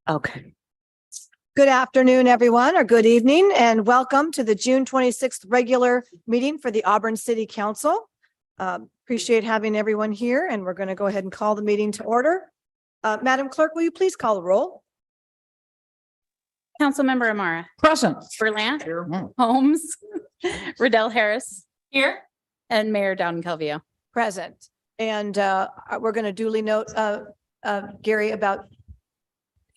Okay. Good afternoon, everyone, or good evening, and welcome to the June 26th regular meeting for the Auburn City Council. Appreciate having everyone here, and we're going to go ahead and call the meeting to order. Madam Clerk, will you please call the roll? Councilmember Amara. Present. Berlant. Here. Holmes. Riddell Harris. Here. And Mayor Dowden Calvillo. Present. And we're going to duly note, Gary, about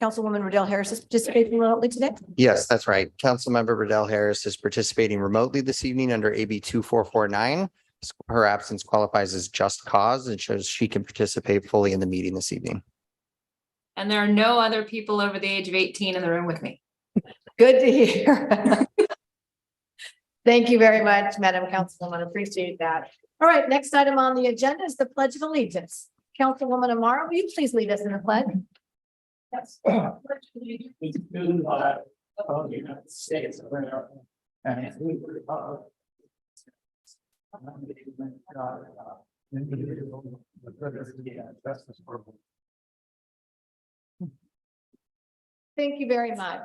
Councilwoman Riddell Harris is participating remotely today. Yes, that's right. Councilmember Riddell Harris is participating remotely this evening under AB 2449. Her absence qualifies as just cause and shows she can participate fully in the meeting this evening. And there are no other people over the age of 18 in the room with me. Good to hear. Thank you very much, Madam Councilwoman. Appreciate that. All right, next item on the agenda is the Pledge of Allegiance. Councilwoman Amara, will you please lead us in the pledge? Yes. Of the United States of America. And to the republic justice for all. Thank you very much.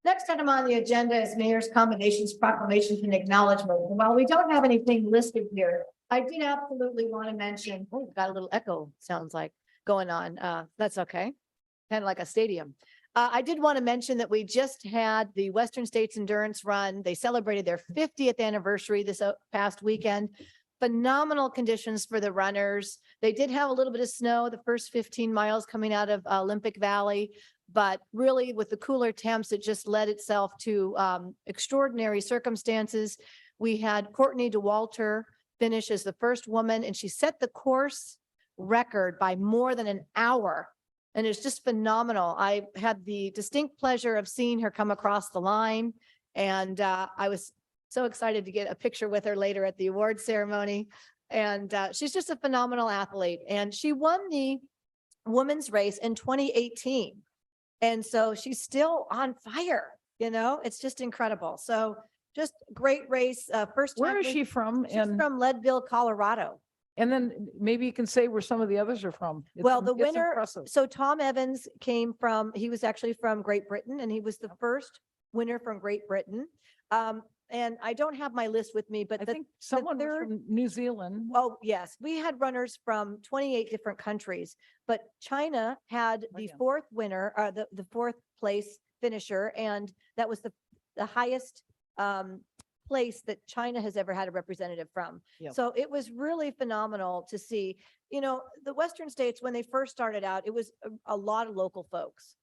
Next item on the agenda is Mayor's commendations, proclamations, and acknowledgements. And while we don't have anything listed here, I did absolutely want to mention, oh, got a little echo, sounds like going on. That's okay. Kind of like a stadium. I did want to mention that we just had the Western States Endurance Run. They celebrated their 50th anniversary this past weekend. Phenomenal conditions for the runners. They did have a little bit of snow the first 15 miles coming out of Olympic Valley, but really with the cooler temps, it just led itself to extraordinary circumstances. We had Courtney DeWalter finish as the first woman, and she set the course record by more than an hour. And it's just phenomenal. I had the distinct pleasure of seeing her come across the line, and I was so excited to get a picture with her later at the award ceremony. And she's just a phenomenal athlete, and she won the women's race in 2018. And so she's still on fire, you know, it's just incredible. So just great race. First time. Where is she from? She's from Leadville, Colorado. And then maybe you can say where some of the others are from. Well, the It's winner, impressive. so Tom Evans came from, he was actually from Great Britain, and he was the first winner from Great Britain. And I don't have my list with me, but I think someone was third- from New Zealand. oh, yes, we had runners from 28 different countries, but China had Oh, the yeah. fourth winner, the fourth place finisher, and that was the highest place that China has ever had a representative from. Yep. So it was really phenomenal to see, you know, the Western states, when they first started out, it was a lot of local folks.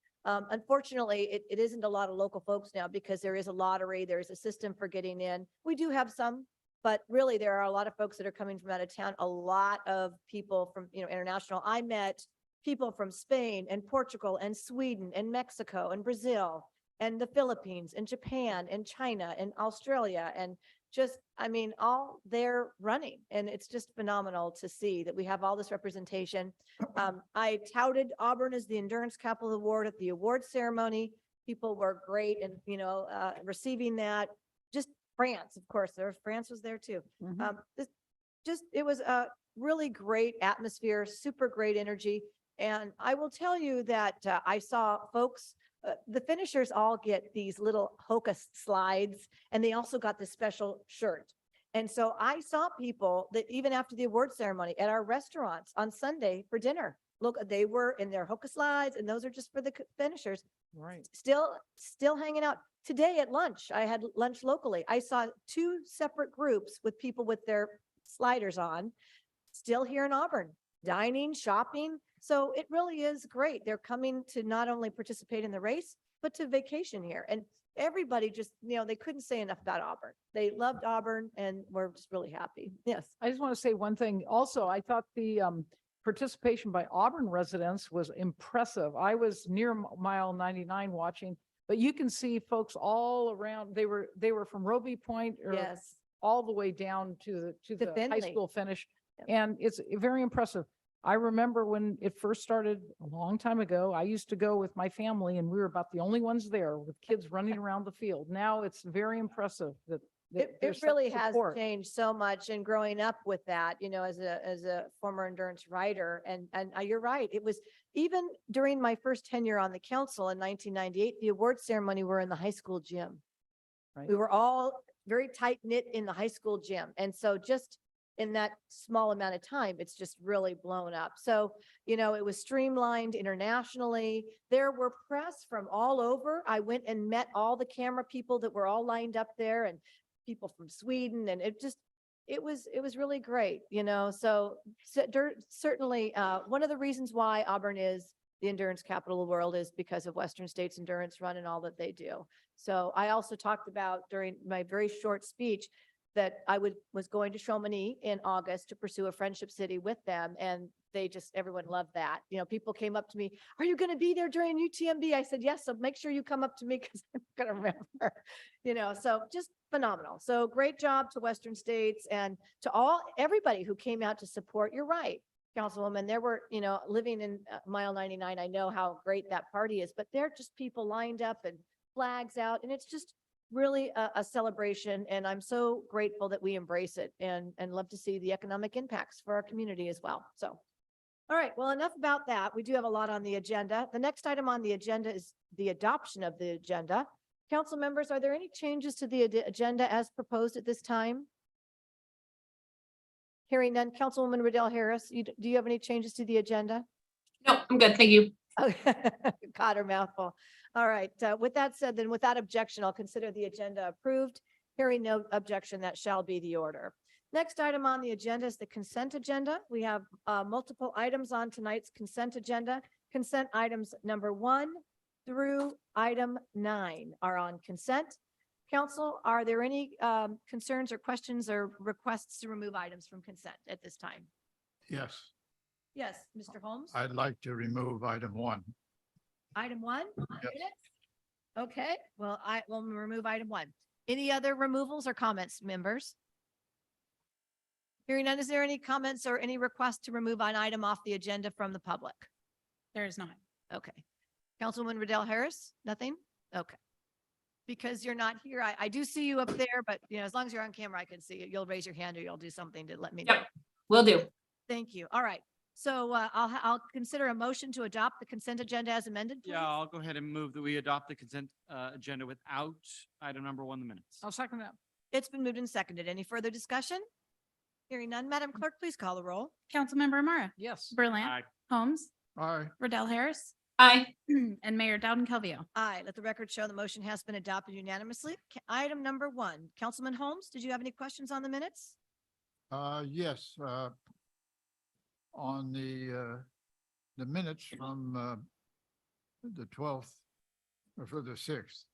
Unfortunately, it isn't a lot of local folks now because there is a lottery, there's a system for getting in. We do have some, but really there are a lot of folks that are coming from out of town, a lot of people from, you know, international. I met people from Spain and Portugal and Sweden and Mexico and Brazil and the Philippines and Japan and China and Australia, and just, I mean, all they're running, and it's just phenomenal to see that we have all this representation. I touted Auburn as the Endurance Capital Award at the award ceremony. People were great and, you know, receiving that. Just France, of course, France was there too. Mhm. It was a really great atmosphere, super great energy. And I will tell you that I saw folks, the finishers all get these little Hoka slides, and they also got this special shirt. And so I saw people that even after the award ceremony at our restaurants on Sunday for dinner, look, they were in their Hoka slides, and those are just for the finishers. Right. Still hanging out. Today at lunch, I had lunch locally. I saw two separate groups with people with their sliders on, still here in Auburn, dining, shopping. So it really is great. They're coming to not only participate in the race, but to vacation here. And everybody just, you know, they couldn't say enough about Auburn. They loved Auburn, and we're just really happy. Yes. I just want to say one thing. Also, I thought the participation by Auburn residents was impressive. I was near mile 99 watching, but you can see folks all around. They were from Roby Point or Yes. all the way down to the high Findlay. school finish. Yep. And it's very impressive. I remember when it first started a long time ago, I used to go with my family and we were about the only ones there with kids running around the field. Now it's very impressive that It there's such really has support. changed so much, and growing up with that, you know, as a former endurance rider, and you're right. It was, even during my first tenure on the council in 1998, the award ceremony were in the high school gym. Right. We were all very tight knit in the high school gym. And so just in that small amount of time, it's just really blown up. So, it was streamlined internationally. There were press from all over. I went and met all the camera people that were all lined up there and people from Sweden. And it was really great, so certainly, one of the reasons why Auburn is the endurance capital of the world is because of Western States Endurance Run and all that they do. So I also talked about during my very short speech that I was going to Chamonix in August to pursue a friendship city with them. And everyone loved that. People came up to me, are you going to be there during UTMB? I said, yes. So make sure you come up to me because I'm going to remember, so just phenomenal. So great job to Western States and to everybody who came out to support. You're right, Councilwoman. There were, living in mile 99, I know how great that party is, but there are just people lined up and flags out, and it's just really a celebration. And I'm so grateful that we embrace it and love to see the economic impacts for our community as well. So, all right, well, enough about that. We do have a lot on the agenda. The next item on the agenda is the adoption of the agenda. Council members, are there any changes to the agenda as proposed at this time? Hearing none. Councilwoman Riddell Harris, do you have any changes to the agenda? No, I'm good. Thank you. Okay. Got her mouthful. All right. With that said, then without objection, I'll consider the agenda approved. Hearing no objection, that shall be the order. Next item on the agenda is the consent agenda. We have multiple items on tonight's consent agenda. Consent items number 1 through item 9 are on consent. Council, are there any concerns or questions or requests to remove items from consent at this time? Yes, Yes, Mr. Holmes? I'd like to remove item 1. Item 1? Yes. Okay, well, I will remove item 1. Any other removals or comments, members? Hearing none, is there any comments or any requests to remove an item off the agenda from the public? There is not. Okay. Councilwoman Riddell Harris, nothing? Okay. Because you're not here, I do see you up there, but as long as you're on camera, I can see you. You'll raise your hand or you'll do something to let me know. Yep. Will do. Thank you. All right. So I'll consider a motion to adopt the consent agenda as amended. Please. Yeah, I'll go ahead and move that we adopt the consent agenda without item number 1, the minutes. I'll second that. It's been moved and seconded. Any further discussion? Hearing none, Madam Clerk, please call the roll. Councilmember Amara, Yes. Berlant, Aye. Holmes, Aye, Riddell Harris, Aye. and Mayor Dowden Calvillo. Aye. Let the record show the motion has been adopted unanimously. Item number 1, Councilman Holmes, did you have any questions on the minutes? yes, on the minutes from the 12th or for the 6th.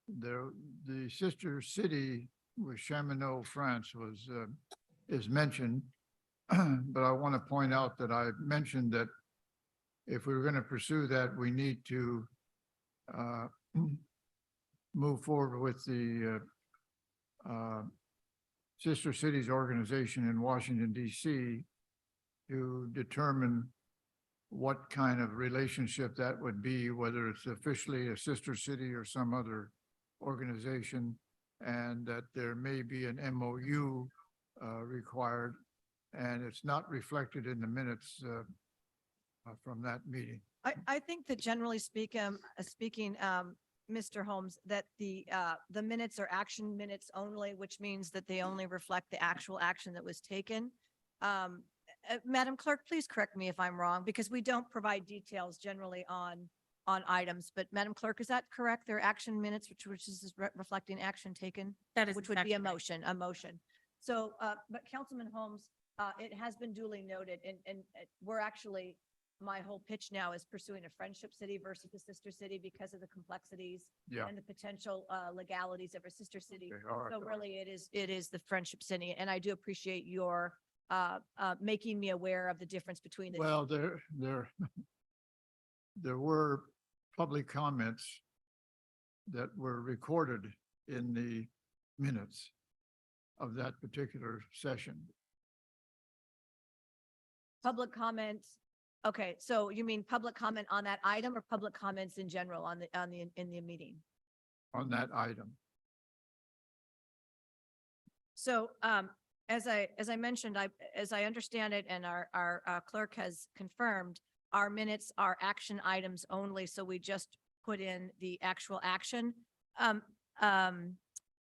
The sister city with Chamonix, France is mentioned. But I want to point out that I mentioned that if we were going to pursue that, we need to move forward with the Sister Cities Organization in Washington, DC to determine what kind of relationship that would be, whether it's officially a sister city or some other organization, and that there may be an MOU required, and it's not reflected in the minutes from that meeting. I think that generally speaking, Mr. Holmes, that the minutes are action minutes only, which means that they only reflect the actual action that was taken. Madam Clerk, please correct me if I'm wrong, because we don't provide details generally on items. But Madam Clerk, is that correct? They're action minutes, which is reflecting action taken, That is which would be a exactly right. motion. So, but Councilman Holmes, it has been duly noted, and we're actually, my whole pitch now is pursuing a friendship city versus a sister city because of the complexities Yeah. and the potential legalities of a sister city. Okay, all right, So all right. really, it is the friendship city, and I do appreciate your making me aware of the difference between the two. Well, there were public comments that were recorded in the minutes of that particular session. Public comments. Okay, so you mean public comment on that item or public comments in general in the meeting? On that item. So as I mentioned, as I understand it, and our clerk has confirmed, our minutes are action items only, so we just put in the actual action.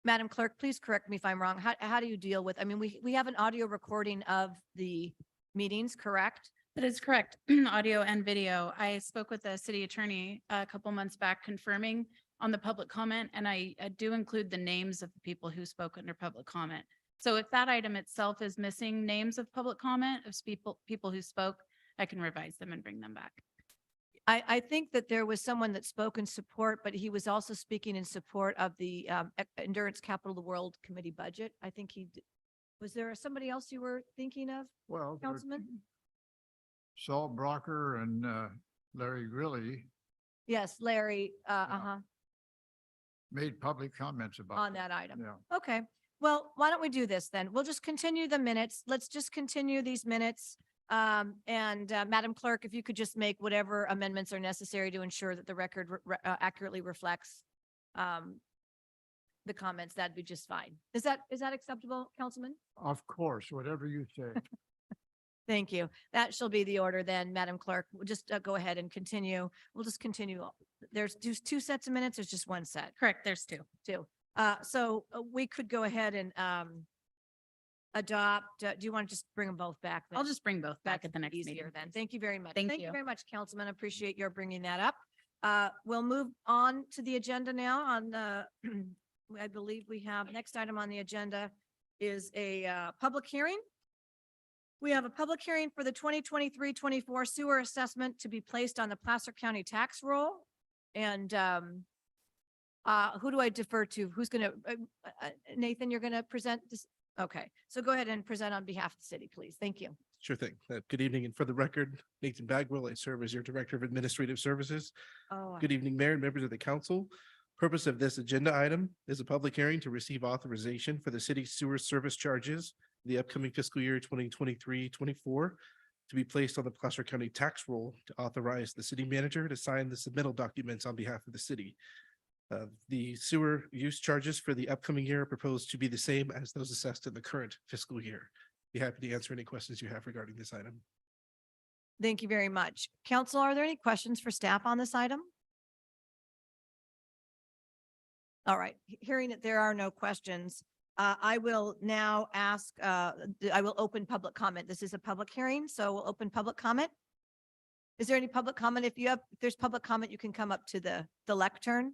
Madam Clerk, please correct me if I'm wrong. How do you deal with, I mean, we have an audio recording of the meetings, correct? That is correct. Audio and video. I spoke with the city attorney a couple months back confirming on the public comment, and I do include the names of the people who spoke under public comment. So if that item itself is missing names of public comment of people who spoke, I can revise them and bring them back. I think that there was someone that spoke in support, but he was also speaking in support of the Endurance Capital of the World Committee budget. I think was there somebody else you were thinking of, Well, there- Councilman? Saul Brocker and Larry Grilly Yes, Larry, made public comments about. on it. that item. Yeah. Okay, well, why don't we do this then? We'll just continue the minutes. Let's just continue these minutes. Madam Clerk, if you could just make whatever amendments are necessary to ensure that the record accurately reflects the comments, that'd be just fine. Is that acceptable, Councilman? Of course, whatever you say. Thank you. That shall be the order then, Madam Clerk. We'll just go ahead and continue. We'll just continue. There's just two sets of minutes. There's just one set, Correct, there's two. too. So we could go ahead and adopt, do you want to just bring them both back? I'll then? just bring both back That's at the next easier meeting. then. Thank you very much. Thank Thank you you. very much, Councilman. I appreciate your bringing that up. We'll move on to the agenda now on the, I believe we have, next item on the agenda is a public hearing. We have a public hearing for the 2023-24 sewer assessment to be placed on the Placer County tax roll. And who do I defer to? Who's gonna, Nathan, you're gonna present this? Okay, so go ahead and present on behalf of the city, please. Thank you. Sure thing. Good evening. And for the record, Nathan Bagwell, I serve as your Director of Administrative Services. Oh, Good evening, Mayor and members of the council. Purpose of this agenda item is a public hearing to receive authorization for the city sewer service charges the upcoming fiscal year 2023-24 to be placed on the Placer County tax roll to authorize the city manager to sign the submittal documents on behalf of the city. The sewer use charges for the upcoming year are proposed to be the same as those assessed in the current fiscal year. Be happy to answer any questions you have regarding this item. Thank you very much. Council, are there any questions for staff on this item? All right, hearing that there are no questions, I will now ask, I will open public comment. This is a public hearing, so we'll open public comment. Is there any public comment? If there's public comment, you can come up to the lectern.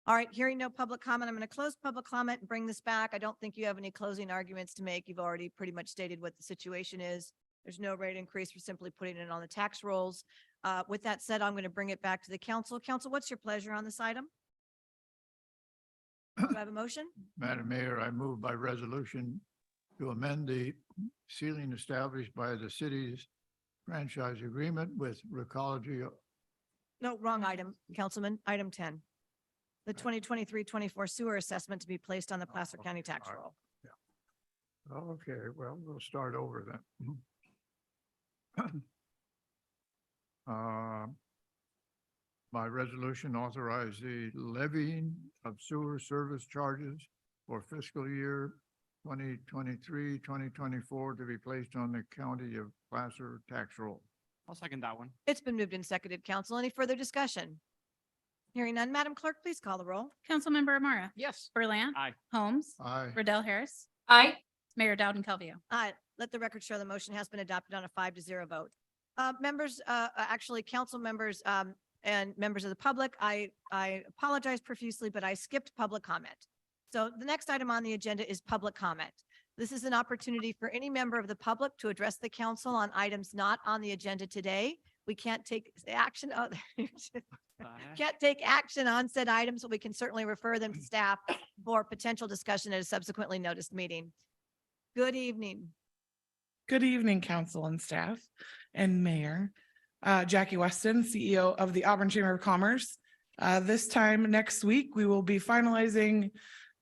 All right, hearing no public comment, I'm going to close public comment and bring this back. I don't think you have any closing arguments to make. You've already pretty much stated what the situation is. There's no rate increase. We're simply putting it on the tax rolls. With that said, I'm going to bring it back to the council. Council, what's your pleasure on this item? Do I have a motion? Madam Mayor, I move by resolution to amend the ceiling established by the city's franchise agreement with Recology. No, wrong item, Councilman. Item 10. The 2023-24 sewer assessment to be placed on the Placer okay, County tax all right. roll. Okay, well, we'll start over then. By resolution authorize the levying of sewer service charges for fiscal year 2023-2024 to be placed on the County of Placer tax roll. I'll second that one. It's been moved and seconded. Council, any further discussion? Hearing none, Madam Clerk, please call the roll. Councilmember Amara. Yes. Berlant. Aye. Holmes. Aye. Riddell Harris. Aye. Mayor Dowden Calvillo. Let the record show the motion has been adopted on a 5-0 vote. Members, actually, council members, and members of the public, I apologize profusely, but I skipped public comment. So the next item on the agenda is public comment. This is an opportunity for any member of the public to address the council on items not on the agenda today. We can't take action. Can't take action on said items, but we can certainly refer them to staff for potential discussion at a subsequently noticed meeting. Good evening. Good evening, council and staff and mayor. Jackie Weston, CEO of the Auburn Chamber of Commerce. This time next week, we will be finalizing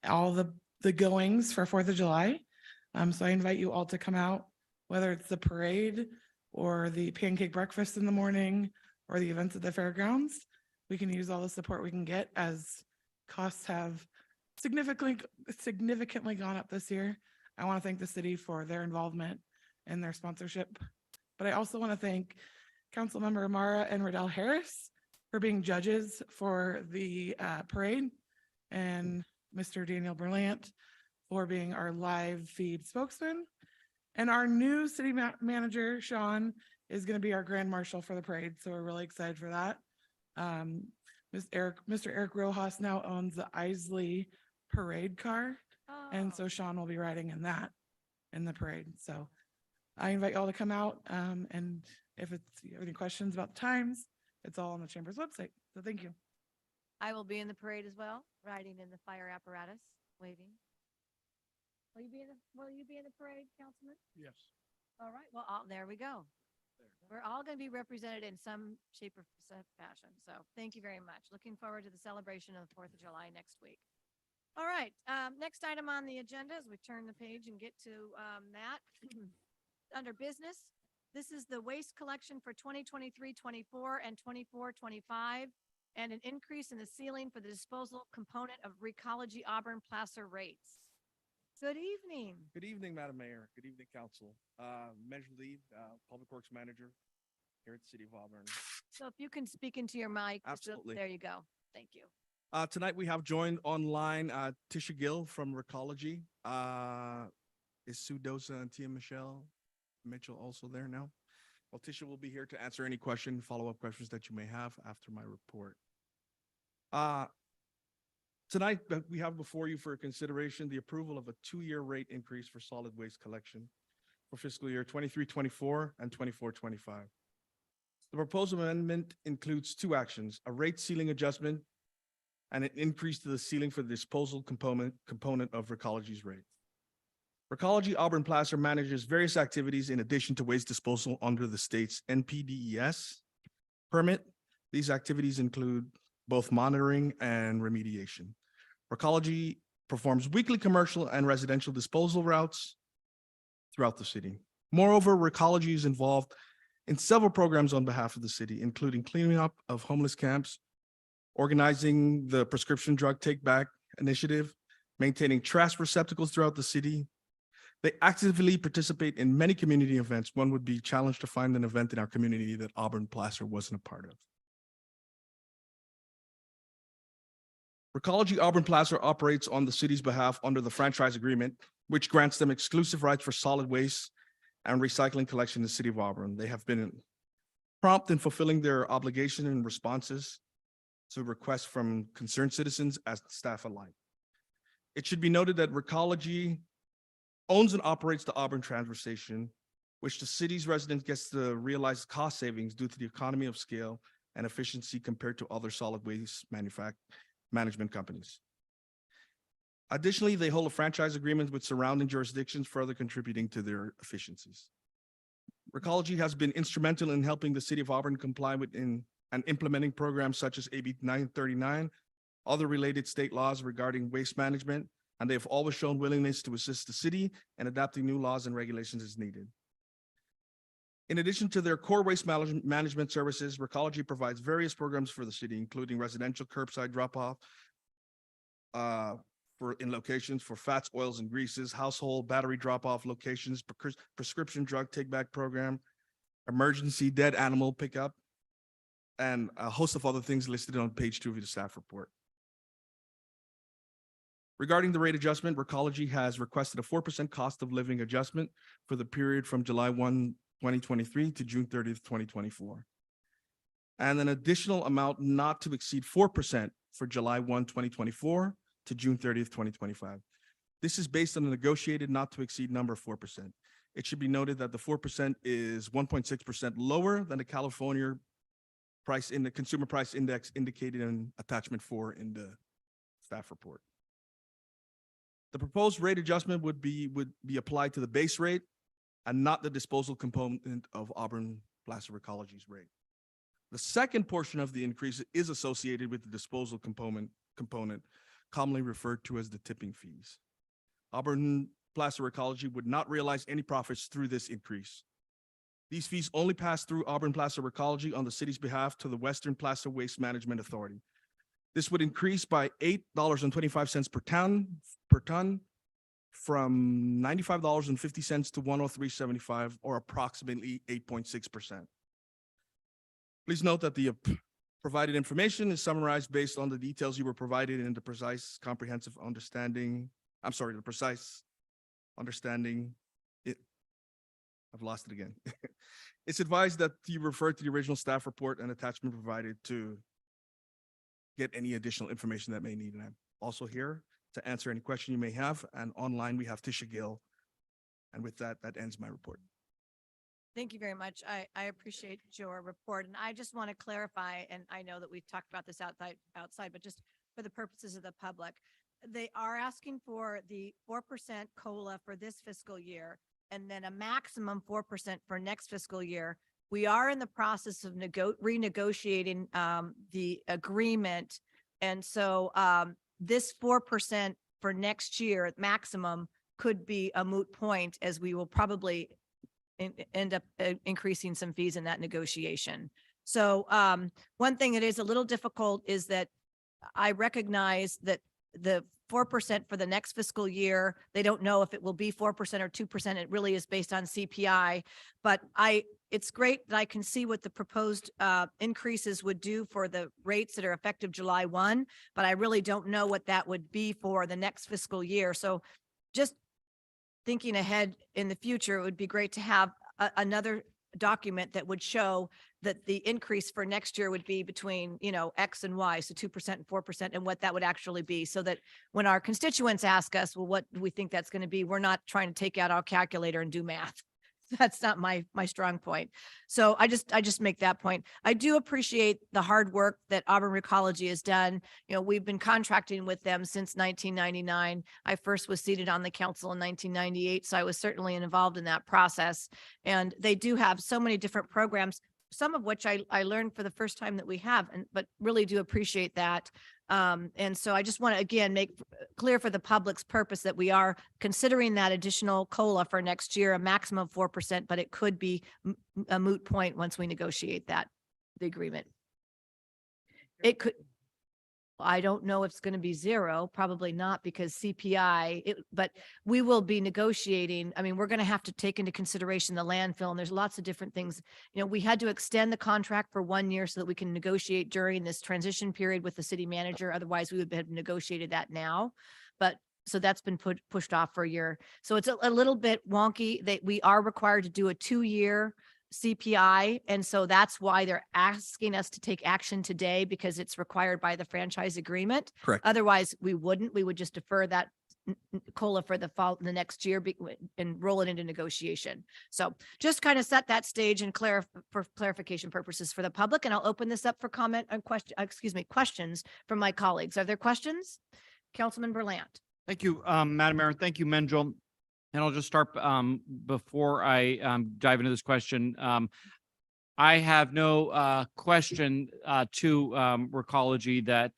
all the goings for 4th of July. So I invite you all to come out, whether it's the parade or the pancake breakfast in the morning or the events at the fairgrounds. We can use all the support we can get as costs have significantly gone up this year. I want to thank the city for their involvement and their sponsorship. But I also want to thank Councilmember Amara and Riddell Harris for being judges for the parade, and Mr. Daniel Berlant for being our live feed spokesman. And our new city manager, Sean, is going to be our grand marshal for the parade. So we're really excited for that. Mr. Eric Rojas now owns the Isley parade car. And so Sean will be riding in that in the parade. So I invite y'all to come out. And if you have any questions about the times, it's all on the chamber's website. So thank you. I will be in the parade as well, riding in the fire apparatus, waving. Will you be in the parade, Councilman? Yes. All right, well, there we go. We're all going to be represented in some shape or fashion. So thank you very much. Looking forward to the celebration of the 4th of July next week. All right, next item on the agenda as we turn the page and get to that. Under business, this is the waste collection for 2023-24 and 24-25, and an increase in the ceiling for the disposal component of Recology Auburn Placer rates. Good evening. Good evening, Madam Mayor. Good evening, Council. Measure Lee, Public Works Manager here at the City of Auburn. So if you can speak into your mic. Absolutely. There you go. Thank you. Tonight we have joined online Tisha Gill from Recology. Is Sue Dosa and Tia Michelle Mitchell also there now? Well, Tisha will be here to answer any follow-up questions that you may have after my report. Tonight, we have before you for consideration the approval of a 2-year rate increase for solid waste collection for fiscal year 23-24 and 24-25. The proposed amendment includes 2 actions: a rate ceiling adjustment and an increase to the ceiling for the disposal component of Recology's rate. Recology Auburn Placer manages various activities in addition to waste disposal under the state's NPDES permit. These activities include both monitoring and remediation. Recology performs weekly commercial and residential disposal routes throughout the city. Moreover, Recology is involved in several programs on behalf of the city, including cleaning up of homeless camps, organizing the prescription drug take back initiative, maintaining trash receptacles throughout the city. They actively participate in many community events. One would be challenged to find an event in our community that Auburn Placer wasn't a part of. Recology Auburn Placer operates on the city's behalf under the franchise agreement, which grants them exclusive rights for solid waste and recycling collection in the city of Auburn. They have been prompt in fulfilling their obligation and responses to requests from concerned citizens as staff alike. It should be noted that Recology owns and operates the Auburn Transfer Station, which the city's residents gets to realize cost savings due to the economy of scale and efficiency compared to other solid waste management companies. Additionally, they hold a franchise agreement with surrounding jurisdictions, further contributing to their efficiencies. Recology has been instrumental in helping the city of Auburn comply with and implementing programs such as AB 939, other related state laws regarding waste management, and they have always shown willingness to assist the city in adapting new laws and regulations as needed. In addition to their core waste management services, Recology provides various programs for the city, including residential curbside drop-off in locations for fats, oils, and greases, household battery drop-off locations, prescription drug take-back program, emergency dead animal pickup, and a host of other things listed on page 2 of the staff report. Regarding the rate adjustment, Recology has requested a 4% cost of living adjustment for the period from July 1, 2023 to June 30th, 2024. And an additional amount not to exceed 4% for July 1, 2024 to June 30th, 2025. This is based on a negotiated not to exceed number of 4%. It should be noted that the 4% is 1.6% lower than the California price in the consumer price index indicated in attachment 4 in the staff report. The proposed rate adjustment would be applied to the base rate and not the disposal component of Auburn Placer Recology's rate. The second portion of the increase is associated with the disposal component commonly referred to as the tipping fees. Auburn Placer Recology would not realize any profits through this increase. These fees only pass through Auburn Placer Recology on the city's behalf to the Western Placer Waste Management Authority. This would increase by $8.25 per ton from $95.50 to $103.75, or approximately 8.6%. Please note that the provided information is summarized based on the details you were provided in the precise comprehensive understanding. I'm sorry, the precise understanding. I've lost it again. It's advised that you refer to the original staff report and attachment provided to get any additional information that may need. And I'm also here to answer any question you may have. And online, we have Tisha Gill. And with that, that ends my report. Thank you very much. I appreciate your report. And I just want to clarify, and I know that we've talked about this outside, but just for the purposes of the public, they are asking for the 4% COLA for this fiscal year, and then a maximum 4% for next fiscal year. We are in the process of renegotiating the agreement. And so this 4% for next year maximum could be a moot point, as we will probably end up increasing some fees in that negotiation. So one thing that is a little difficult is that I recognize that the 4% for the next fiscal year, they don't know if it will be 4% or 2%. It really is based on CPI. But it's great that I can see what the proposed increases would do for the rates that are effective July 1, but I really don't know what that would be for the next fiscal year. So just thinking ahead in the future, it would be great to have another document that would show that the increase for next year would be between, X and Y, so 2% and 4%, and what that would actually be, so that when our constituents ask us, well, what do we think that's going to be? We're not trying to take out our calculator and do math. That's not my strong point. So I just make that point. I do appreciate the hard work that Auburn Recology has done. We've been contracting with them since 1999. I first was seated on the council in 1998, so I was certainly involved in that process. And they do have so many different programs, some of which I learned for the first time that we have, but really do appreciate that. And so I just want to, again, make clear for the public's purpose that we are considering that additional COLA for next year, a maximum of 4%, but it could be a moot point once we negotiate the agreement. It could. I don't know if it's going to be zero, probably not, because CPI, but we will be negotiating. I mean, we're going to have to take into consideration the landfill, and there's lots of different things. We had to extend the contract for 1 year so that we can negotiate during this transition period with the city manager. Otherwise, we would have negotiated that now. But so that's been pushed off for a year. So it's a little bit wonky that we are required to do a 2-year CPI. And so that's why they're asking us to take action today, because it's required by the franchise agreement. Correct. Otherwise, we would just defer that COLA for the next year and roll it into negotiation. So just kind of set that stage and for clarification purposes for the public. And I'll open this up for comment and questions from my colleagues. Are there questions? Councilman Berlant. Thank you, Madam Mayor. Thank you, Menjel. And I'll just start before I dive into this question. I have no question to Recology that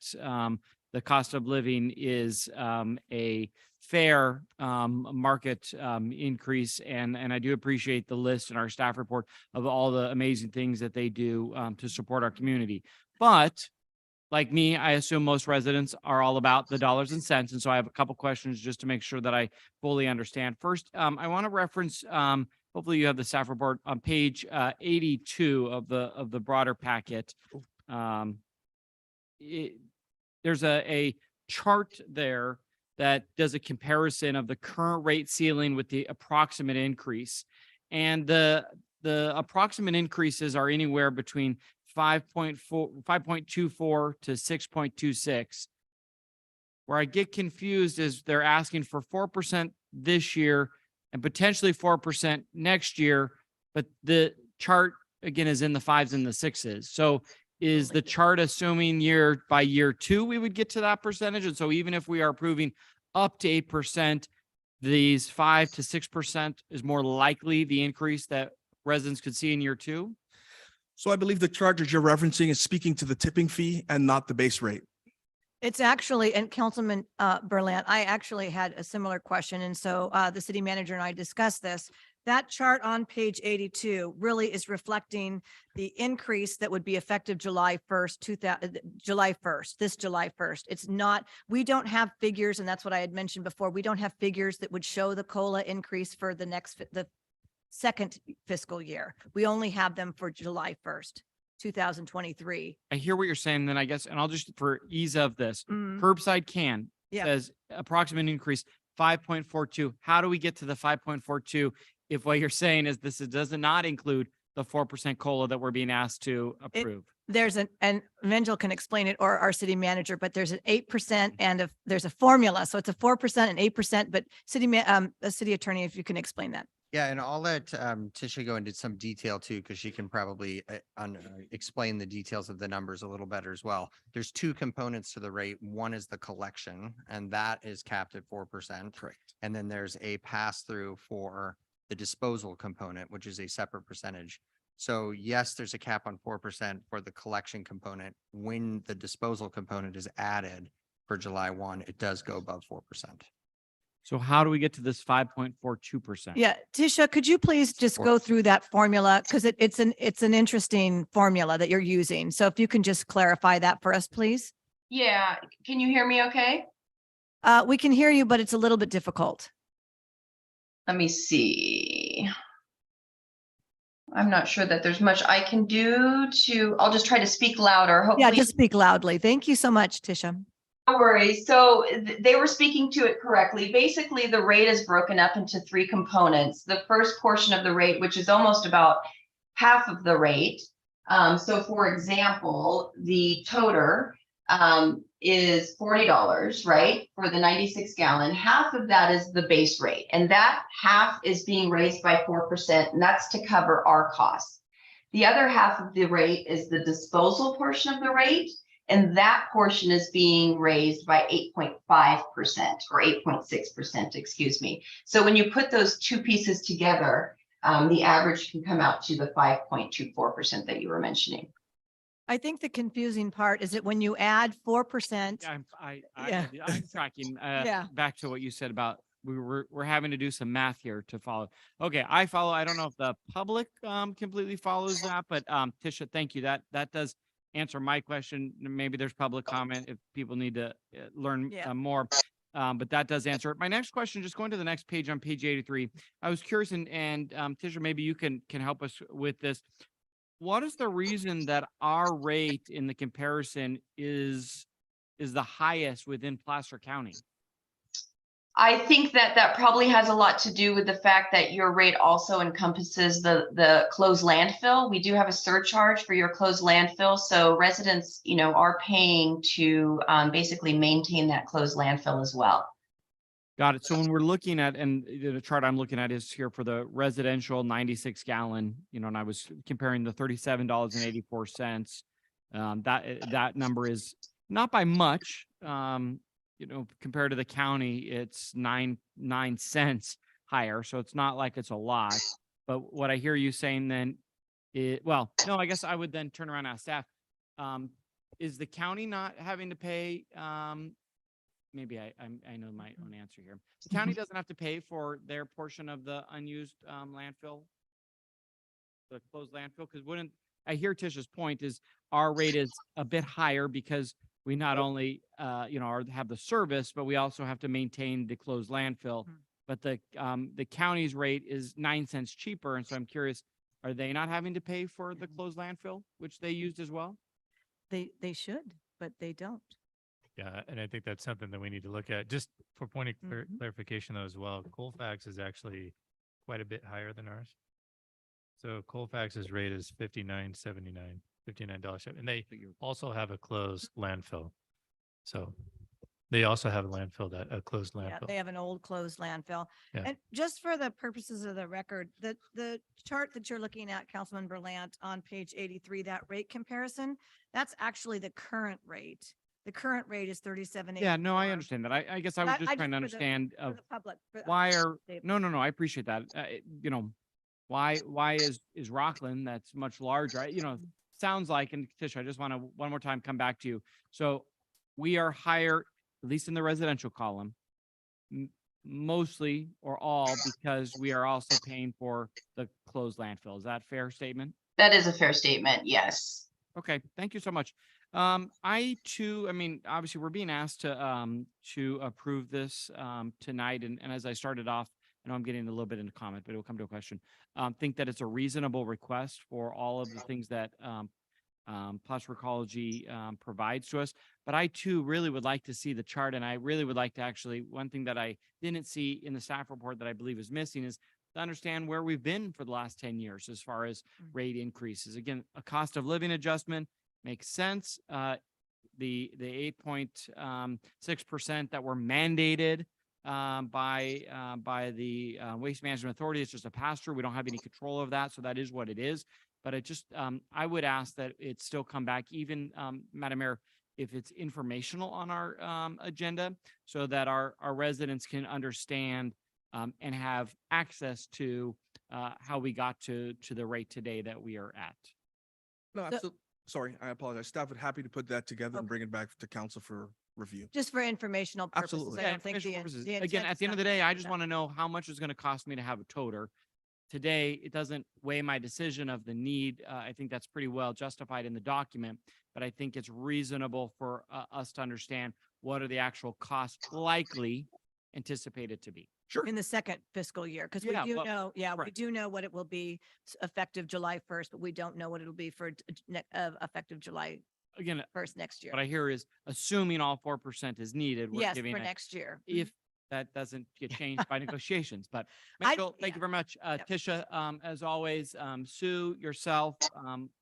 the cost of living is a fair market increase. And I do appreciate the list in our staff report of all the amazing things that they do to support our community. But like me, I assume most residents are all about the dollars and cents. And so I have a couple questions just to make sure that I fully understand. First, I want to reference, hopefully you have the staff report on page 82 of the broader packet. There's a chart there that does a comparison of the current rate ceiling with the approximate increase. And the approximate increases are anywhere between 5.24 to 6.26. Where I get confused is they're asking for 4% this year and potentially 4% next year, but the chart again is in the 5s and the 6s. So is the chart assuming year by year 2 we would get to that percentage? And so even if we are approving up to 8%, these 5 to 6% is more likely the increase that residents could see in year 2? So I believe the chart that you're referencing is speaking to the tipping fee and not the base rate. It's actually, and Councilman Berlant, I actually had a similar question. And so the city manager and I discussed this. that chart on page 82 really is reflecting the increase that would be effective July 1st, July 1st, this July 1st. It's not, we don't have figures, and that's what I had mentioned before. We don't have figures that would show the COLA increase for the the second fiscal year. We only have them for July 1st, 2023. I hear what you're saying, then I guess, and I'll just, for ease of this, Mhm. curbside can Yeah. says approximate increase 5.42. How do we get to the 5.42 if what you're saying is this does not include the 4% COLA that we're being asked to approve? There's and Angel can explain it, or our city manager, but there's an 8% and there's a formula. So it's a 4% and 8%, but a city attorney, if you can explain that. Yeah, and I'll let Tisha go into some detail too, because she can probably explain the details of the numbers a little better as well. There's two components to the rate. One is the collection, and that is capped at 4%. Correct. And then there's a pass-through for the disposal component, which is a separate percentage. So yes, there's a cap on 4% for the collection component. When the disposal component is added for July 1, it does go above 4%. So how do we get to this 5.42%? Yeah, Tisha, could you please just go through that formula? Because it's an interesting formula that you're using. So if you can just clarify that for us, please. Yeah, can you hear me okay? We can hear you, but it's a little bit difficult. Let me see. I'm not sure that there's much I can do I'll just try to speak louder. Yeah, Hopefully. just speak loudly. Thank you so much, Tisha. No worries. So they were speaking to it correctly. Basically, the rate is broken up into three components. The first portion of the rate, which is almost about half of the rate. So for example, the toter is $40, right? For the 96 gallon. Half of that is the base rate. And that half is being raised by 4%. And that's to cover our costs. The other half of the rate is the disposal portion of the rate. And that portion is being raised by 8.5% or 8.6%, excuse me. So when you put those two pieces together, the average can come out to the 5.24% that you were mentioning. I think the confusing part is that when you add 4%, Yeah, I'm tracking Yeah. back to what you said about we're having to do some math here to follow. Okay, I follow. I don't know if the public completely follows that, but Tisha, thank you. That does answer my question. Maybe there's public comment if people need to learn Yeah. more. But that does answer it. My next question, just going to the next page on page 83. I was curious, and Tisha, maybe you can help us with this. What is the reason that our rate in the comparison is the highest within Placer County? I think that probably has a lot to do with the fact that your rate also encompasses the closed landfill. We do have a surcharge for your closed landfill. So residents, are paying to basically maintain that closed landfill as well. Got it. So when we're looking at, and the chart I'm looking at is here for the residential 96 gallon, and I was comparing the $37.84. That number is not by much, compared to the county, it's 9 cents higher. So it's not like it's a lot, but what I hear you saying then no, I guess I would then turn around and ask staff, is the county not having to pay, maybe I know my own answer here. The county doesn't have to pay for their portion of the unused landfill, the closed landfill, because I hear Tisha's point is our rate is a bit higher because we not only have the service, but we also have to maintain the closed landfill. But the county's rate is 9 cents cheaper, and so I'm curious, are they not having to pay for the closed landfill, which they used as well? they should, but they don't. Yeah, and I think that's something that we need to look at. Just for point of clarification though as well, Colfax is actually quite a bit higher than ours. So Colfax's rate is $59.79, $59, and they also have a closed landfill. So they also have a closed Yeah, landfill. they have an old closed landfill. Yeah. And just for the purposes of the record, the chart that you're looking at, Councilman Berlant, on page 83, that rate comparison, that's actually the current rate. The current rate is 37. Yeah, no, I understand that. I guess I was just trying to understand of why are, no, I appreciate that. Why is Rockland that's much larger? Sounds like, and Tisha, I just want to one more time come back to you. So we are higher, at least in the residential column, mostly or all because we are also paying for the closed landfill. Is that a fair statement? That is a fair statement, yes. Okay, thank you so much. I too, I mean, obviously, we're being asked to approve this tonight, and as I started off, I know I'm getting a little bit into comment, but it will come to a question. Think that it's a reasonable request for all of the things that Placer Ecology provides to us. But I too really would like to see the chart, and I really would like to actually, one thing that I didn't see in the staff report that I believe is missing is to understand where we've been for the last 10 years as far as rate increases. Again, a cost of living adjustment makes sense. The 8.6% that were mandated by the Waste Management Authority, it's just a pass-through. We don't have any control of that, so that is what it is. But it just, I would ask that it still come back, even, Madam Mayor, if it's informational on our agenda, so that our residents can understand and have access to how we got to the rate today that we are at. No, So- absolutely. Sorry, I apologize. Staff would happy to put that together and Okay. bring it back to council for review. Just for informational purposes. Absolutely. I don't think informational the, purposes. the Again, intent at is the end of not the day, to I do just that. want to know how much it's going to cost me to have a toter. Today, it doesn't weigh my decision of the need. I think that's pretty well justified in the document, but I think it's reasonable for us to understand what are the actual costs likely anticipated to be. Sure. In the second fiscal year, because we Yeah, do well, know, we correct. do know what it will be effective July 1st, but we don't know what it'll be for effective July Again, 1st next year. what I hear is assuming all 4% is needed, we're Yes, giving for it, next year. if that doesn't get changed by negotiations, but I- Mitchell, thank yeah. you very much. Yep. Tisha, as always, Sue, yourself,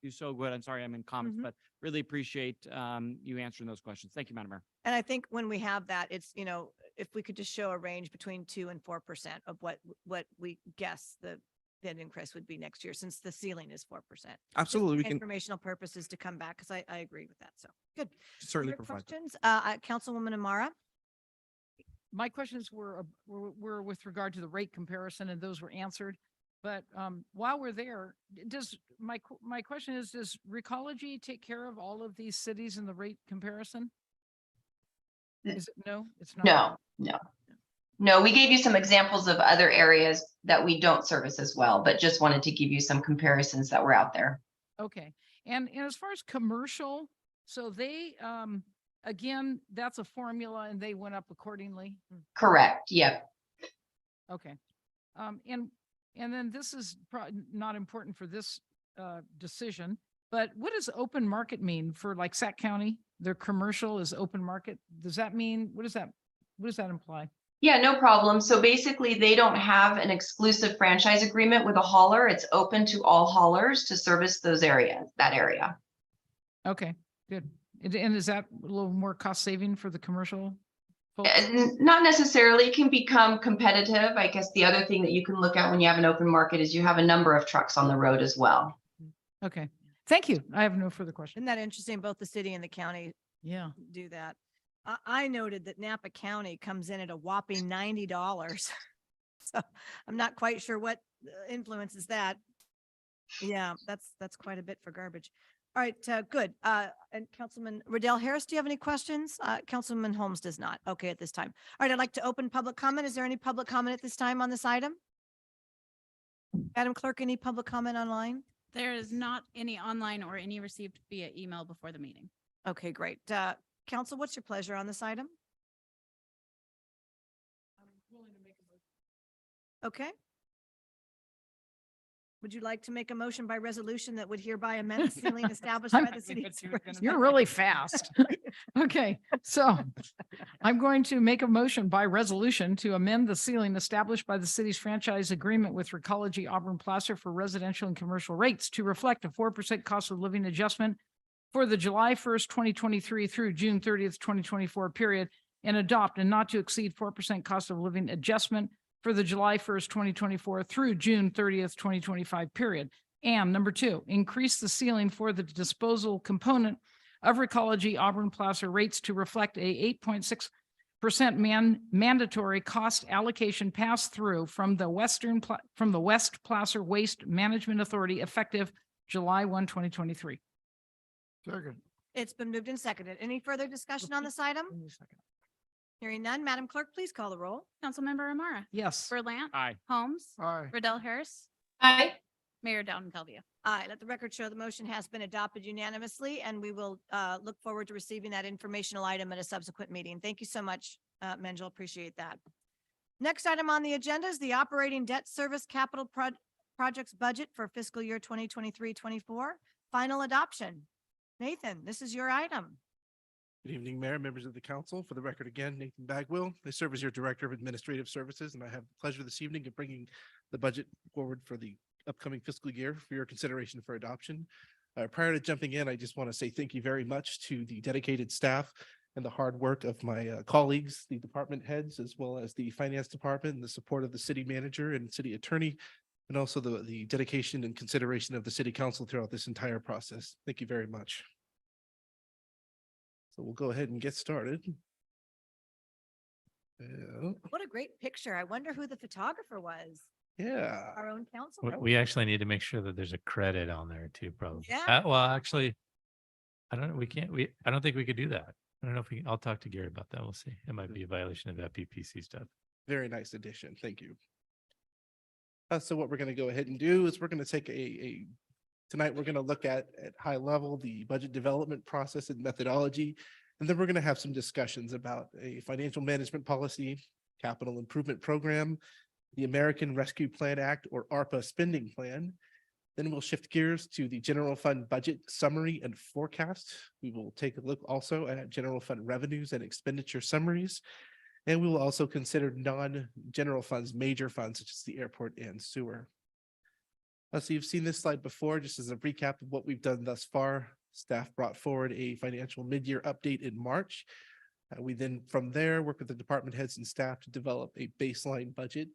you're so good. I'm sorry I'm in comments, Mhm. but really appreciate you answering those questions. Thank you, Madam Mayor. And I think when we have that, it's, if we could just show a range between 2% and 4% of what we guess the increase would be next year, since the ceiling is 4%. Absolutely. We can Informational purposes to come back, because I agree with that. So, good. certainly Other provide that. questions? Councilwoman Amara? My questions were with regard to the rate comparison, and those were answered. But while we're there, my question is, does Recology take care of all of these cities in the rate comparison? Is it, no, it's not? No, we gave you some examples of other areas that we don't service as well, but just wanted to give you some comparisons that were out there. Okay. And as far as commercial, so they, again, that's a formula and they went up accordingly. Correct, yep. Okay. And then this is not important for this decision, but what does open market mean for like Sac County? Their commercial is open market. Does that mean, what does that imply? Yeah, no problem. So basically, they don't have an exclusive franchise agreement with a hauler. It's open to all haulers to service those areas, that area. Okay, good. And is that a little more cost saving for the commercial folks? And not necessarily, it can become competitive. I guess the other thing that you can look at when you have an open market is you have a number of trucks on the road as well. Okay, thank you. I have no further questions. Isn't that interesting? Both the city and the county Yeah. do that. I noted that Napa County comes in at a whopping $90. So I'm not quite sure what influences that. Yeah, that's quite a bit for garbage. All right, good. And Councilman Riddell Harris, do you have any questions? Councilman Holmes does not. Okay, at this time. All right, I'd like to open public comment. Is there any public comment at this time on this item? Madam Clerk, any public comment online? There is not any online or any received via email before the meeting. Okay, great. Council, what's your pleasure on this item? Okay. Would you like to make a motion by resolution that would hereby amend the ceiling established by the city? You're really fast. Okay, so I'm going to make a motion by resolution to amend the ceiling established by the city's franchise agreement with Recology Auburn Placer for residential and commercial rates to reflect a 4% cost of living adjustment for the July 1st, 2023 through June 30th, 2024 period, and adopt and not to exceed 4% cost of living adjustment for the July 1st, 2024 through June 30th, 2025 period. And number 2, increase the ceiling for the disposal component of Recology Auburn Placer rates to reflect a 8.6% mandatory cost allocation pass through from the West Placer Waste Management Authority effective July 1, 2023. Second. It's been moved and seconded. Any further discussion on this item? Hearing none, Madam Clerk, please call the roll. Councilmember Amara. Yes. Verlant. Aye. Holmes. Aye. Riddell Harris. Aye. Mayor Dowden Calvia. Aye, let the record show the motion has been adopted unanimously, and we will look forward to receiving that informational item at a subsequent meeting. Thank you so much, Menjel. Appreciate that. Next item on the agenda is the operating debt service capital projects budget for fiscal year 2023-24. Final adoption. Nathan, this is your item. Good evening, Mayor, members of the council. For the record again, Nathan Bagwell. I serve as your Director of Administrative Services, and I have the pleasure this evening of bringing the budget forward for the upcoming fiscal year for your consideration for adoption. Prior to jumping in, I just want to say thank you very much to the dedicated staff and the hard work of my colleagues, the department heads, as well as the finance department, and the support of the city manager and city attorney, and also the dedication and consideration of the city council throughout this entire process. Thank you very much. So we'll go ahead and get started. What a great picture. I wonder who the photographer was. Yeah. Our own council. We actually need to make sure that there's a credit on there too, probably. Yeah. Well, actually, I don't know. I don't think we could do that. I don't know if I'll talk to Gary about that. We'll see. It might be a violation of FPPC stuff. Very nice addition. Thank you. So what we're going to go ahead and do is we're going to take tonight, we're going to look at high level, the budget development process and methodology. And then we're going to have some discussions about a financial management policy, capital improvement program, the American Rescue Plan Act or ARPA spending plan. Then we'll shift gears to the general fund budget summary and forecast. We will take a look also at general fund revenues and expenditure summaries. And we will also consider non-general funds, major funds such as the airport and sewer. So you've seen this slide before, just as a recap of what we've done thus far. Staff brought forward a financial mid-year update in March. We then from there work with the department heads and staff to develop a baseline budget.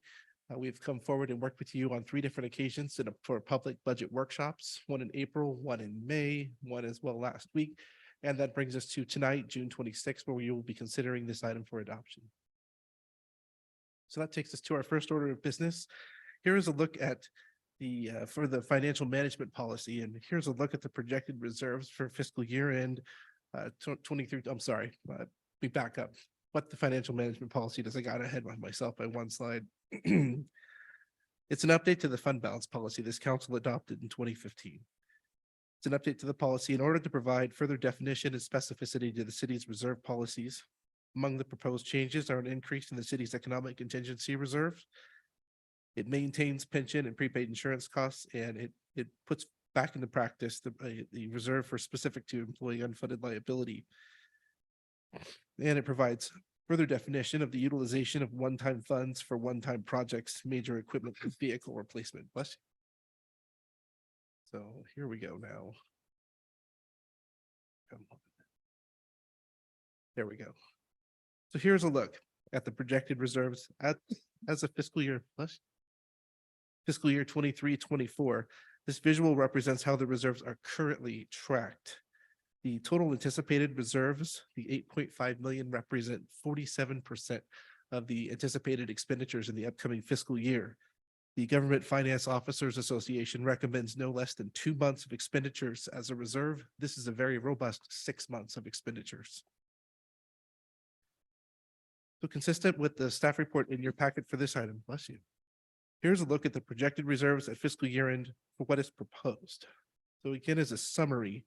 We've come forward and worked with you on 3 different occasions for public budget workshops, one in April, one in May, one as well last week. And that brings us to tonight, June 26th, where we will be considering this item for adoption. So that takes us to our first order of business. Here is a look at for the financial management policy. And here's a look at the projected reserves for fiscal year end 23. I'm sorry, we back up. What the financial management policy does. I got ahead of myself by one slide. It's an update to the fund balance policy this council adopted in 2015. It's an update to the policy in order to provide further definition and specificity to the city's reserve policies. Among the proposed changes are an increase in the city's economic contingency reserve. It maintains pension and prepaid insurance costs, and it puts back into practice the reserve for specific to employee unfunded liability. And it provides further definition of the utilization of one-time funds for one-time projects, major equipment and vehicle replacement. Bless you. So here we go now. Come on. There we go. So here's a look at the projected reserves as a fiscal year 23-24. This visual represents how the reserves are currently tracked. The total anticipated reserves, the 8.5 million, represent 47% of the anticipated expenditures in the upcoming fiscal year. The Government Finance Officers Association recommends no less than 2 months of expenditures as a reserve. This is a very robust 6 months of expenditures. So consistent with the staff report in your packet for this item, bless you. Here's a look at the projected reserves at fiscal year end for what is proposed. So again, as a summary,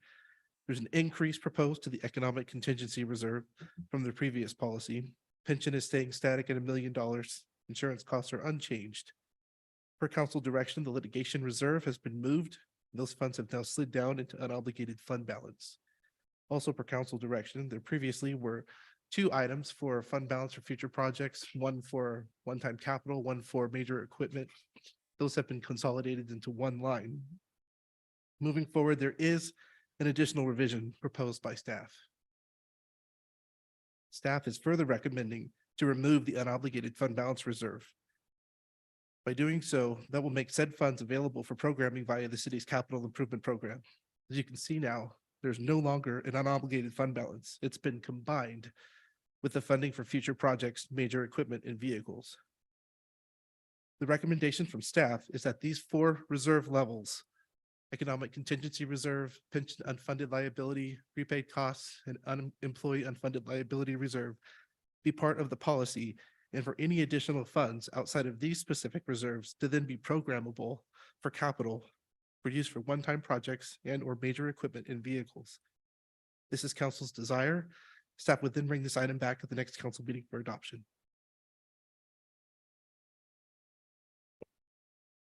there's an increase proposed to the economic contingency reserve from the previous policy. Pension is staying static at $1 million. Insurance costs are unchanged. Per council direction, the litigation reserve has been moved. Those funds have now slid down into unobligated fund balance. Also per council direction, there previously were 2 items for fund balance for future projects, one for one-time capital, one for major equipment. Those have been consolidated into one line. Moving forward, there is an additional revision proposed by staff. Staff is further recommending to remove the unobligated fund balance reserve. By doing so, that will make said funds available for programming via the city's capital improvement program. As you can see now, there's no longer an unobligated fund balance. It's been combined with the funding for future projects, major equipment, and vehicles. The recommendation from staff is that these 4 reserve levels, economic contingency reserve, pension unfunded liability, prepaid costs, and employee unfunded liability reserve, be part of the policy and for any additional funds outside of these specific reserves to then be programmable for capital for use for one-time projects and or major equipment and vehicles. This is council's desire. Staff would then bring this item back at the next council meeting for adoption.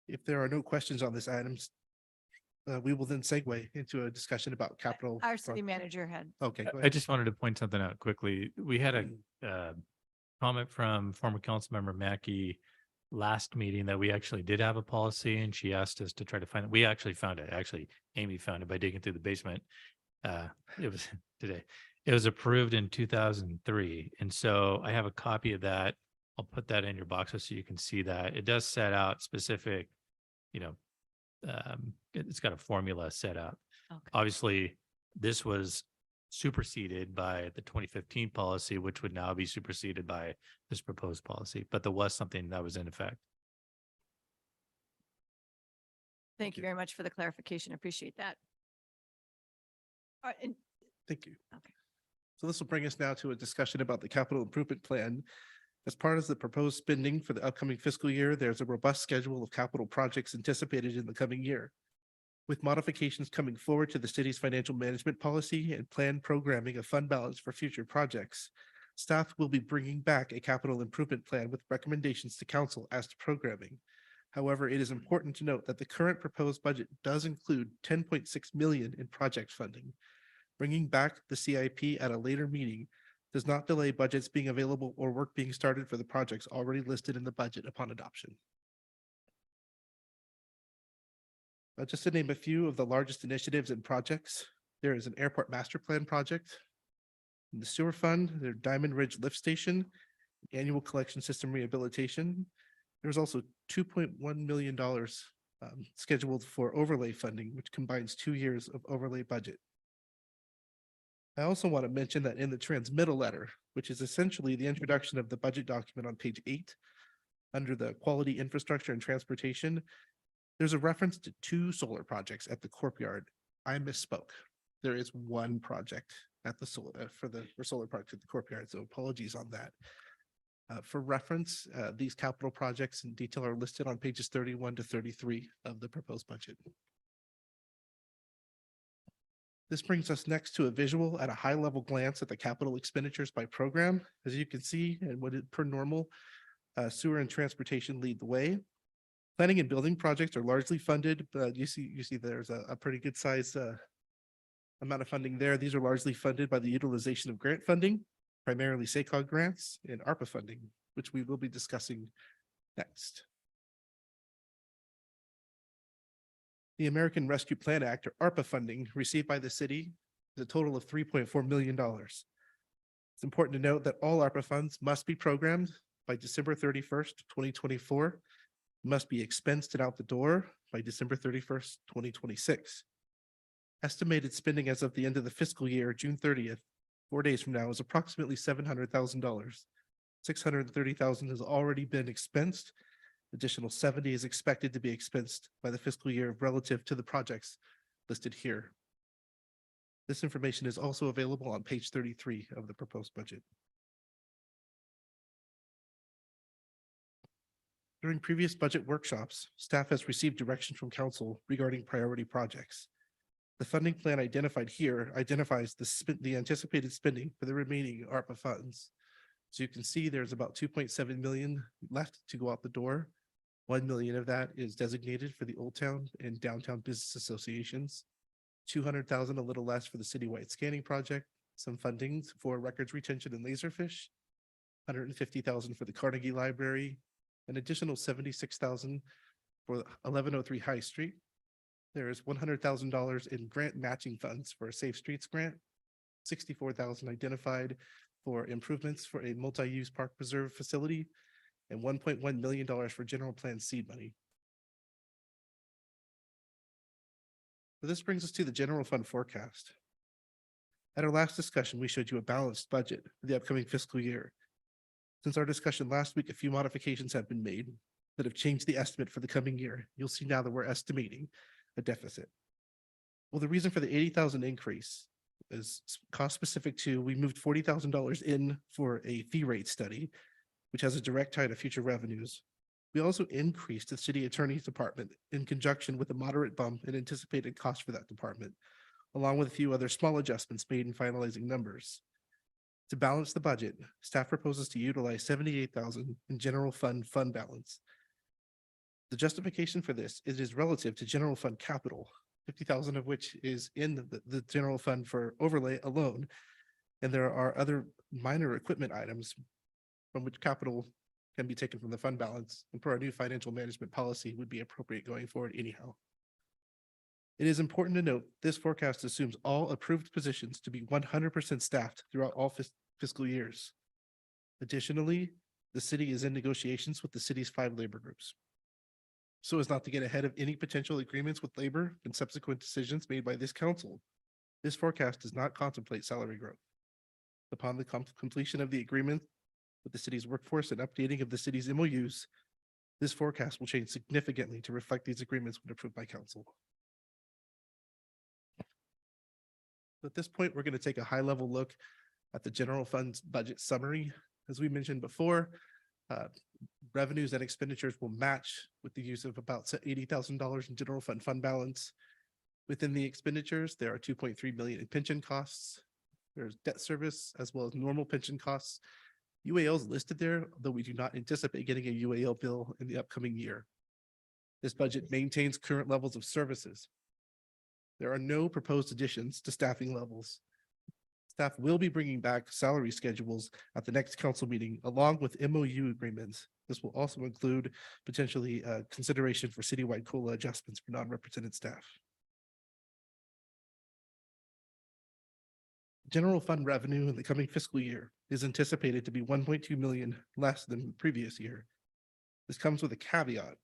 If there are no questions on this items, we will then segue into a discussion about capital. Our city manager had. Okay. go I ahead. just wanted to point something out quickly. We had a comment from former council member Mackey last meeting that we actually did have a policy, and she asked us to try to find it. We actually found it. Actually, Amy found it by digging through the basement. It was today. It was approved in 2003. And so I have a copy of that. I'll put that in your boxes so you can see that. It does set out specific, it's got a formula set out. Okay. Obviously, this was superseded by the 2015 policy, which would now be superseded by this proposed policy, but there was something that was in effect. Thank you very much for the clarification. Appreciate that. All right, and Thank you. Okay. So this will bring us now to a discussion about the capital improvement plan. As part of the proposed spending for the upcoming fiscal year, there's a robust schedule of capital projects anticipated in the coming year. With modifications coming forward to the city's financial management policy and planned programming of fund balance for future projects, staff will be bringing back a capital improvement plan with recommendations to council as to programming. However, it is important to note that the current proposed budget does include 10.6 million in project funding. Bringing back the CIP at a later meeting does not delay budgets being available or work being started for the projects already listed in the budget upon adoption. Just to name a few of the largest initiatives and projects, there is an airport master plan project. In the sewer fund, there's Diamond Ridge Lift Station, annual collection system rehabilitation. There's also $2.1 million scheduled for overlay funding, which combines 2 years of overlay budget. I also want to mention that in the transmittal letter, which is essentially the introduction of the budget document on page 8, under the quality infrastructure and transportation, there's a reference to 2 solar projects at the Courtyard. I misspoke. There is 1 project at the solar for solar project at the Courtyard, so apologies on that. For reference, these capital projects in detail are listed on pages 31 to 33 of the proposed budget. This brings us next to a visual at a high level glance at the capital expenditures by program. As you can see, and what is per normal, sewer and transportation lead the way. Planning and building projects are largely funded, but you see there's a pretty good size amount of funding there. These are largely funded by the utilization of grant funding, primarily SACOG grants and ARPA funding, which we will be discussing next. The American Rescue Plan Act, or ARPA funding received by the city is a total of $3.4 million. It's important to note that all ARPA funds must be programmed by December 31st, 2024, must be expensed and out the door by December 31st, 2026. Estimated spending as of the end of the fiscal year, June 30th, 4 days from now, is approximately $700,000. $630,000 has already been expensed. Additional 70 is expected to be expensed by the fiscal year relative to the projects listed here. This information is also available on page 33 of the proposed budget. During previous budget workshops, staff has received direction from council regarding priority projects. The funding plan identified here identifies the anticipated spending for the remaining ARPA funds. So you can see there's about 2.7 million left to go out the door. 1 million of that is designated for the Old Town and Downtown Business Associations. 200,000, a little less for the citywide scanning project, some fundings for records retention and Laserfish, 150,000 for the Carnegie Library, an additional 76,000 for 1103 High Street. There is $100,000 in grant matching funds for a Safe Streets grant, 64,000 identified for improvements for a multi-use park preserve facility, and $1.1 million for general plan seed money. So this brings us to the general fund forecast. At our last discussion, we showed you a balanced budget for the upcoming fiscal year. Since our discussion last week, a few modifications have been made that have changed the estimate for the coming year. You'll see now that we're estimating a deficit. Well, the reason for the 80,000 increase is cost specific to, we moved $40,000 in for a fee rate study, which has a direct tie to future revenues. We also increased the city attorney's department in conjunction with a moderate bump in anticipated cost for that department, along with a few other small adjustments made in finalizing numbers. To balance the budget, staff proposes to utilize 78,000 in general fund balance. The justification for this is relative to general fund capital, 50,000 of which is in the general fund for overlay alone. And there are other minor equipment items from which capital can be taken from the fund balance, and per our new financial management policy would be appropriate going forward anyhow. It is important to note this forecast assumes all approved positions to be 100% staffed throughout all fiscal years. Additionally, the city is in negotiations with the city's 5 labor groups, so as not to get ahead of any potential agreements with labor and subsequent decisions made by this council. This forecast does not contemplate salary growth. Upon the completion of the agreement with the city's workforce and updating of the city's MOUs, this forecast will change significantly to reflect these agreements when approved by council. At this point, we're going to take a high-level look at the general fund's budget summary. As we mentioned before, revenues and expenditures will match with the use of about $80,000 in general fund balance. Within the expenditures, there are 2.3 million in pension costs. There's debt service as well as normal pension costs. UAL is listed there, though we do not anticipate getting a UAL bill in the upcoming year. This budget maintains current levels of services. There are no proposed additions to staffing levels. Staff will be bringing back salary schedules at the next council meeting, along with MOU agreements. This will also include potentially consideration for citywide COLA adjustments for non-represented staff. General fund revenue in the coming fiscal year is anticipated to be 1.2 million less than the previous year. This comes with a caveat,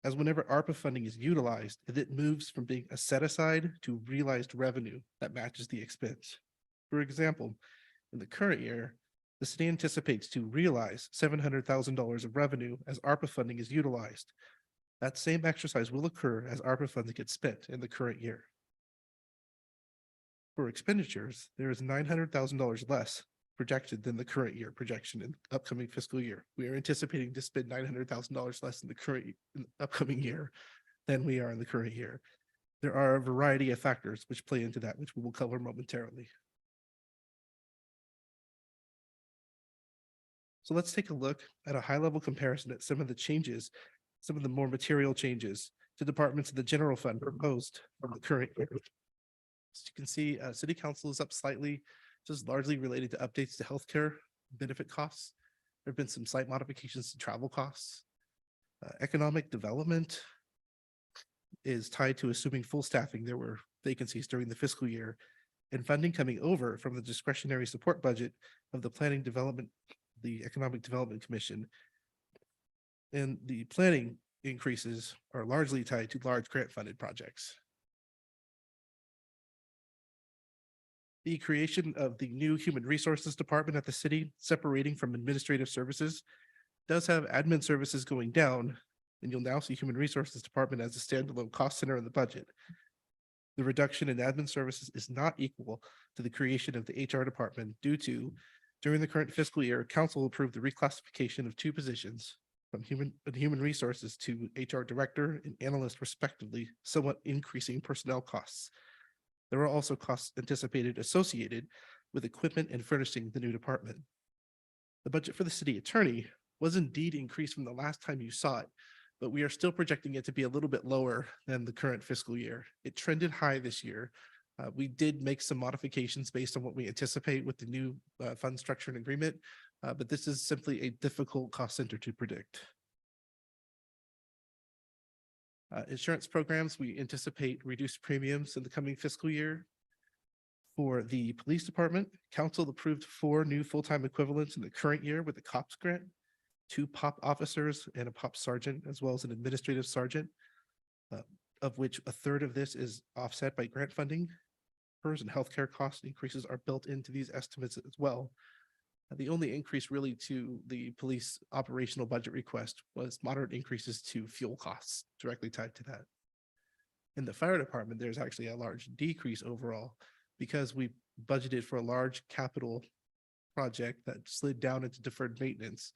as whenever ARPA funding is utilized, it moves from being a set aside to realized revenue that matches the expense. For example, in the current year, the city anticipates to realize $700,000 of revenue as ARPA funding is utilized. That same exercise will occur as ARPA funds get spent in the current year. For expenditures, there is $900,000 less projected than the current year projection in upcoming fiscal year. We are anticipating to spend $900,000 less in the upcoming year than we are in the current year. There are a variety of factors which play into that, which we will cover momentarily. So let's take a look at a high-level comparison at some of the changes, some of the more material changes to departments of the general fund proposed from the current year. As you can see, City Council is up slightly. This is largely related to updates to healthcare benefit costs. There have been some slight modifications to travel costs. Economic development is tied to assuming full staffing. There were vacancies during the fiscal year, and funding coming over from the discretionary support budget of the Planning Development, the Economic Development Commission. And the planning increases are largely tied to large grant funded projects. The creation of the new Human Resources Department at the city, separating from administrative services, does have admin services going down, and you'll now see Human Resources Department as a standalone cost center in the budget. The reduction in admin services is not equal to the creation of the HR department due to, during the current fiscal year, council approved the reclassification of 2 positions from human resources to HR director and analyst respectively, somewhat increasing personnel costs. There are also costs anticipated associated with equipment and furnishing the new department. The budget for the city attorney was indeed increased from the last time you saw it, but we are still projecting it to be a little bit lower than the current fiscal year. It trended high this year. We did make some modifications based on what we anticipate with the new fund structure and agreement, but this is simply a difficult cost center to predict. Insurance programs, we anticipate reduced premiums in the coming fiscal year. For the police department, council approved 4 new full-time equivalents in the current year with the COPS grant, 2 POP officers and a POP sergeant, as well as an administrative sergeant, of which a third of this is offset by grant funding. PERS and healthcare cost increases are built into these estimates as well. The only increase really to the police operational budget request was moderate increases to fuel costs directly tied to that. In the fire department, there's actually a large decrease overall, because we budgeted for a large capital project that slid down into deferred maintenance.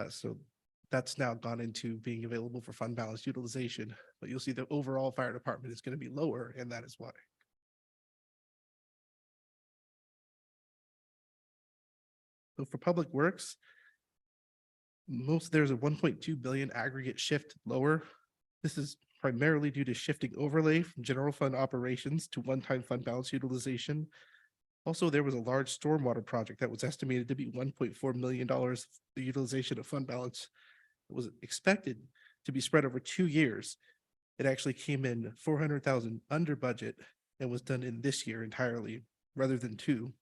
So that's now gone into being available for fund balance utilization, but you'll see the overall fire department is going to be lower, and that is why. So for public works, there's a 1.2 billion aggregate shift lower. This is primarily due to shifting overlay from general fund operations to one-time fund balance utilization. Also, there was a large stormwater project that was estimated to be $1.4 million. The utilization of fund balance was expected to be spread over 2 years. It actually came in 400,000 under budget and was done in this year entirely rather than 2,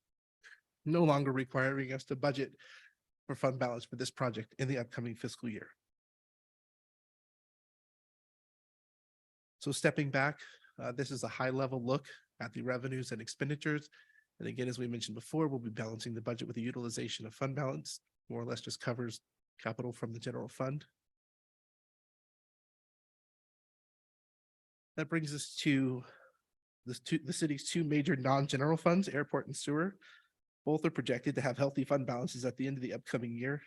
no longer requiring us to budget for fund balance for this project in the upcoming fiscal year. So stepping back, this is a high level look at the revenues and expenditures. And again, as we mentioned before, we'll be balancing the budget with the utilization of fund balance, more or less just covers capital from the general fund. That brings us to the city's 2 major non-general funds, airport and sewer. Both are projected to have healthy fund balances at the end of the upcoming year.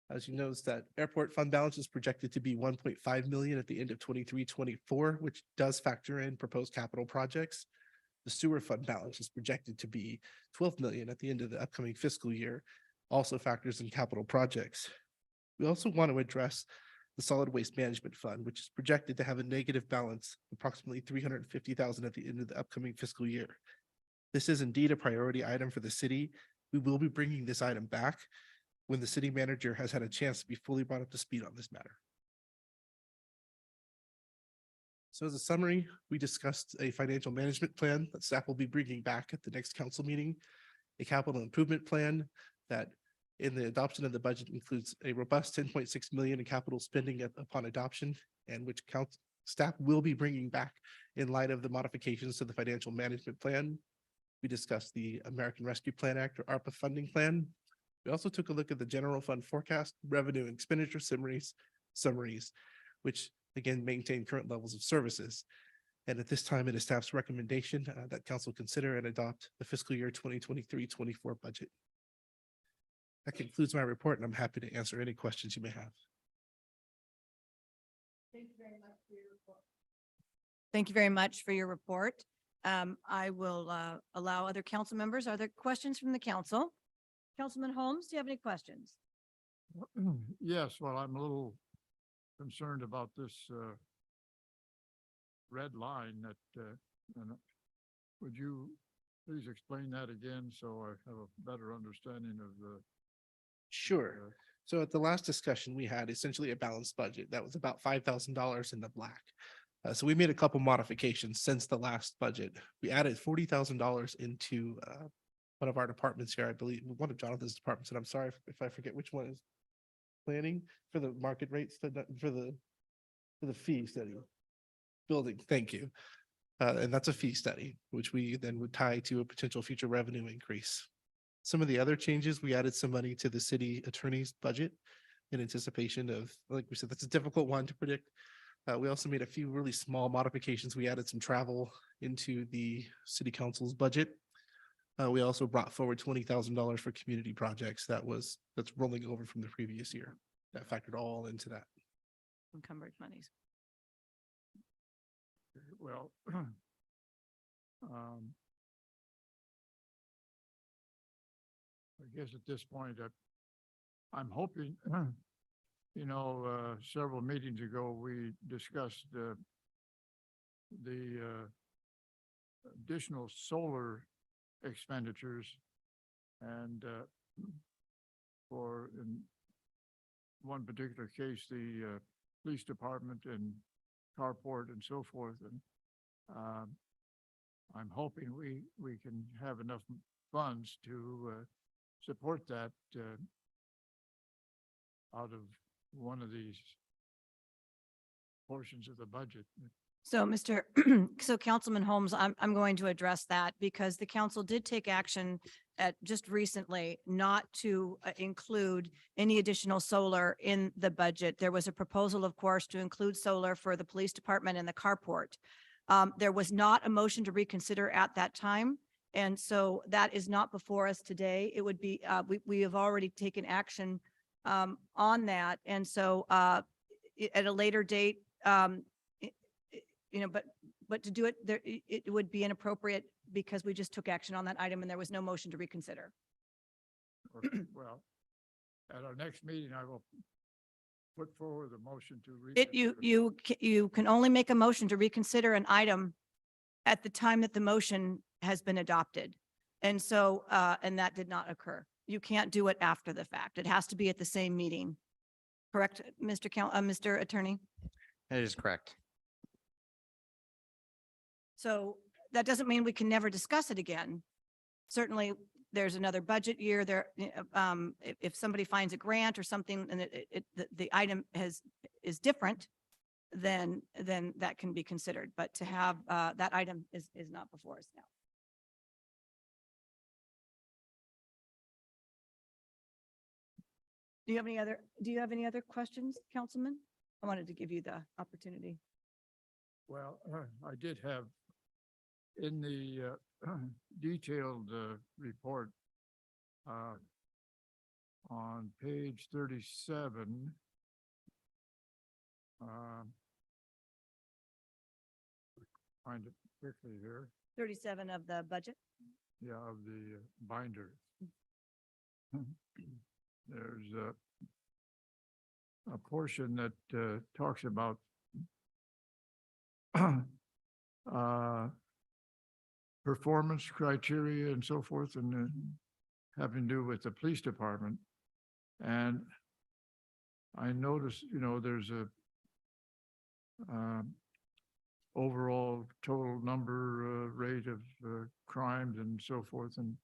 As you notice, that airport fund balance is projected to be 1.5 million at the end of 23-24, which does factor in proposed capital projects. The sewer fund balance is projected to be 12 million at the end of the upcoming fiscal year, also factors in capital projects. We also want to address the solid waste management fund, which is projected to have a negative balance, approximately 350,000 at the end of the upcoming fiscal year. This is indeed a priority item for the city. We will be bringing this item back when the city manager has had a chance to be fully brought up to speed on this matter. So as a summary, we discussed a financial management plan that staff will be bringing back at the next council meeting, a capital improvement plan that in the adoption of the budget includes a robust 10.6 million in capital spending upon adoption, and which staff will be bringing back in light of the modifications to the financial management plan. We discussed the American Rescue Plan Act, or ARPA funding plan. We also took a look at the general fund forecast, revenue and expenditure summaries, which again maintain current levels of services. And at this time, it is staff's recommendation that council consider and adopt the fiscal year 2023-24 budget. That concludes my report, and I'm happy to answer any questions you may have. Thank you very much for your report. Thank you very much for your report. I will allow other council members. Are there questions from the council? Councilman Holmes, do you have any questions? Yes, well, I'm a little concerned about this red line that, and would you please explain that again so I have a better understanding of the? Sure. So at the last discussion, we had essentially a balanced budget that was about $5,000 in the black. So we made a couple modifications since the last budget. We added $40,000 into one of our departments here, I believe, one of Jonathan's departments, and I'm sorry if I forget which one is planning for the market rates, for the fee study. Building, thank you. And that's a fee study, which we then would tie to a potential future revenue increase. Some of the other changes, we added some money to the city attorney's budget in anticipation of, like we said, that's a difficult one to predict. We also made a few really small modifications. We added some travel into the city council's budget. We also brought forward $20,000 for community projects that's rolling over from the previous year. That factored all into that. Encumbered monies. Well, I guess at this point, I'm hoping, several meetings ago, we discussed the additional solar expenditures, and for in one particular case, the police department and carport and so forth. And I'm hoping we can have enough funds to support that out of one of these portions of the budget. So so Councilman Holmes, I'm going to address that because the council did take action just recently not to include any additional solar in the budget. There was a proposal, of course, to include solar for the police department and the carport. There was not a motion to reconsider at that time. And so that is not before us today. It would be, we have already taken action on that. And so at a later date, but to do it there, it would be inappropriate because we just took action on that item and there was no motion to reconsider. Okay, well, at our next meeting, I will put forward a motion to. You can only make a motion to reconsider an item at the time that the motion has been adopted. And so, and that did not occur. You can't do it after the fact. It has to be at the same meeting. Correct, Mr. Attorney? That is correct. So that doesn't mean we can never discuss it again. Certainly, there's another budget year there. If somebody finds a grant or something and the item is different, then that can be considered. But to have that item is not before us now. Do you have any other questions, Councilman? I wanted to give you the opportunity. Well, I did have in the detailed report on page 37. Find it quickly here. 37 of the budget. Yeah, of the binder. There's a portion that talks about performance criteria and so forth, and having to do with the police department. And I noticed, there's a overall total number rate of crimes and so forth, and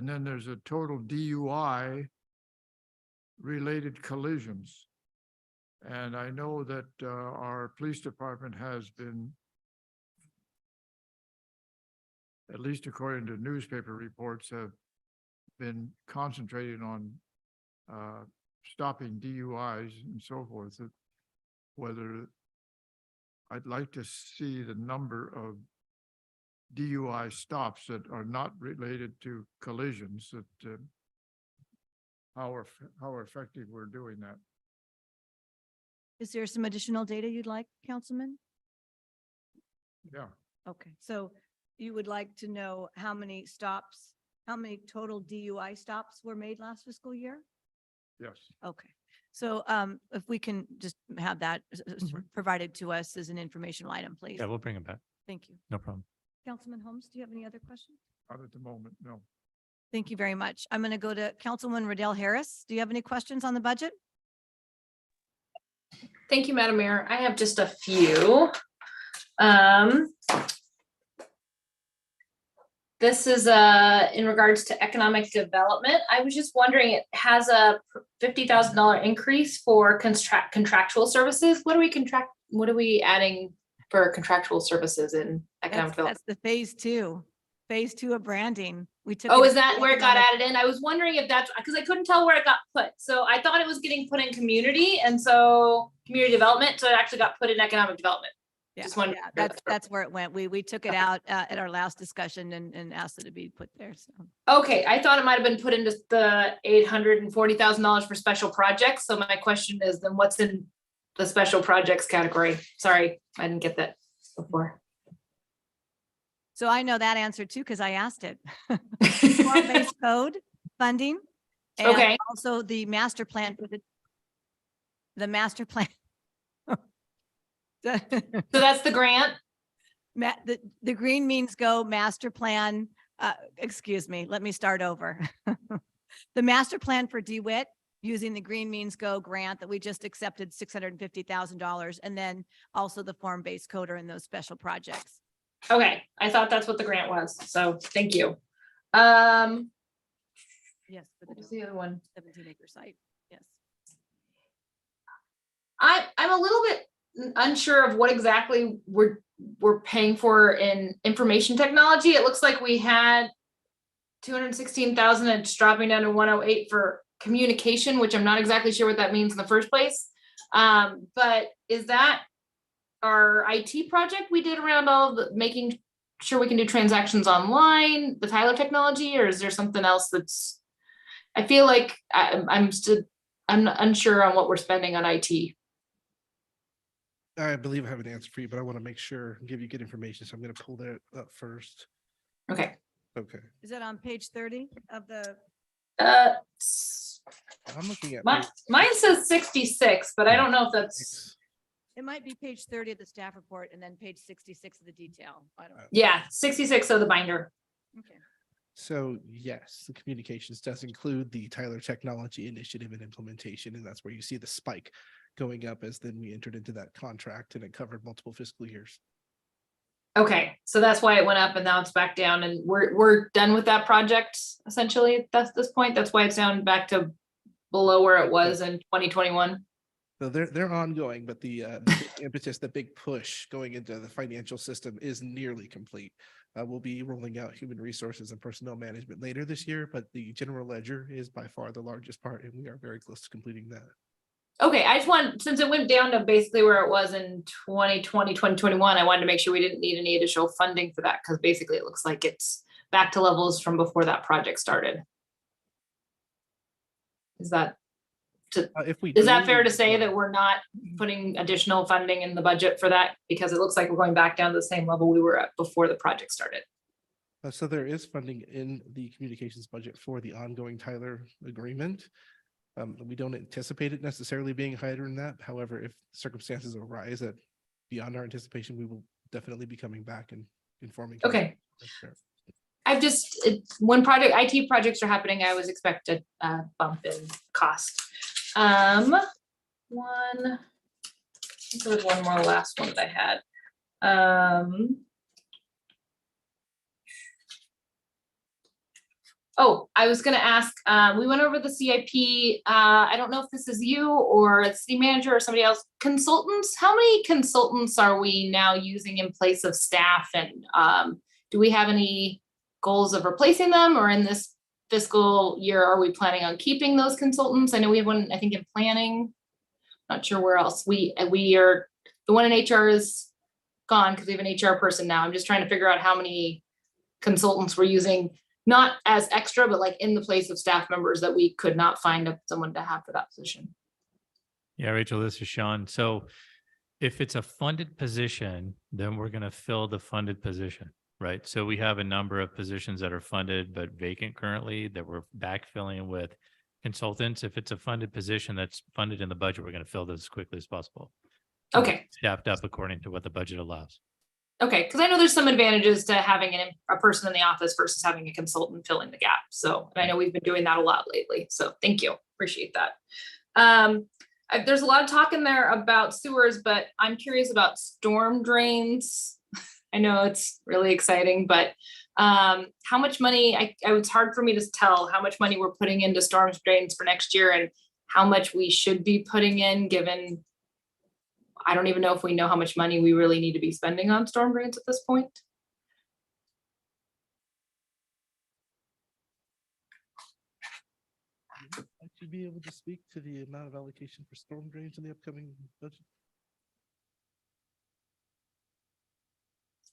then there's a total DUI related collisions. And I know that our police department has been, at least according to newspaper reports, have been concentrating on stopping DUIs and so forth. Whether I'd like to see the number of DUI stops that are not related to collisions, that how effective we're doing that. Is there some additional data you'd like, Councilman? Yeah. Okay, so you would like to know how many total DUI stops were made last fiscal year? Yes. Okay, so if we can just have that provided to us as an informational item, please. Yeah, we'll bring it back. Thank you. No problem. Councilman Holmes, do you have any other questions? Not at the moment, no. Thank you very much. I'm going to go to Councilwoman Riddell Harris. Do you have any questions on the budget? Thank you, Madam Mayor. I have just a few. This is in regards to economic development. I was just wondering, it has a $50,000 increase for contractual services. What are we adding for contractual services in economic development? That's the phase two of branding. We took. Oh, it is that where it got added in? I was wondering if that's, because I couldn't tell where it got put. So I thought it was getting put in community, and so community development, so it actually got put in economic development. Yeah, Just wondering. yeah, that's where it went. We took it out at our last discussion and asked it to be put there, so. Okay, I thought it might have been put into the $840,000 for special projects. So my question is, then what's in the special projects category? Sorry, I didn't get that before. So I know that answer too, because I asked it. Form-based code funding. And Okay. also the master plan for the master plan. So that's the grant. The Green Means Go master plan, excuse me, let me start over. The master plan for DeWitt using the Green Means Go grant that we just accepted $650,000, and then also the form-based coder in those special projects. Okay, I thought that's what the grant was. So thank you. Yes. For What was the other one? 17-acre site, yes. I'm a little bit unsure of what exactly we're paying for in information technology. It looks like we had 216,000 and it's dropping down to 108 for communication, which I'm not exactly sure what that means in the first place. But is that, our IT project we did around all the making sure we can do transactions online, the Tyler technology, or is there something else that's? I feel like I'm unsure on what we're spending on IT. I believe I have an answer for you, but I want to make sure and give you good information. So I'm going to pull that up first. Okay. Okay. Is that on page 30 of the? I'm looking at. Mine says 66, but I don't know if that's, It might be page 30 of the staff report and then page 66 of the detail. I don't know. yeah, 66 of the binder. Okay. So yes, the communications does include the Tyler Technology Initiative and implementation, and that's where you see the spike going up as then we entered into that contract and it covered multiple fiscal years. Okay, so that's why it went up and now it's back down and we're done with that project essentially. That's this point. That's why it's down back to below where it was in 2021. So they're ongoing, but the big impetus, the big push going into the financial system is nearly complete. We'll be rolling out human resources and personnel management later this year, but the general ledger is by far the largest part, and we are very close to completing that. Okay, I just want, since it went down to basically where it was in 2020, 2021, I wanted to make sure we didn't need any additional funding for that, because basically it looks like it's back to levels from before that project started. Is that is that fair to say that we're not putting additional funding in the budget for that? Because it looks like we're going back down to the same level we were at before the project started. So there is funding in the communications budget for the ongoing Tyler agreement. We don't anticipate it necessarily being higher than that. However, if circumstances arise that beyond our anticipation, we will definitely be coming back and informing. Okay. I've just, when IT projects are happening, I always expect a bump in cost. I think there was one more last one that I had. Oh, I was gonna ask, we went over the CIP. I don't know if this is you or the city manager or somebody else. Consultants, how many consultants are we now using in place of staff? And do we have any goals of replacing them, or in this fiscal year, are we planning on keeping those consultants? I know we have one, I think, in planning. Not sure where else. We are, the one in HR is gone because we have an HR person now. I'm just trying to figure out how many consultants we're using, not as extra, but like in the place of staff members that we could not find someone to have for that position. Yeah, Rachel, this is Sean. So if it's a funded position, then we're going to fill the funded position, right? So we have a number of positions that are funded but vacant currently that we're backfilling with consultants. If it's a funded position that's funded in the budget, we're going to fill this as quickly as possible. Okay. Staffed up according to what the budget allows. Okay, because I know there's some advantages to having a person in the office versus having a consultant filling the gap. So, and I know we've been doing that a lot lately. So thank you. Appreciate that. There's a lot of talk in there about sewers, but I'm curious about storm drains. I know it's really exciting, but how much money, it's hard for me to tell how much money we're putting into storm drains for next year and how much we should be putting in, given I don't even know if we know how much money we really need to be spending on storm drains at this point. Might you be able to speak to the amount of allocation for storm drains in the upcoming budget?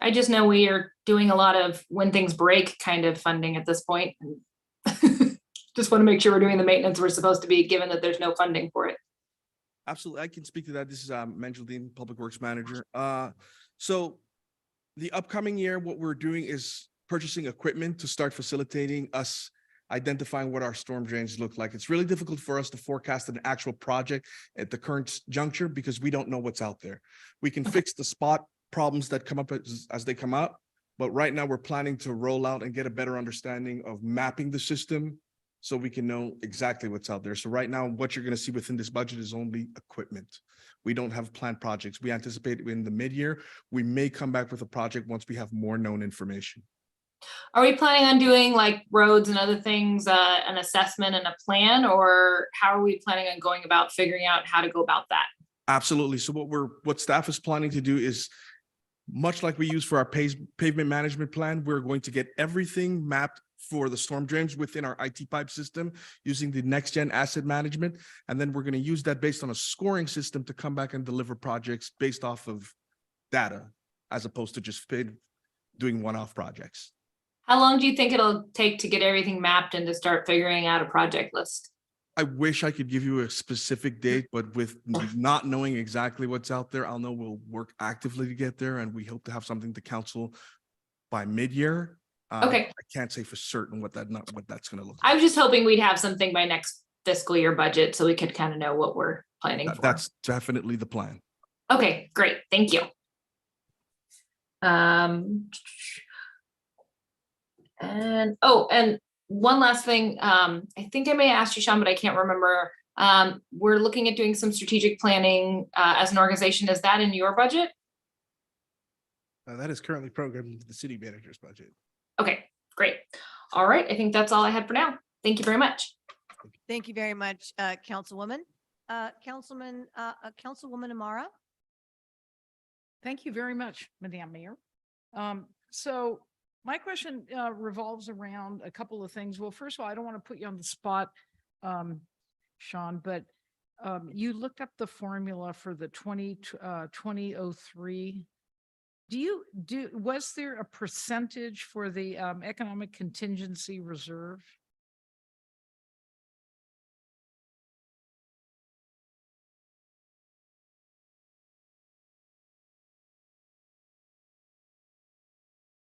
I just know we are doing a lot of when things break kind of funding at this point. Just want to make sure we're doing the maintenance we're supposed to be, given that there's no funding for it. Absolutely. I can speak to that. This is Manjaldeen, Public Works Manager. So the upcoming year, what we're doing is purchasing equipment to start facilitating us identifying what our storm drains look like. It's really difficult for us to forecast an actual project at the current juncture because we don't know what's out there. We can fix the spot problems that come up as they come up, but right now we're planning to roll out and get a better understanding of mapping the system so we can know exactly what's out there. So right now, what you're going to see within this budget is only equipment. We don't have planned projects. We anticipate in the mid-year, we may come back with a project once we have more known information. Are we planning on doing like roads and other things, an assessment and a plan, or how are we planning on going about figuring out how to go about that? Absolutely. So what staff is planning to do is, much like we use for our pavement management plan, we're going to get everything mapped for the storm drains within our IT pipe system using the next gen asset management. And then we're going to use that based on a scoring system to come back and deliver projects based off of data as opposed to just doing one-off projects. How long do you think it'll take to get everything mapped and to start figuring out a project list? I wish I could give you a specific date, but with not knowing exactly what's out there, I'll know we'll work actively to get there, and we hope to have something to council by mid-year. Okay. I can't say for certain what that's gonna look I like. was just hoping we'd have something by next fiscal year budget so we could kind of know what we're planning for. That's definitely the plan. Okay, great. Thank you. And one last thing, I think I may have asked you, Sean, but I can't remember. We're looking at doing some strategic planning as an organization. Is that in your budget? That is currently programmed into the city manager's budget. Okay, great. All right, I think that's all I had for now. Thank you very much. Thank you very much, Councilwoman. Councilwoman Amara? Thank you very much, Madam Mayor. So my question revolves around a couple of things. Well, first of all, I don't want to put you on the spot, Sean, but you looked up the formula for the 2003. Was there a percentage for the economic contingency reserve?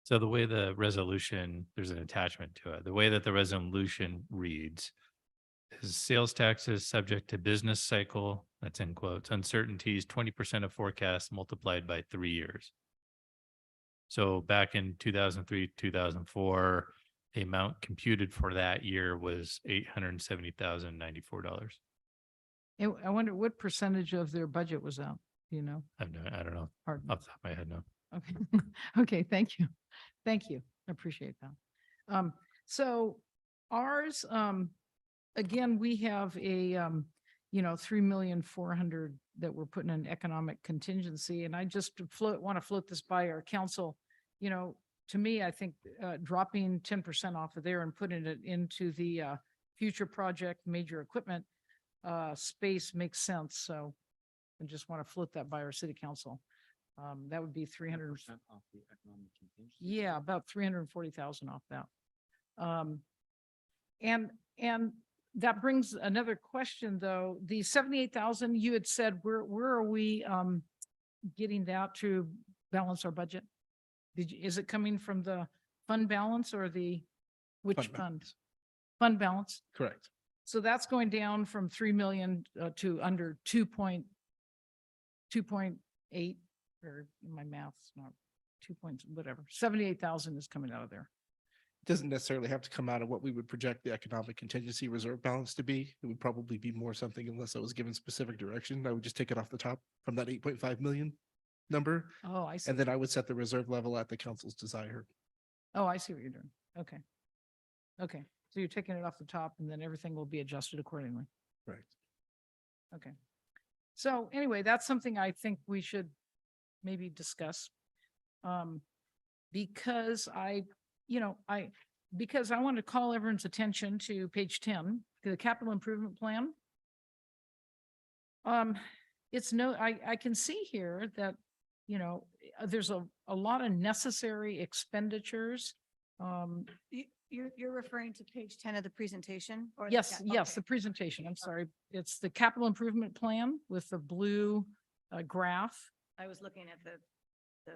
So the way the resolution, there's an attachment to it. The way that the resolution reads is sales taxes subject to business cycle, that's in quotes, uncertainties, 20% of forecast multiplied by 3 years. So back in 2003, 2004, the amount computed for that year was $870,094. I wonder what percentage of their budget was out, you know? I don't know. Pardon. Off the top of my head, no. Okay, okay, thank you. Thank you. I appreciate that. So ours, again, we have a, 3,400,000 that we're putting in economic contingency. And I just want to float this by our council. To me, I think dropping 10% off of there and putting it into the future project major equipment space makes sense. So I just want to float that by our city council. That would be 300. Yeah, about 340,000 off that. And that brings another question though. The 78,000 you had said, where are we getting that to balance our budget? Is it coming from the fund balance or which Fund fund? balance. Fund balance. Correct. So that's going down from 3 million to under 2.8, or my math's not 2 points, whatever. 78,000 is coming out of there. It doesn't necessarily have to come out of what we would project the economic contingency reserve balance to be. It would probably be more something unless I was given specific direction. I would just take it off the top from that 8.5 million number. Oh, I see. And then I would set the reserve level at the council's desire. Oh, I see what you're doing. Okay. Okay. So you're taking it off the top and then everything will be adjusted accordingly. Right. Okay. So anyway, that's something I think we should maybe discuss. Because I want to call everyone's attention to page 10, the capital improvement plan. I can see here that, there's a lot of necessary expenditures. You're referring to page 10 of the presentation? Or the Yes, yes, okay. the presentation. I'm sorry. It's the capital improvement plan with the blue graph. I was looking at the.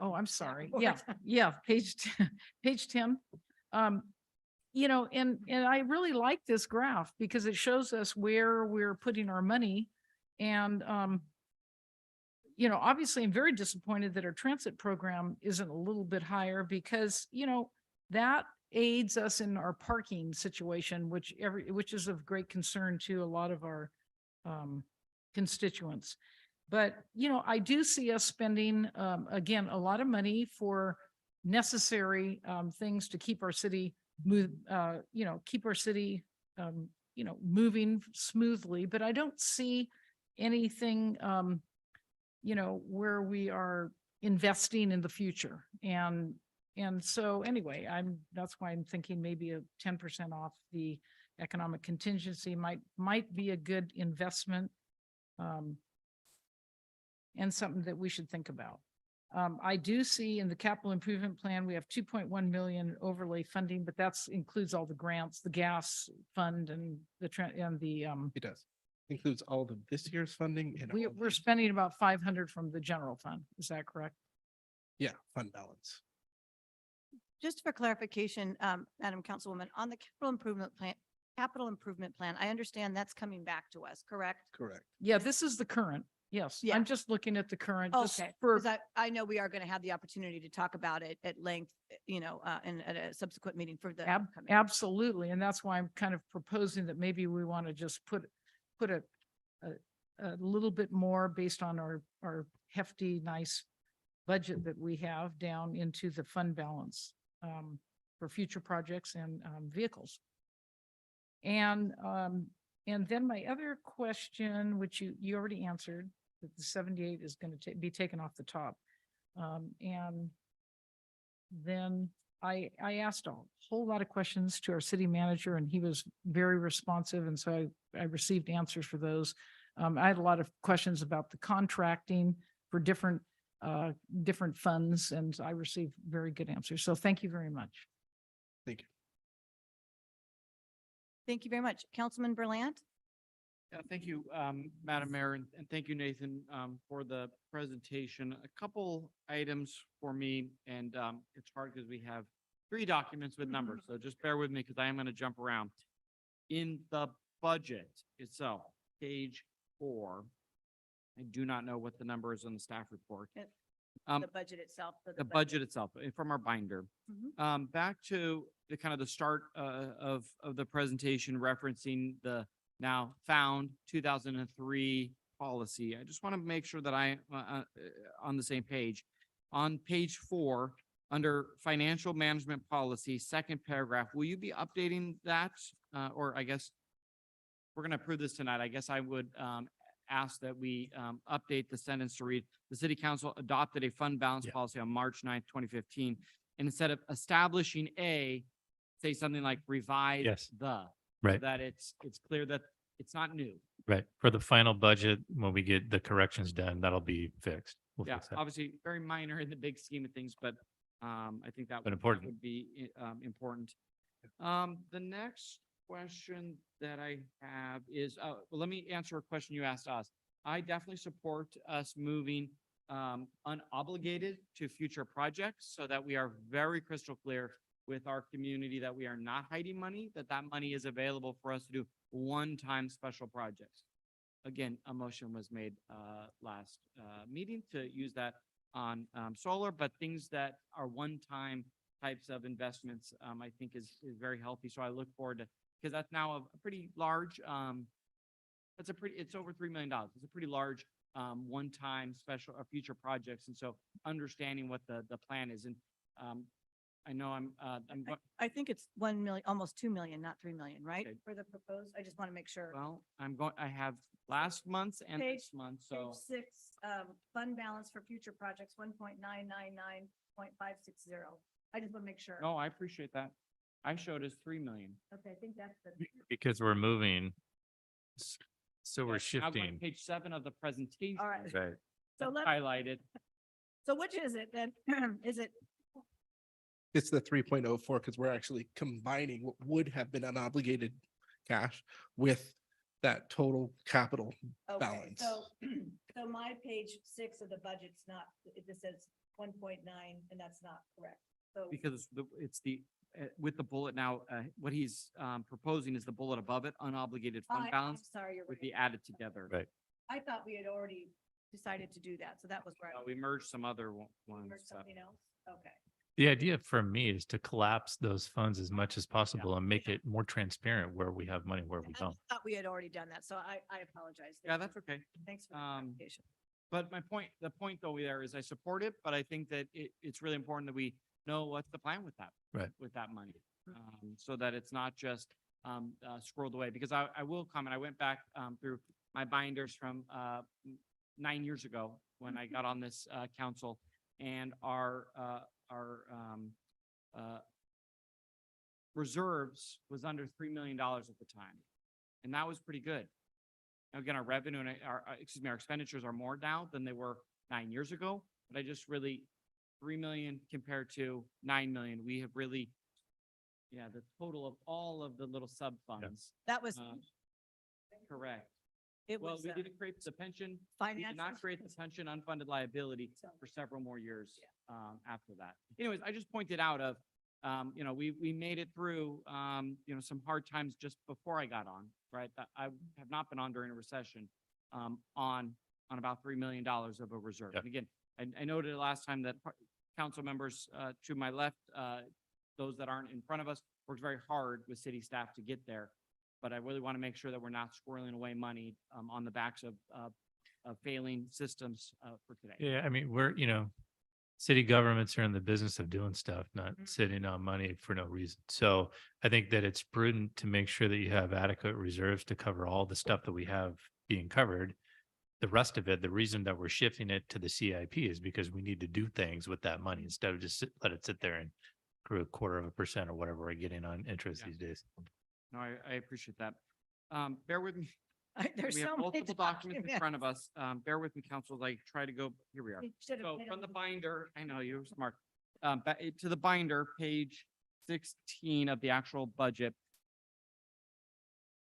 Oh, I'm staff sorry. report. Yeah, yeah, page 10. And I really like this graph because it shows us where we're putting our money. And, obviously I'm very disappointed that our transit program isn't a little bit higher because, that aids us in our parking situation, which is of great concern to a lot of our constituents. But, I do see us spending, again, a lot of money for necessary things to keep our city moving smoothly. But I don't see anything, where we are investing in the future. And so anyway, that's why I'm thinking maybe a 10% off the economic contingency might be a good investment. And something that we should think about. I do see in the capital improvement plan, we have 2.1 million overlay funding, but that's includes all the grants, the gas fund and the It does. Includes all of this year's funding and all we're the- spending about 500 from the general fund. Is that correct? yeah, fund balance. Just for clarification, Madam Councilwoman, on the capital improvement plan, I understand that's coming back to us, correct? Correct. Yeah, this is the current. Yes, Yeah. I'm just looking at the current. just Okay, For, because I know we are going to have the opportunity to talk about it at length, at a subsequent meeting for the upcoming. absolutely. And that's why I'm kind of proposing that maybe we want to just put a little bit more based on our hefty, nice budget that we have down into the fund balance for future projects and vehicles. And then my other question, which you already answered, that the 78 is going to be taken off the top. And then I asked a whole lot of questions to our city manager and he was very responsive. And so I received answers for those. I had a lot of questions about the contracting for different funds and I received very good answers. So thank you very much. Thank you. Thank you very much. Councilman Berlant? Yeah, thank you, Madam Mayor, and thank you, Nathan, for the presentation. A couple items for me, and it's hard because we have 3 documents with numbers, so just bear with me because I am going to jump around. In the budget itself, page 4, I do not know what the number is on the staff report. The budget itself. for The budget itself, from our binder. Mhm. Back to the kind of the start of the presentation referencing the now found 2003 policy. I just want to make sure that I on the same page. On page 4, under financial management policy, second paragraph, will you be updating that? Or I guess we're going to approve this tonight. I guess I would ask that we update the sentence to read, the city council adopted a fund balance policy on March 9th, 2015. And instead of establishing say something like revise Yes. the. Right. That it's clear that it's not new. Right. For the final budget, when we get the corrections done, that'll be fixed. We'll Yeah, fix that. obviously very minor in the big scheme of things, but I think that But that important. would be important. The next question that I have is, well, let me answer a question you asked us. I definitely support us moving unobligated to future projects so that we are very crystal clear with our community that we are not hiding money, that money is available for us to do one-time special projects. Again, a motion was made last meeting to use that on solar, but things that are one-time types of investments, I think is very healthy. So I look forward to, because that's now a pretty large, it's over $3 million. It's a pretty large one-time special or future projects. And so understanding what the plan is. And I know I'm I think it's 1 million, almost 2 million, not 3 million, right? Okay. For the proposed, I just want to make sure. well, I have last month's and this month, so. Page 6, fund balance for future projects, 1.999.560. I just want to make sure. No, I appreciate that. I showed us 3 million. Okay, I think that's the. Because we're moving. So we're Now going to shifting. Page 7 of the presentation. All right. Right. So that's let, highlighted. so which is it then? Is it, It's the 3.04 because we're actually combining what would have been unobligated cash with that total capital okay, balance. so my page 6 of the budget's not, this says 1.9 and that's not correct. So. Because it's the, with the bullet now, what he's proposing is the bullet above it, unobligated fund I'm balance sorry, you're would right. be added together. Right. I thought we had already decided to do that, so that was where I We merged some other was ones. something else. Okay. The idea for me is to collapse those funds as much as possible and make it more transparent where we have money, where we I don't. thought we had already done that, so I apologize. Yeah, that's okay. Thanks for the Um, clarification. But the point though there is I support it, but I think that it's really important that we know what's the plan with that. Right. With that money. So that it's not just squirreled away, because I will comment, I went back through my binders from 9 years ago when I got on this council, and our reserves was under $3 million at the time. And that was pretty good. Now, again, our revenue and our expenditures are more now than they were 9 years ago, but I just really, 3 million compared to 9 million, we have really, yeah, the total of all of the little sub funds. That was, Correct. it Well, was we didn't create the pension, we did not financial. create the pension unfunded liability for several more years after that. Anyways, I just pointed out of, you know, we made it through, you know, some hard times just before I got on, right? I have not been on during a recession, on about $3 million of a reserve. Yeah. And again, I noted last time that council members to my left, those that aren't in front of us, worked very hard with city staff to get there. But I really want to make sure that we're not squirreling away money on the backs of failing systems for today. Yeah, I mean, city governments are in the business of doing stuff, not sitting on money for no reason. So I think that it's prudent to make sure that you have adequate reserves to cover all the stuff that we have being covered. The rest of it, the reason that we're shifting it to the CIP is because we need to do things with that money instead of just let it sit there and accrue 0.25% or whatever we're getting on interest Yeah. these days. No, I appreciate that. Bear with me. There's We so have many multiple documents in front of us. Bear with me, council, as I try to go, here we are. You should have So made from the them- binder, I know you're smart. Back to the binder, page 16 of the actual budget.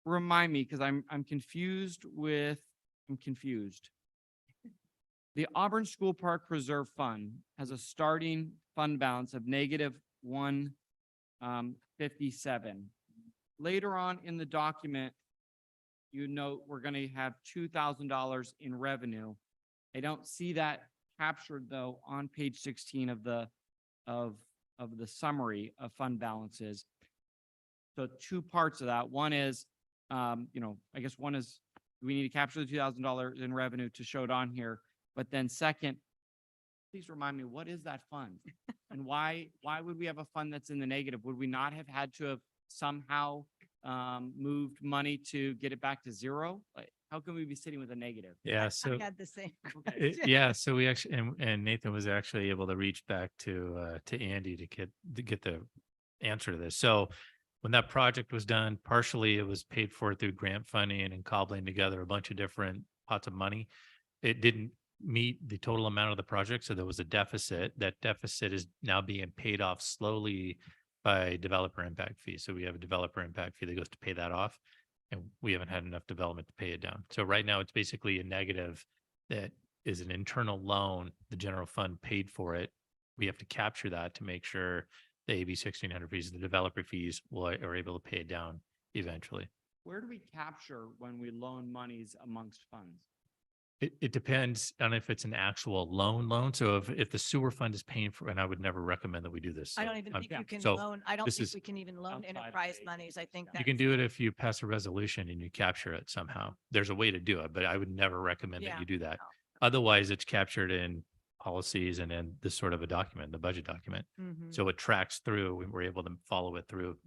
Remind me, because I'm confused. The Auburn School Park Reserve Fund has a starting fund balance of negative 157. Later on in the document, you note we're going to have $2,000 in revenue. I don't see that captured though on page 16 of the summary of fund balances. So two parts of that. One is, you know, I guess one is we need to capture the $2,000 in revenue to show it on here. But then second, please remind me, what is that fund? And why would we have a fund that's in the negative? Would we not have had to have somehow moved money to get it back to zero? Like, how can we be sitting with a negative? Yeah, I so had the same. Okay. yeah, so we actually and Nathan was actually able to reach back to Andy to get the answer to this. So when that project was done, partially it was paid for through grant funding and cobbling together a bunch of different pots of money. It didn't meet the total amount of the project, so there was a deficit. That deficit is now being paid off slowly by developer impact fees. So we have a developer impact fee that goes to pay that off, and we haven't had enough development to pay it down. So right now it's basically a negative that is an internal loan. The general fund paid for it. We have to capture that to make sure the AB 1600 fees, the developer fees are able to pay it down eventually. Where do we capture when we loan monies amongst funds? It depends on if it's an actual loan. So if the sewer fund is paying for, and I would never recommend that we do this. I so, don't even think you can so loan, I don't this think is we can even loan outside of enterprise the- monies. I think You that can do it if you pass a resolution and you capture it somehow. There's a way to do it, but I would never recommend Yeah, that you do that. no. Otherwise, it's captured in policies and in this sort of a document, the budget document. Mhm. So it tracks through and we're able to follow it through.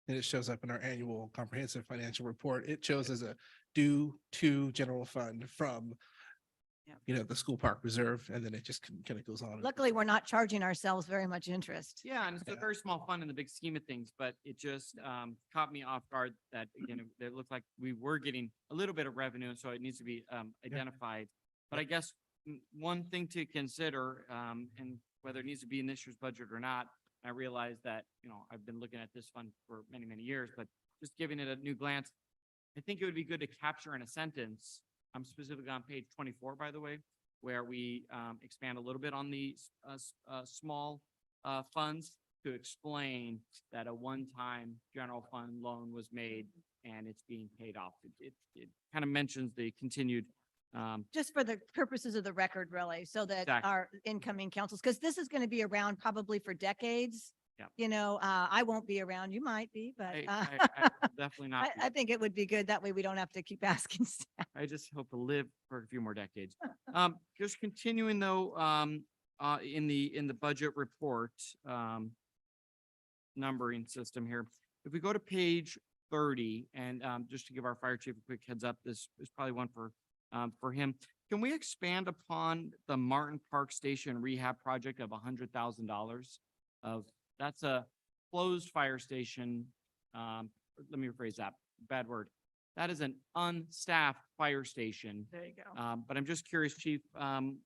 And it shows up in our annual comprehensive financial report. It shows as a due to general fund from, Yep. you know, the school park reserve, and then it just kind of goes on. Luckily, we're not charging ourselves very much interest. Yeah, and it's a Yeah. very small fund in the big scheme of things, but it just caught me off guard that, again, it looked like we were getting a little bit of revenue, so it needs to be identified. But I guess one thing to consider, and whether it needs to be in this year's budget or not, I realize that, you know, I've been looking at this fund for many, many years, but just giving it a new glance, I think it would be good to capture in a sentence. I'm specifically on page 24, by the way, where we expand a little bit on the small funds to explain that a one-time general fund loan was made and it's being paid off. It kind of mentions the continued, Just for the purposes of the record, really, so that Exactly. our incoming councils, because this is going to be around probably for decades. Yep. You know, I won't be around. You might be, but I definitely not. I think it would be good. That way we don't have to keep asking staff. I just hope to live for a few more decades. Just continuing though, in the budget report, numbering system here. If we go to page 30, and just to give our fire chief a quick heads up, this is probably one for him. Can we expand upon the Martin Park Station rehab project of $100,000 that's a closed fire station. Let me rephrase that, bad word. that is an unstaffed fire station. There you go. But I'm just curious, Chief,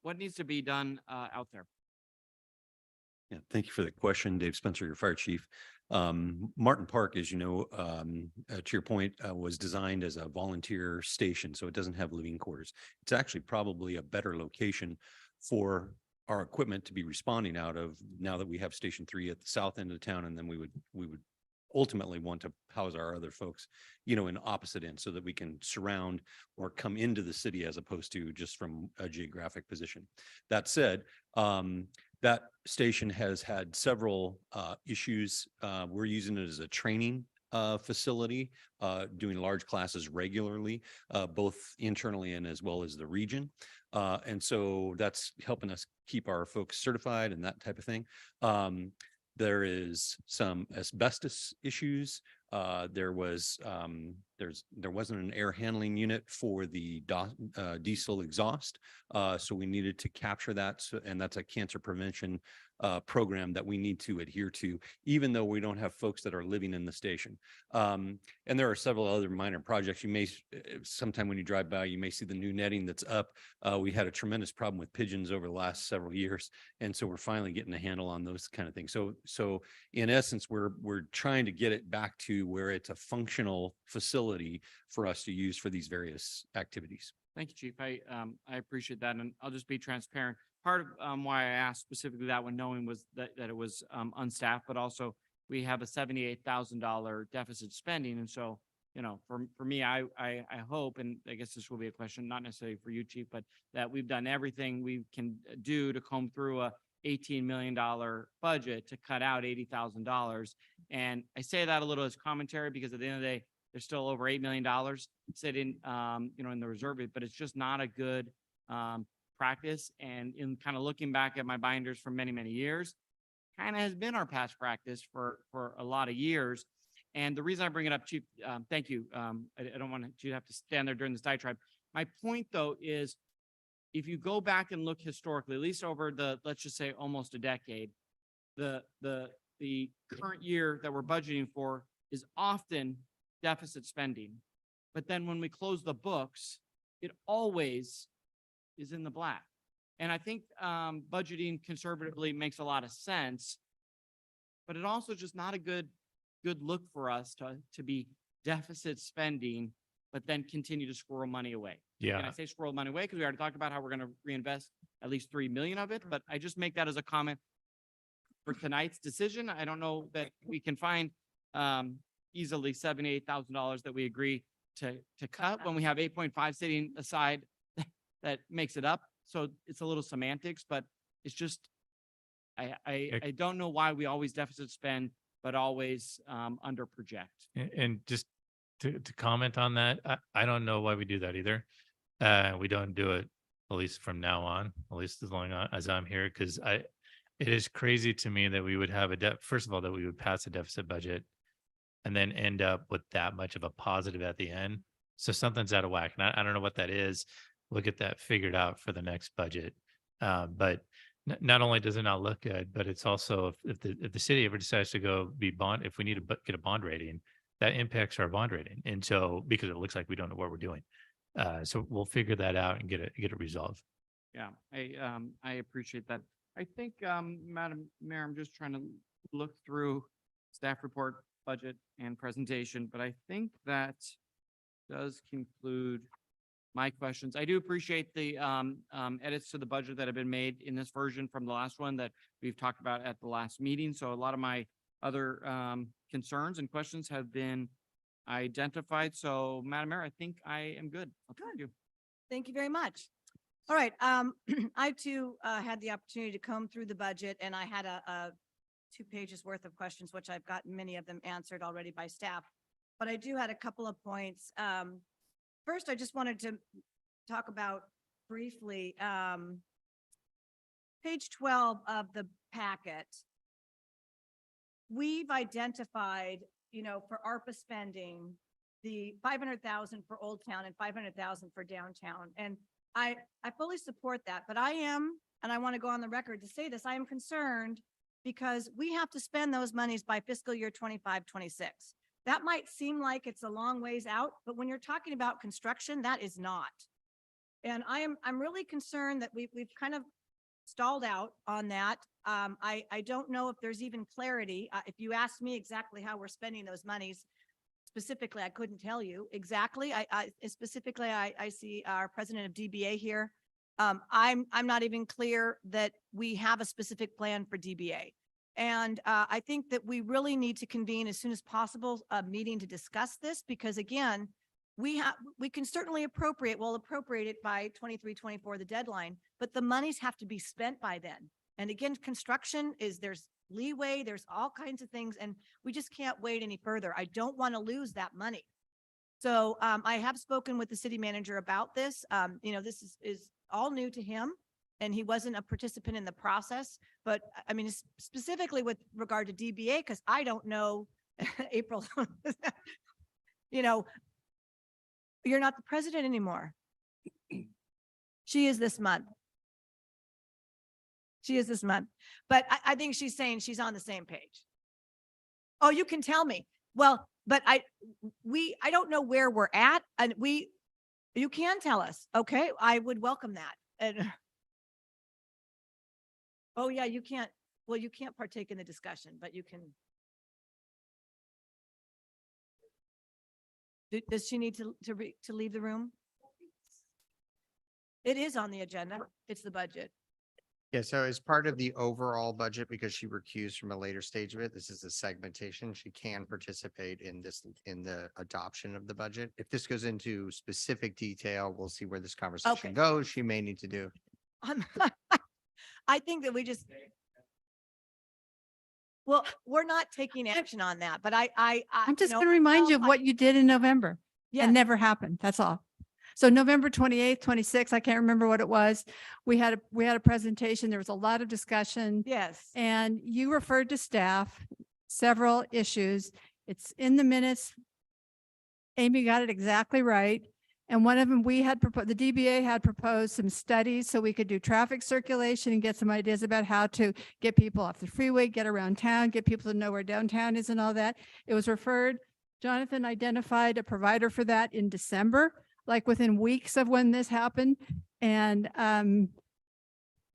what needs to be done out there? Yeah, thank you for the question, Dave Spencer, your fire chief. Martin Park, as you know, to your point, was designed as a volunteer station, so it doesn't have living quarters. It's actually probably a better location for our equipment to be responding out of now that we have Station 3 at the south end of town, and then we would ultimately want to house our other folks, in opposite ends so that we can surround or come into the city as opposed to just from a geographic position. That said, that station has had several issues. We're using it as a training facility, doing large classes regularly, both internally and as well as the region. And so that's helping us keep our folks certified and that type of thing. There is some asbestos issues. There wasn't an air handling unit for the diesel exhaust. So we needed to capture that. And that's a cancer prevention program that we need to adhere to, even though we don't have folks that are living in the station. And there are several other minor projects. You may, sometime when you drive by, you may see the new netting that's up. We had a tremendous problem with pigeons over the last several years. And so we're finally getting a handle on those kind of things. So in essence, we're trying to get it back to where it's a functional facility for us to use for these various activities. Thank you, Chief. I appreciate that. And I'll just be transparent. Part of why I asked specifically that one, knowing was that it was unstaffed, but also we have a $78,000 deficit spending. And so, for me, I hope, and I guess this will be a question, not necessarily for you, Chief, but that we've done everything we can do to comb through a $18 million budget to cut out $80,000. And I say that a little as commentary because at the end of the day, there's still over $8 million sitting, in the reserve, but it's just not a good practice. And in kind of looking back at my binders for many, many years, kind of has been our past practice for a lot of years. And the reason I bring it up, Chief, thank you. I don't want you to have to stand there during this diatribe. My point, though, is if you go back and look historically, at least over the, let's just say almost a decade, the current year that we're budgeting for is often deficit spending. But then when we close the books, it always is in the black. And I think budgeting conservatively makes a lot of sense, but it also just not a good look for us to be deficit spending, but then continue to squirrel money away. Yeah. And I say squirrel money away because we already talked about how we're going to reinvest at least 3 million of it, but I just make that as a comment for tonight's decision. I don't know that we can find easily $78,000 that we agree to cut when we have 8.5 sitting aside that makes it up. So it's a little semantics, but it's just, I don't know why we always deficit spend, but always under project. And just to comment on that, I don't know why we do that either. We don't do it, at least from now on, at least as long as I'm here, because it is crazy to me that we would have first of all, that we would pass a deficit budget and then end up with that much of a positive at the end. So something's out of whack. And I don't know what that is. We'll get that figured out for the next budget. But not only does it not look good, but it's also if the city ever decides to go be bond, if we need to get a bond rating, that impacts our bond rating. And so because it looks like we don't know what we're doing. So we'll figure that out and get it resolved. Yeah, I appreciate that. I think, Madam Mayor, I'm just trying to look through staff report, budget, and presentation, but I think that does conclude my questions. I do appreciate the edits to the budget that have been made in this version from the last one that we've talked about at the last meeting. So a lot of my other concerns and questions have been identified. So Madam Mayor, I think I am good. Thank you. Thank you very much. All right. I too had the opportunity to comb through the budget and I had a 2 pages worth of questions, which I've gotten many of them answered already by staff. But I do had a couple of points. First, I just wanted to talk about briefly page 12 of the packet. We've identified, for ARPA spending, the 500,000 for Old Town and 500,000 for downtown. And I fully support that, but I am, and I want to go on the record to say this, I am concerned because we have to spend those monies by fiscal year 25, 26. That might seem like it's a long ways out, but when you're talking about construction, that is not. And I'm really concerned that we've kind of stalled out on that. I don't know if there's even clarity. If you asked me exactly how we're spending those monies, specifically, I couldn't tell you exactly. Specifically, I see our president of DBA here. I'm not even clear that we have a specific plan for DBA. And I think that we really need to convene as soon as possible a meeting to discuss this, because again, we can certainly appropriate it by 23-24, the deadline, but the monies have to be spent by then. And again, construction there's leeway, there's all kinds of things, and we just can't wait any further. I don't want to lose that money. So I have spoken with the city manager about this. This is all new to him, and he wasn't a participant in the process. But I mean, specifically with regard to DBA, because I don't know, April, you're not the president anymore. She is this month. But I think she's saying she's on the same page. Oh, you can tell me. Well, but I don't know where we're at, and you can tell us. Okay, I would welcome that. And oh yeah, you can't partake in the discussion, but you can. Does she need to leave the room? It is on the agenda. It's the budget. Yeah, so as part of the overall budget, because she recused from a later stage of it, this is a segmentation. She can participate in the adoption of the budget. If this goes into specific detail, we'll see where this conversation goes. She may need to do. I think that well, we're not taking action on that, but I'm just going to remind you of what you did in November. Yeah. And never happened. That's all. So November 28th, 26th, I can't remember what it was. We had a presentation. There was a lot of discussion. Yes. And you referred to staff, several issues. It's in the minutes. Amy got it exactly right. And one of them, the DBA had proposed some studies so we could do traffic circulation and get some ideas about how to get people off the freeway, get around town, get people to know where downtown is and all that. It was referred. Jonathan identified a provider for that in December, like within weeks of when this happened. And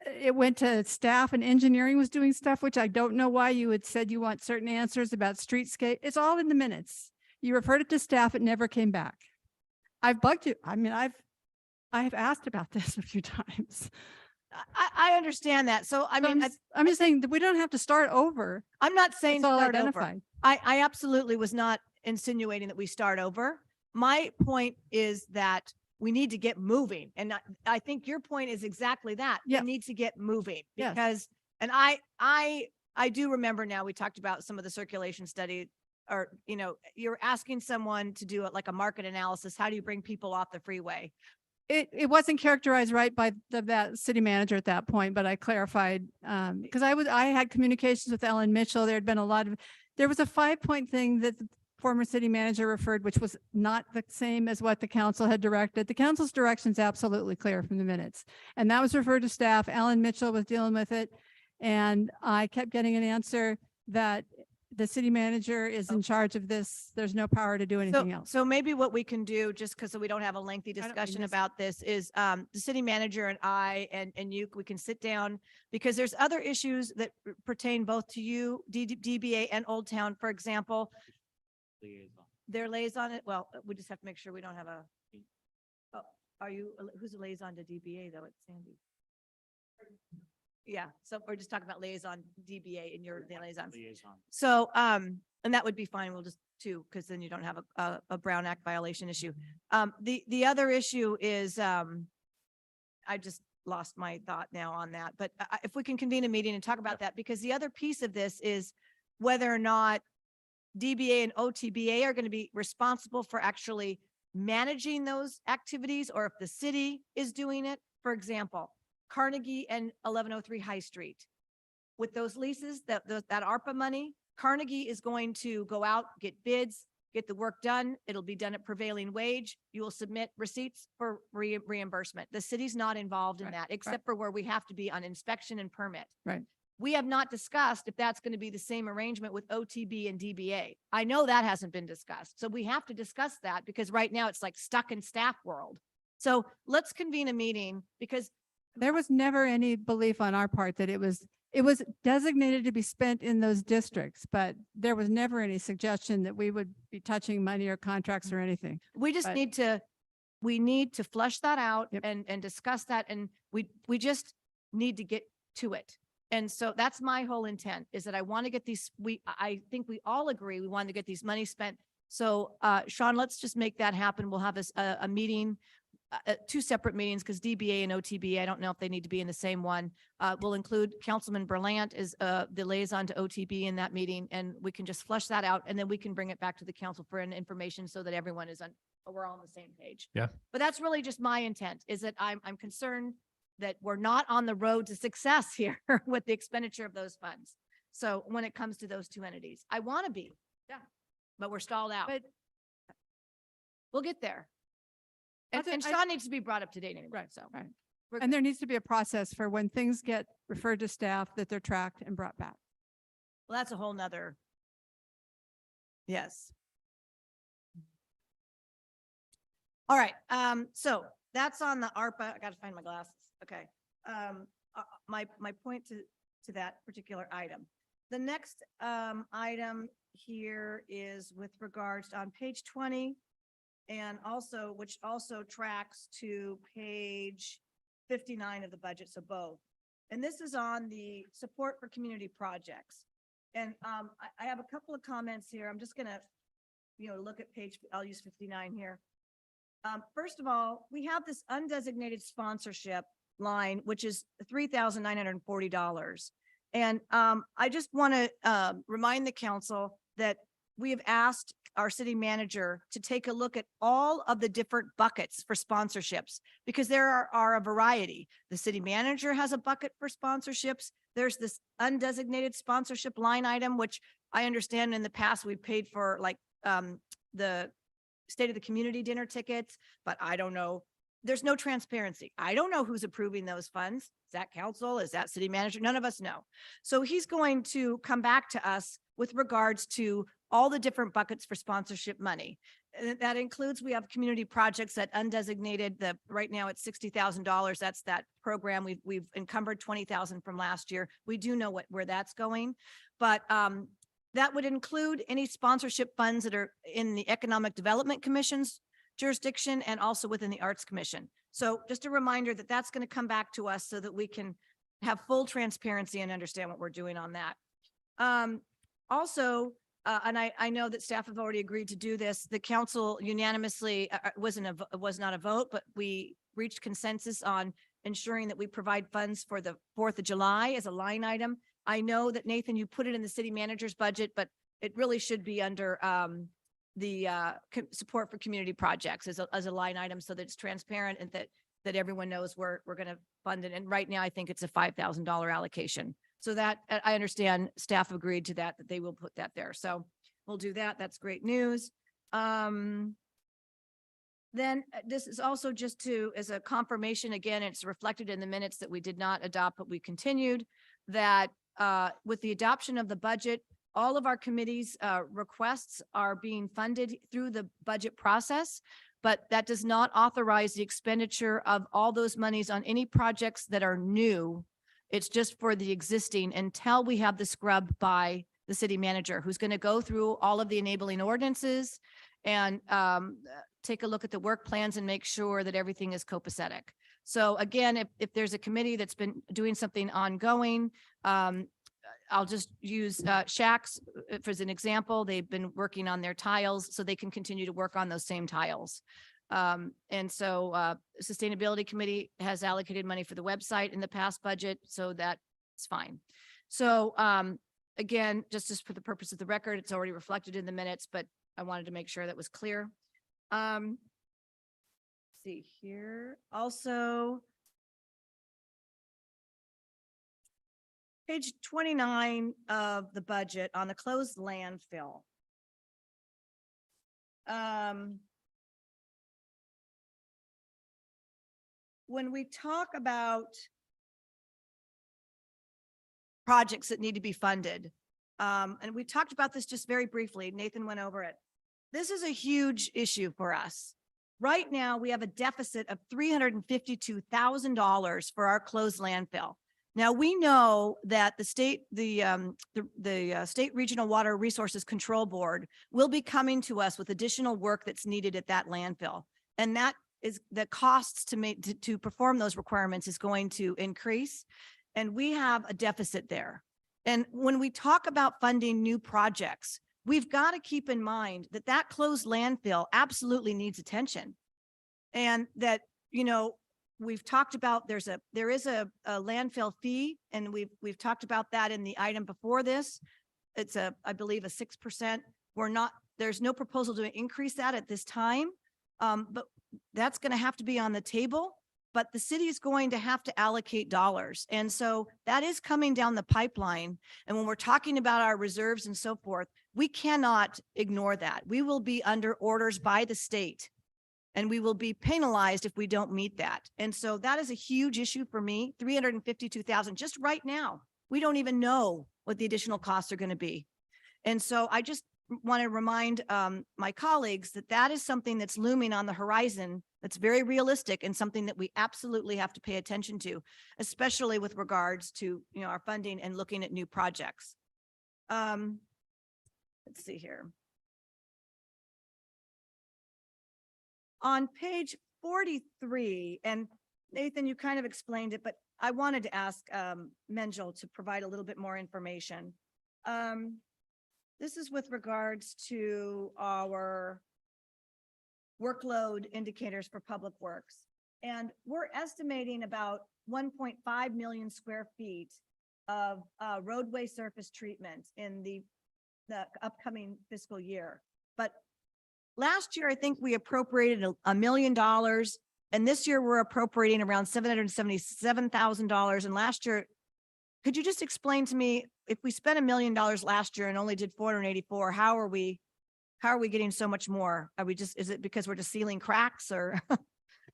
it went to staff, and engineering was doing stuff, which I don't know why you had said you want certain answers about streetscape. It's all in the minutes. You referred it to staff. It never came back. I've bugged you. I mean, I've asked about this a few times. I understand that. So I mean, I'm just saying that we don't have to start over. I'm not saying It's all start over. identified. I absolutely was not insinuating that we start over. My point is that we need to get moving. And I think your point is exactly that. Yeah. We need to get moving Yes. because, and I do remember now we talked about some of the circulation study, or, you're asking someone to do it like a market analysis. How do you bring people off the freeway? It wasn't characterized right by that city manager at that point, but I clarified, because I had communications with Ellen Mitchell. There was a 5-point thing that the former city manager referred, which was not the same as what the council had directed. The council's direction is absolutely clear from the minutes. And that was referred to staff. Ellen Mitchell was dealing with it. And I kept getting an answer that the city manager is in charge of this. There's no power to do anything else. So maybe what we can do, just because we don't have a lengthy don't mean discussion this- about this, is the city manager and I and you, we can sit down, because there's other issues that pertain both to you, DBA and Old Town, for example. Their liaison, well, we just have to make sure we don't have who's a liaison to DBA though? It's Sandy. Yeah, so we're just talking about liaison DBA and you're the liaison. So, and that would be fine. We'll just because then you don't have a Brown Act violation issue. The other issue is, I just lost my thought now on that, but if we can convene a meeting and talk about that, because the other piece of this is whether or not DBA and OTBA are going to be responsible for actually managing those activities, or if the city is doing it. For example, Carnegie and 1103 High Street. With those leases, that ARPA money, Carnegie is going to go out, get bids, get the work done. It'll be done at prevailing wage. You will submit receipts for reimbursement. The city's not involved in Right, that, except for where we have to be on inspection and permit. Right. we have not discussed if that's going to be the same arrangement with OTB and DBA. I know that hasn't been discussed. So we have to discuss that because right now it's like stuck in staff world. So let's convene a meeting because There was never any belief on our part that it was designated to be spent in those districts, but there was never any suggestion that we would be touching money or contracts or anything. we just But- we need to flush that out Yep. and discuss that. And we just need to get to it. And so that's my whole intent is that I want to get these, I think we all agree, we want to get these money spent. So, Sean, let's just make that happen. We'll have a meeting, two separate meetings because DBA and OTB, I don't know if they need to be in the same one. We'll include Councilman Berlant as the liaison to OTB in that meeting, and we can just flush that out, and then we can bring it back to the council for an information so that everyone is we're all on the same page. Yeah. But that's really just my intent, is that I'm concerned that we're not on the road to success here with the expenditure of those funds. So when it comes to those two entities, I want to be. Yeah. But we're stalled out. But We'll get there. And I- Sean needs to be brought up to date anyway, Right, so. right. we're And there needs to be a process for when things get referred to staff that they're tracked and brought back. Well, that's a whole nother. Yes. All right, so that's on the ARPA. I gotta find my glasses. Okay. My point to that particular item. The next, item here is with regards on page 20 and also, which also tracks to page 59 of the budget, so both. And this is on the support for community projects. And I have a couple of comments here. I'm just gonna, look at page, I'll use 59 here. First of all, we have this undesignated sponsorship line, which is $3,940. And I just want to remind the council that we have asked our city manager to take a look at all of the different buckets for sponsorships, because there are a variety. The city manager has a bucket for sponsorships. There's this undesignated sponsorship line item, which I understand in the past we paid for, like the State of the Community dinner tickets, but I don't know. There's no transparency. I don't know who's approving those funds. Is that council? Is that city manager? None of us know. So he's going to come back to us with regards to all the different buckets for sponsorship money. That includes, we have community projects that undesignated, right now it's $60,000. That's that program. We've encumbered 20,000 from last year. We do know where that's going, but that would include any sponsorship funds that are in the Economic Development Commission's jurisdiction and also within the Arts Commission. So just a reminder that that's going to come back to us so that we can have full transparency and understand what we're doing on that. Also, and I know that staff have already agreed to do this, the council unanimously was not a vote, but we reached consensus on ensuring that we provide funds for the 4th of July as a line item. I know that, Nathan, you put it in the city manager's budget, but it really should be under the support for community projects as a line item so that it's transparent and that everyone knows we're going to fund it. And right now, I think it's a $5,000 allocation. So that I understand staff agreed to that they will put that there. So we'll do that. That's great news. Then this is also just as a confirmation, again, it's reflected in the minutes that we did not adopt, but we continued that with the adoption of the budget, all of our committees' requests are being funded through the budget process, but that does not authorize the expenditure of all those monies on any projects that are new. It's just for the existing until we have the scrub by the city manager, who's going to go through all of the enabling ordinances and take a look at the work plans and make sure that everything is copacetic. So again, if there's a committee that's been doing something ongoing, I'll just use Shacks as an example. They've been working on their tiles so they can continue to work on those same tiles. And so Sustainability Committee has allocated money for the website in the past budget, so that's fine. So again, just for the purpose of the record, it's already reflected in the minutes, but I wanted to make sure that was clear. See here, also page 29 of the budget on the closed landfill. When we talk about projects that need to be funded. And we talked about this just very briefly. Nathan went over it. This is a huge issue for us. Right now, we have a deficit of $352,000 for our closed landfill. Now, we know that the state Regional Water Resources Control Board will be coming to us with additional work that's needed at that landfill. And that is the costs to perform those requirements is going to increase. And we have a deficit there. And when we talk about funding new projects, we've got to keep in mind that that closed landfill absolutely needs attention. And that, you know, we've talked about there is a landfill fee, and we've talked about that in the item before this. It's I believe a 6%. There's no proposal to increase that at this time. But that's going to have to be on the table, but the city is going to have to allocate dollars. And so that is coming down the pipeline. And when we're talking about our reserves and so forth, we cannot ignore that. We will be under orders by the state, and we will be penalized if we don't meet that. And so that is a huge issue for me, 352,000 just right now. We don't even know what the additional costs are going to be. And so I just want to remind my colleagues that that is something that's looming on the horizon. That's very realistic and something that we absolutely have to pay attention to, especially with regards to, you know, our funding and looking at new projects. Let's see here. On page 43, and Nathan, you kind of explained it, but I wanted to ask Menjel to provide a little bit more information. This is with regards to our workload indicators for public works. And we're estimating about 1.5 million square feet of roadway surface treatment in the upcoming fiscal year. But last year, I think we appropriated $1 million. And this year we're appropriating around $777,000. And last year, could you just explain to me, if we spent $1 million last year and only did 484, how are we getting so much more? Is it because we're just sealing cracks, or?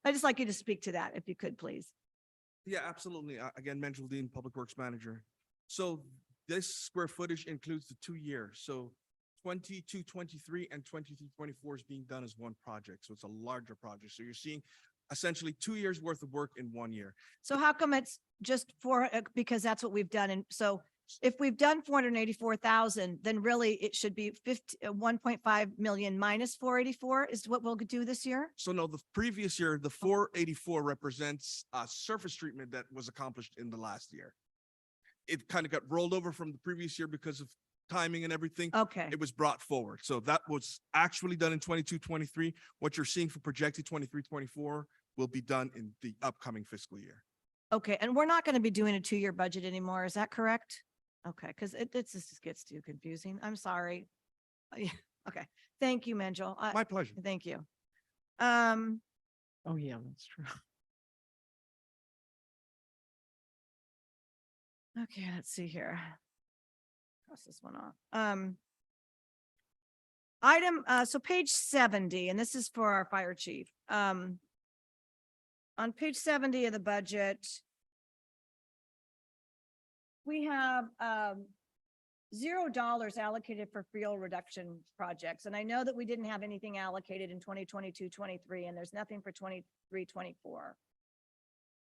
I'd just like you to speak to that if you could, please. Yeah, absolutely. Again, Menjel Dean, Public Works Manager. So this square footage includes the 2 years. So 22-23 and 23-24 is being done as one project. So it's a larger project. So you're seeing essentially 2 years worth of work in 1 year. So how come it's just because that's what we've done? And so if we've done 484,000, then really it should be 1.5 million minus 484 is what we'll do this year? So no, the previous year, the 484 represents surface treatment that was accomplished in the last year. It kind of got rolled over from the previous year because of timing and everything. Okay. It was brought forward. So that was actually done in 22-23. What you're seeing for projected 23-24 will be done in the upcoming fiscal year. Okay. And we're not going to be doing a 2-year budget anymore. Is that correct? Okay. Because it just gets too confusing. I'm sorry. Yeah. Okay. Thank you, Menjel. My pleasure. Thank you. Oh, yeah, that's true. Okay, let's see here. Cross this one off. So page 70, and this is for our fire chief. On page 70 of the budget, we have $0 allocated for fuel reduction projects. And I know that we didn't have anything allocated in 2022-23, and there's nothing for 23-24.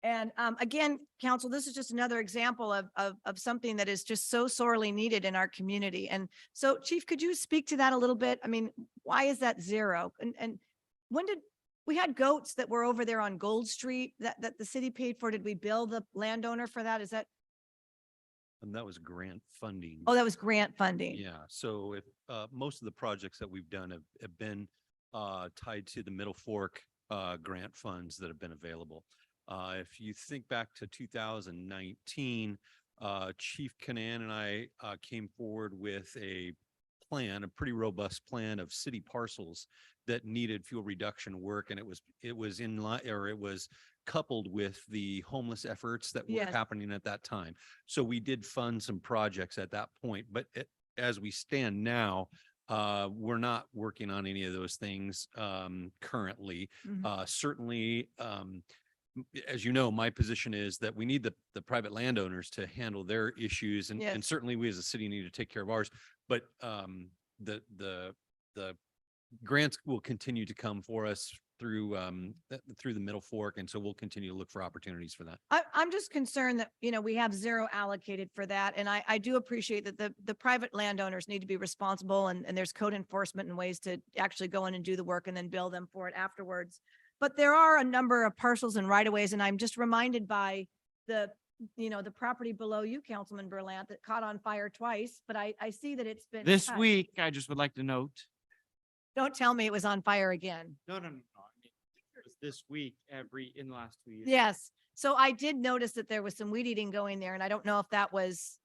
And again, council, this is just another example of something that is just so sorely needed in our community. And so, Chief, could you speak to that a little bit? I mean, why is that 0? And when did we had goats that were over there on Gold Street that the city paid for? Did we bill the landowner for that? Is that? And that was grant funding. Oh, that was grant funding. Yeah. So if most of the projects that we've done have been tied to the Middle Fork grant funds that have been available. If you think back to 2019, Chief Canan and I came forward with a plan, a pretty robust plan of city parcels that needed fuel reduction work, and it was in line, or it was coupled with the homeless efforts that were Yes. happening at that time. So we did fund some projects at that point, but as we stand now, we're not working on any of those things currently. Mhm. Certainly, as you know, my position is that we need the private landowners to handle their issues and Yes. certainly we as a city need to take care of ours. But the grants will continue to come for us through through the Middle Fork. And so we'll continue to look for opportunities for that. I'm just concerned that, we have zero allocated for that. And I do appreciate that the private landowners need to be responsible and there's code enforcement and ways to actually go in and do the work and then bill them for it afterwards. But there are a number of parcels and right of ways, and I'm just reminded by the property below you, Councilman Berlant, that caught on fire twice, but I see that it's been. This cut. week, I just would like to note. Don't tell me it was on fire again. No. I mean, it was this week, in the last 2 years. Yes. So I did notice that there was some weed eating going there, and I don't know if that was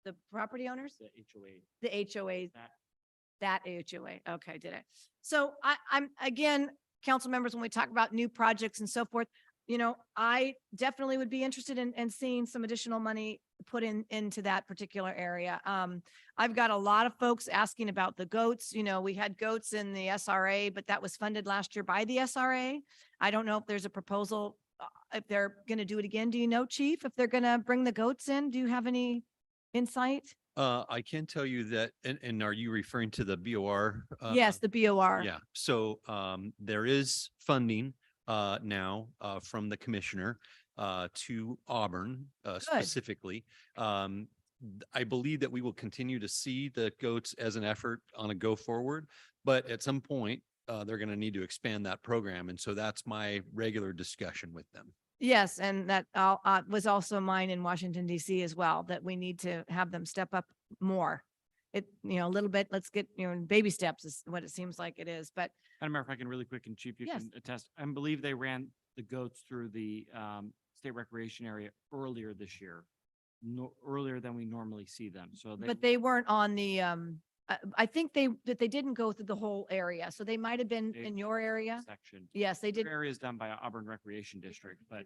the property owners, The HOA. the HOA, That- that HOA. Okay, did it. So I'm, again, council members, when we talk about new projects and so forth, I definitely would be interested in seeing some additional money put into that particular area. I've got a lot of folks asking about the goats. We had goats in the SRA, but that was funded last year by the SRA. I don't know if there's a proposal, if they're going to do it again. Do you know, Chief, if they're going to bring the goats in? Do you have any insight? I can tell you that, and are you referring to the BOR? Yes, the BOR. Yeah, so there is funding now from the commissioner to Auburn specifically. I believe that we will continue to see the goats as an effort on a go forward, but at some point they're going to need to expand that program. And so that's my regular discussion with them. Yes, and that was also mine in Washington DC as well, that we need to have them step up more. A little bit, let's get, baby steps is what it seems like it is, but Madam Mayor, if I can really quick, and Chief, you Yes. can attest, I believe they ran the goats through the state recreation area earlier this year. Earlier than we normally see them, so but they weren't on the, I think that they didn't go through the whole area, so they might have been They- in your area. section. Yes, they did. Their area is done by Auburn Recreation District, but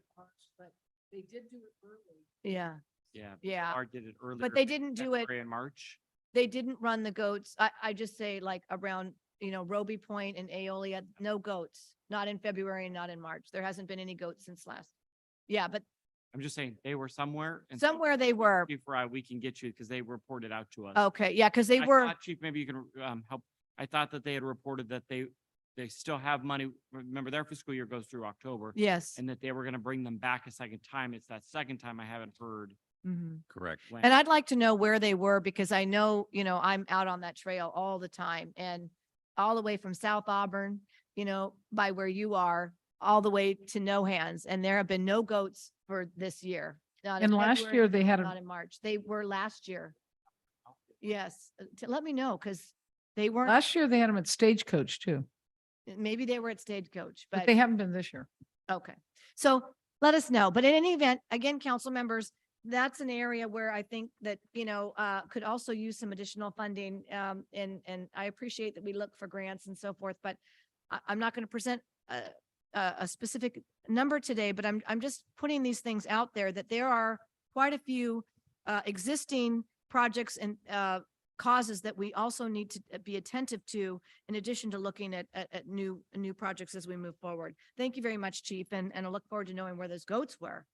They did do it early. Yeah, yeah. Yeah. BOR did it earlier. but they didn't do it. February and March. They didn't run the goats. I just say like around, Roby Point and Aolia, no goats, not in February and not in March. There hasn't been any goats since last. Yeah, but I'm just saying they were somewhere. and so somewhere they were. Chief Fry, we can get you because they reported out to us. Okay, yeah, because they I were, thought, Chief, maybe you can help. I thought that they had reported that they still have money. Remember, their fiscal year goes through October. yes. And that they were going to bring them back a second time. It's that second time I haven't heard Mhm. Correct. when. And I'd like to know where they were because I know, I'm out on that trail all the time and all the way from South Auburn, by where you are, all the way to No Hands. And there have been no goats for this year. Not in And last February, year they had a- not in March. They were last year. Yes, let me know because they weren't, Last year they had them at Stagecoach too, maybe they were at Stagecoach, but but they haven't been this year. okay. So let us know. But in any event, again, council members, that's an area where I think that, could also use some additional funding. And I appreciate that we look for grants and so forth, but I'm not going to present a specific number today, but I'm just putting these things out there that there are quite a few existing projects and causes that we also need to be attentive to in addition to looking at new projects as we move forward. Thank you very much, Chief, and I look forward to knowing where those goats were.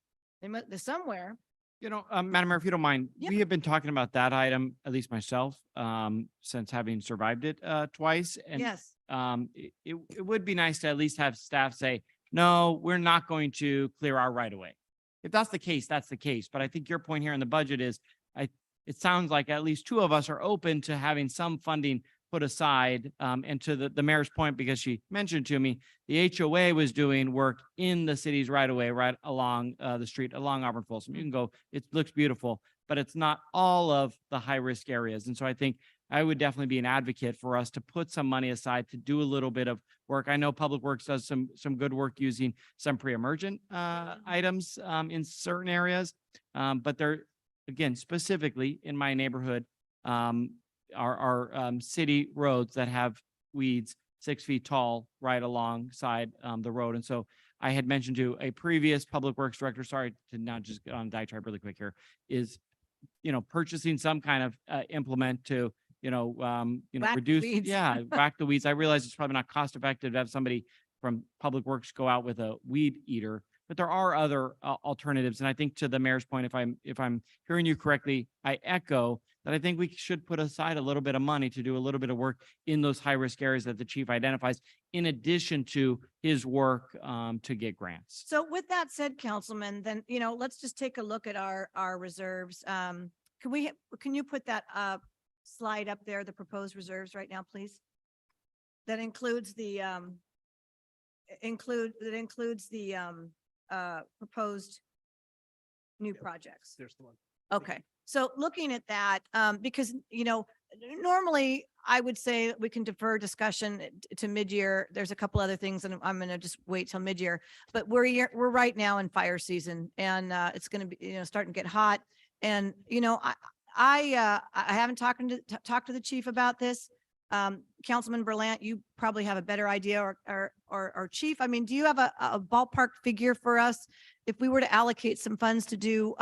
They're somewhere. Madam Mayor, if you don't mind, Yeah. we have been talking about that item, at least myself, since having survived it twice. And Yes. it would be nice to at least have staff say, no, we're not going to clear our right of way. If that's the case, that's the case. But I think your point here in the budget is, it sounds like at least two of us are open to having some funding put aside. And to the mayor's point, because she mentioned to me, the HOA was doing work in the city's right of way, right along the street, along Auburn Folsom. You can go, it looks beautiful, but it's not all of the high risk areas. And so I think I would definitely be an advocate for us to put some money aside to do a little bit of work. I know Public Works does some good work using some pre-emergent items in certain areas. But they're, again, specifically in my neighborhood, are city roads that have weeds 6 feet tall right alongside the road. And so I had mentioned to a previous Public Works director, sorry to not just get on a diatribe really quick here, is, purchasing some kind of implement to, Whack the reduce, weeds. whack the weeds. I realize it's probably not cost effective to have somebody from Public Works go out with a weed eater, but there are other alternatives. And I think to the mayor's point, if I'm hearing you correctly, I echo that I think we should put aside a little bit of money to do a little bit of work in those high-risk areas that the chief identifies, in addition to his work to get grants. So with that said, Councilman, then, let's just take a look at our reserves. Can you put that slide up there, the proposed reserves right now, please? That includes the proposed new projects. There's the one. Okay, so looking at that, because, normally I would say that we can defer discussion to mid-year. There's a couple other things and I'm going to just wait till mid-year, but we're right now in fire season and it's going to be, starting to get hot. And, I haven't talked to the chief about this. Councilman Berlant, you probably have a better idea or chief. I mean, do you have a ballpark figure for us? If we were to allocate some funds to do,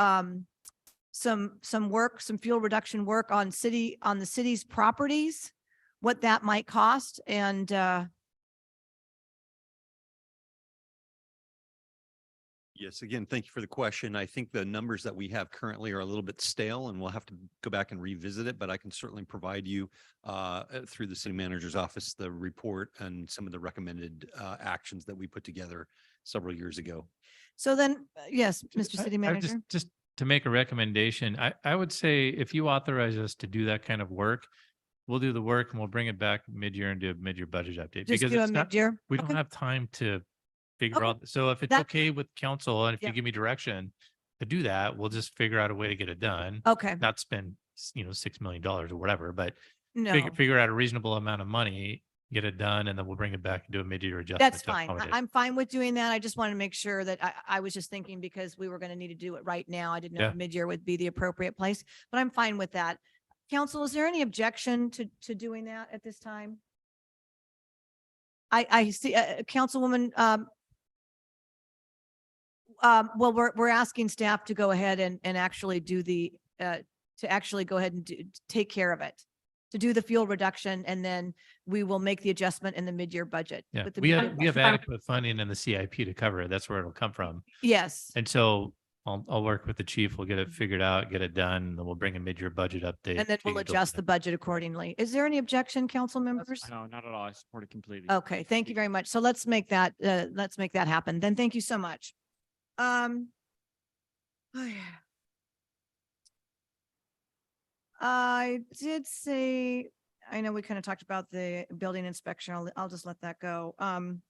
some work, some fuel reduction work on the city's properties, what that might cost and, Yes, again, thank you for the question. I think the numbers that we have currently are a little bit stale and we'll have to go back and revisit it, but I can certainly provide you through the city manager's office, the report and some of the recommended actions that we put together several years ago. so then, yes, Mr. City I Manager. just to make a recommendation, I would say if you authorize us to do that kind of work, we'll do the work and we'll bring it back mid-year and do a mid-year budget update. Just Because do a it's not, mid-year? we Okay. don't have time to figure Okay. out. So if it's That- okay with council and if Yeah. you give me direction to do that, we'll just figure out a way to get it done. Okay, Not spend, $6 million or whatever, but no, figure out a reasonable amount of money, get it done, and then we'll bring it back and do a mid-year adjustment. that's to fine. accommodate. I'm fine with doing that. I just want to make sure that I was just thinking because we were going to need to do it right now. I didn't know Yeah. if mid-year would be the appropriate place, but I'm fine with that. Council, is there any objection to doing that at this time? I see, Councilwoman, well, we're asking staff to go ahead and actually do to actually go ahead and take care of it, to do the fuel reduction, and then we will make the adjustment in the mid-year budget. Yeah, with the we mid-year have budget. adequate funding in the CIP to cover it. That's where it'll come from. Yes, And so I'll work with the chief. We'll get it figured out, get it done, and then we'll bring a mid-year budget update. and then we'll adjust the budget accordingly. Is there any objection, council members? No, not at all. I support it completely. Okay, thank you very much. So let's make that happen. Then thank you so much. I did say, I know we kind of talked about the building inspection. I'll just let that go. On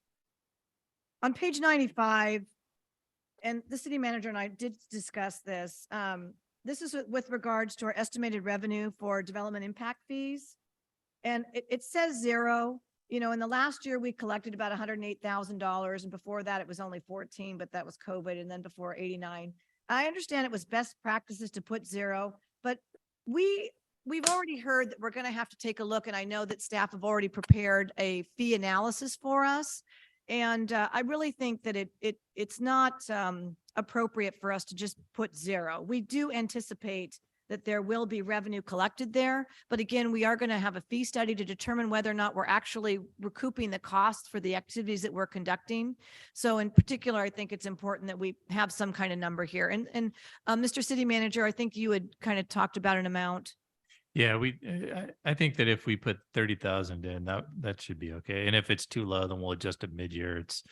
page 95, and the city manager and I did discuss this. This is with regards to our estimated revenue for development impact fees. And it says zero. In the last year, we collected about $108,000, and before that, it was only 14, but that was COVID, and then before 89. I understand it was best practices to put zero, but we've already heard that we're going to have to take a look, and I know that staff have already prepared a fee analysis for us. And I really think that it's not appropriate for us to just put zero. We do anticipate that there will be revenue collected there. But again, we are going to have a fee study to determine whether or not we're actually recouping the costs for the activities that we're conducting. So in particular, I think it's important that we have some kind of number here. And Mr. City Manager, I think you had kind of talked about an amount. Yeah, I think that if we put 30,000 in, that should be okay. And if it's too low, then we'll adjust it mid-year. It's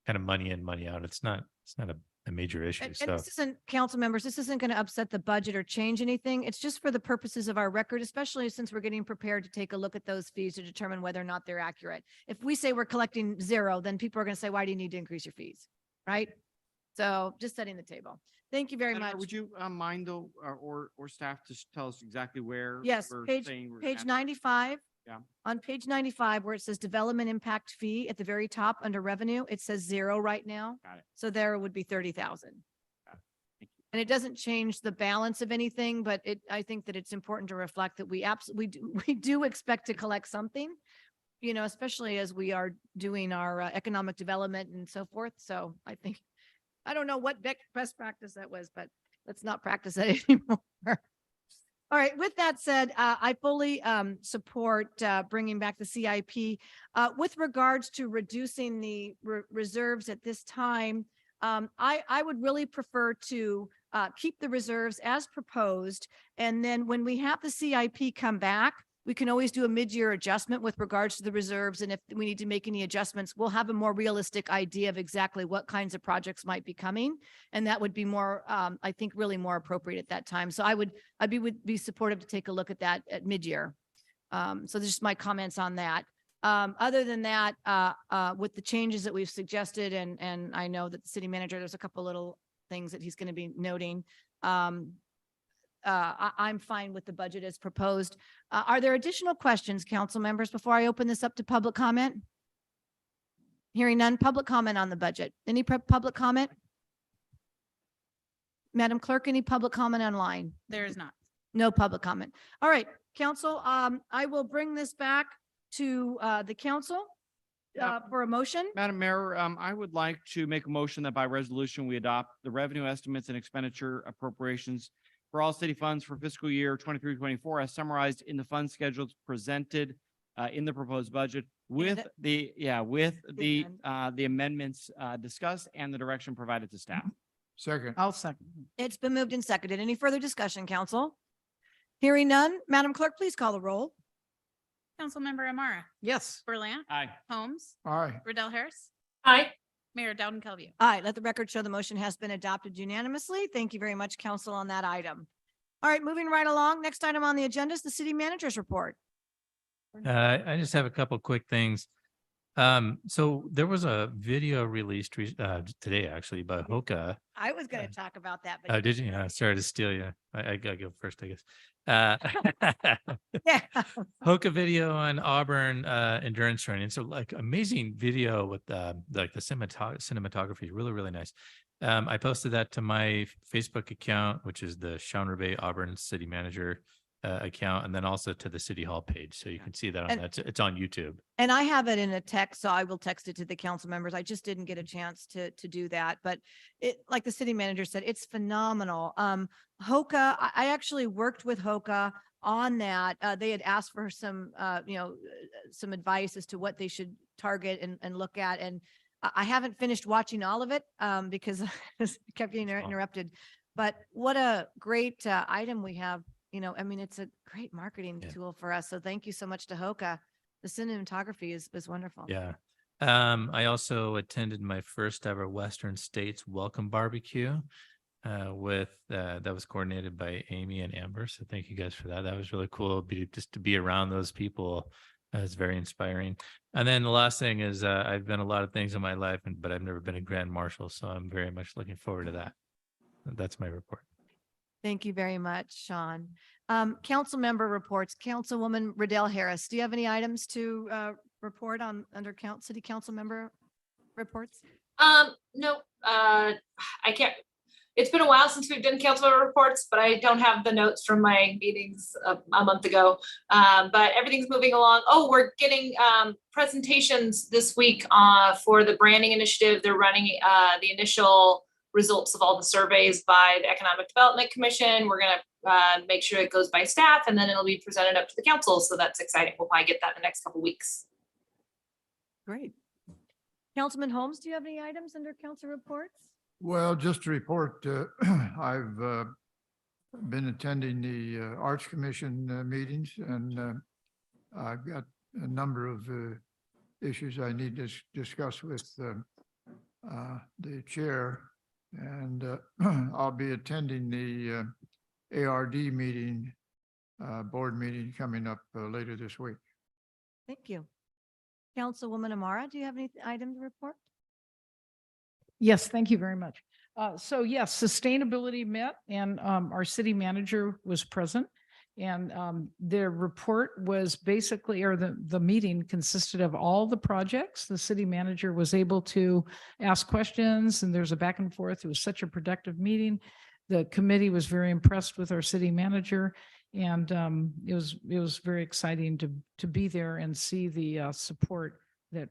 kind of money in, money out. It's not a major issue. And So this isn't, council members, this isn't going to upset the budget or change anything. It's just for the purposes of our record, especially since we're getting prepared to take a look at those fees to determine whether or not they're accurate. If we say we're collecting zero, then people are going to say, why do you need to increase your fees? Right? So just setting the table. Thank you very Senator, much. Would you mind though, or staff to tell us exactly where? Yes, we're page saying we're page at? 95. Yeah. On page 95, where it says development impact fee at the very top under revenue, it says zero right now. Got it. So there would be 30,000. Thank you. And it doesn't change the balance of anything, but I think that it's important to reflect that we do expect to collect something, especially as we are doing our economic development and so forth. So I don't know what best practice that was, but let's not practice that anymore. All right. With that said, I fully support bringing back the CIP. With regards to reducing the reserves at this time, I would really prefer to keep the reserves as proposed. And then when we have the CIP come back, we can always do a mid-year adjustment with regards to the reserves. And if we need to make any adjustments, we'll have a more realistic idea of exactly what kinds of projects might be coming. And that would be more, I think, really more appropriate at that time. So would be supportive to take a look at that at mid-year. So there's just my comments on that. Other than that, with the changes that we've suggested, and I know that the city manager, there's a couple little things that he's going to be noting. I'm fine with the budget as proposed. Are there additional questions, council members, before I open this up to public comment? Hearing none, public comment on the budget. Any public comment? Madam Clerk, any public comment online? There is not. No public comment. All right, council, I will bring this back to the council for a motion. Madam Mayor, I would like to make a motion that by resolution, we adopt the revenue estimates and expenditure appropriations for all city funds for fiscal year 23-24 as summarized in the fund schedules presented in the proposed budget with the amendments discussed and the direction provided to staff. Second. I'll second. It's been moved and seconded. Any further discussion, council? Hearing none, Madam Clerk, please call the roll. Councilmember Amara, Yes. Berlant, Aye. Holmes, Aye. Riddell Harris, Aye. Mayor Dowden Kelvue. Aye, let the record show the motion has been adopted unanimously. Thank you very much, council, on that item. All right, moving right along. Next item on the agenda is the city manager's report. I just have a couple quick things. So there was a video released today actually by Hoka. I was going to talk about that, Oh, but did you? Sorry to steal you. I gotta go first, I guess. yeah. Hoka video on Auburn endurance training. So like amazing video with like the cinematography, really, really nice. I posted that to my Facebook account, which is the Sean Rebay Auburn City Manager account, and then also to the City Hall page. So you can see that on And- that. It's on YouTube. And I have it in a text, so I will text it to the council members. I just didn't get a chance to do that, but it, like the city manager said, it's phenomenal. Hoka, I actually worked with Hoka on that. They had asked for some, some advice as to what they should target and look at. And I haven't finished watching all of it because I kept getting interrupted. But what a great item we have. I mean, it's a great marketing tool for us. So thank you so much to Hoka. The cinematography is wonderful. Yeah. I also attended my first ever Western States Welcome Barbecue with that was coordinated by Amy and Amber. So thank you guys for that. That was really cool. Just to be around those people is very inspiring. And then the last thing is I've been a lot of things in my life, but I've never been a grand marshal. So I'm very much looking forward to that. That's my report. Thank you very much, Sean. Council member reports. Councilwoman Riddell Harris, do you have any items to report on under city council member reports? No, I can't. It's been a while since we've done council reports, but I don't have the notes from my meetings a month ago. But everything's moving along. Oh, we're getting presentations this week for the branding initiative. They're running the initial results of all the surveys by the Economic Development Commission. We're going to make sure it goes by staff, and then it'll be presented up to the council. So that's exciting. We'll probably get that in the next couple of weeks. Great. Councilman Holmes, do you have any items under council reports? Well, just to report, I've been attending the Arts Commission meetings, and I've got a number of issues I need to discuss with the chair. And I'll be attending the ARD meeting, board meeting coming up later this week. Thank you. Councilwoman Amara, do you have any item to report? Yes, thank you very much. So yes, sustainability met and our city manager was present. And their report was basically, or the meeting consisted of all the projects. The city manager was able to ask questions and there's a back and forth. It was such a productive meeting. The committee was very impressed with our city manager. And it was very exciting to be there and see the support that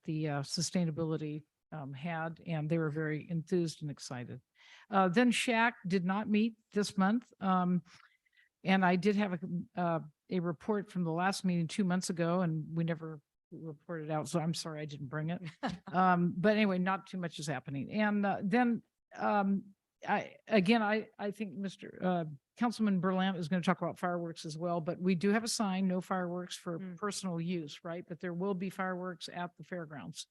the sustainability had, and they were very enthused and excited. Then SHAC did not meet this month. And I did have a report from the last meeting 2 months ago, and we never reported out, so I'm sorry I didn't bring it. But anyway, not too much is happening. And then I think Mr. Councilman Berlant is going to talk about fireworks as well, but we do have a sign, no fireworks for personal use, right? But there will be fireworks at the fairgrounds.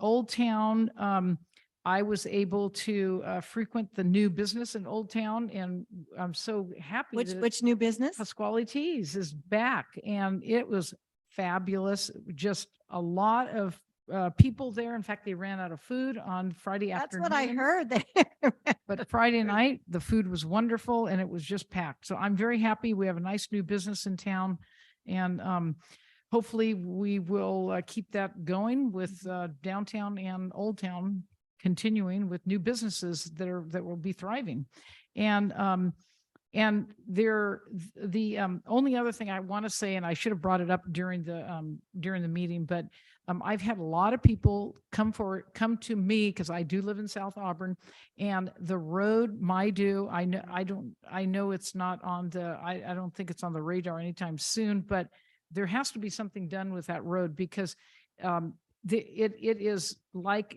Old Town, I was able to frequent the new business in Old Town, and I'm so happy. that Which new business? Pasquale Teas is back, and it was fabulous. Just a lot of people there. In fact, they ran out of food on Friday That's afternoon. what I heard. But Friday night, the food was wonderful and it was just packed. So I'm very happy. We have a nice new business in town, and hopefully we will keep that going with downtown and Old Town continuing with new businesses that will be thriving. And the only other thing I want to say, and I should have brought it up during the meeting, but I've had a lot of people come to me because I do live in South Auburn, and the road, I know it's not on I don't think it's on the radar anytime soon, but there has to be something done with that road, because it is like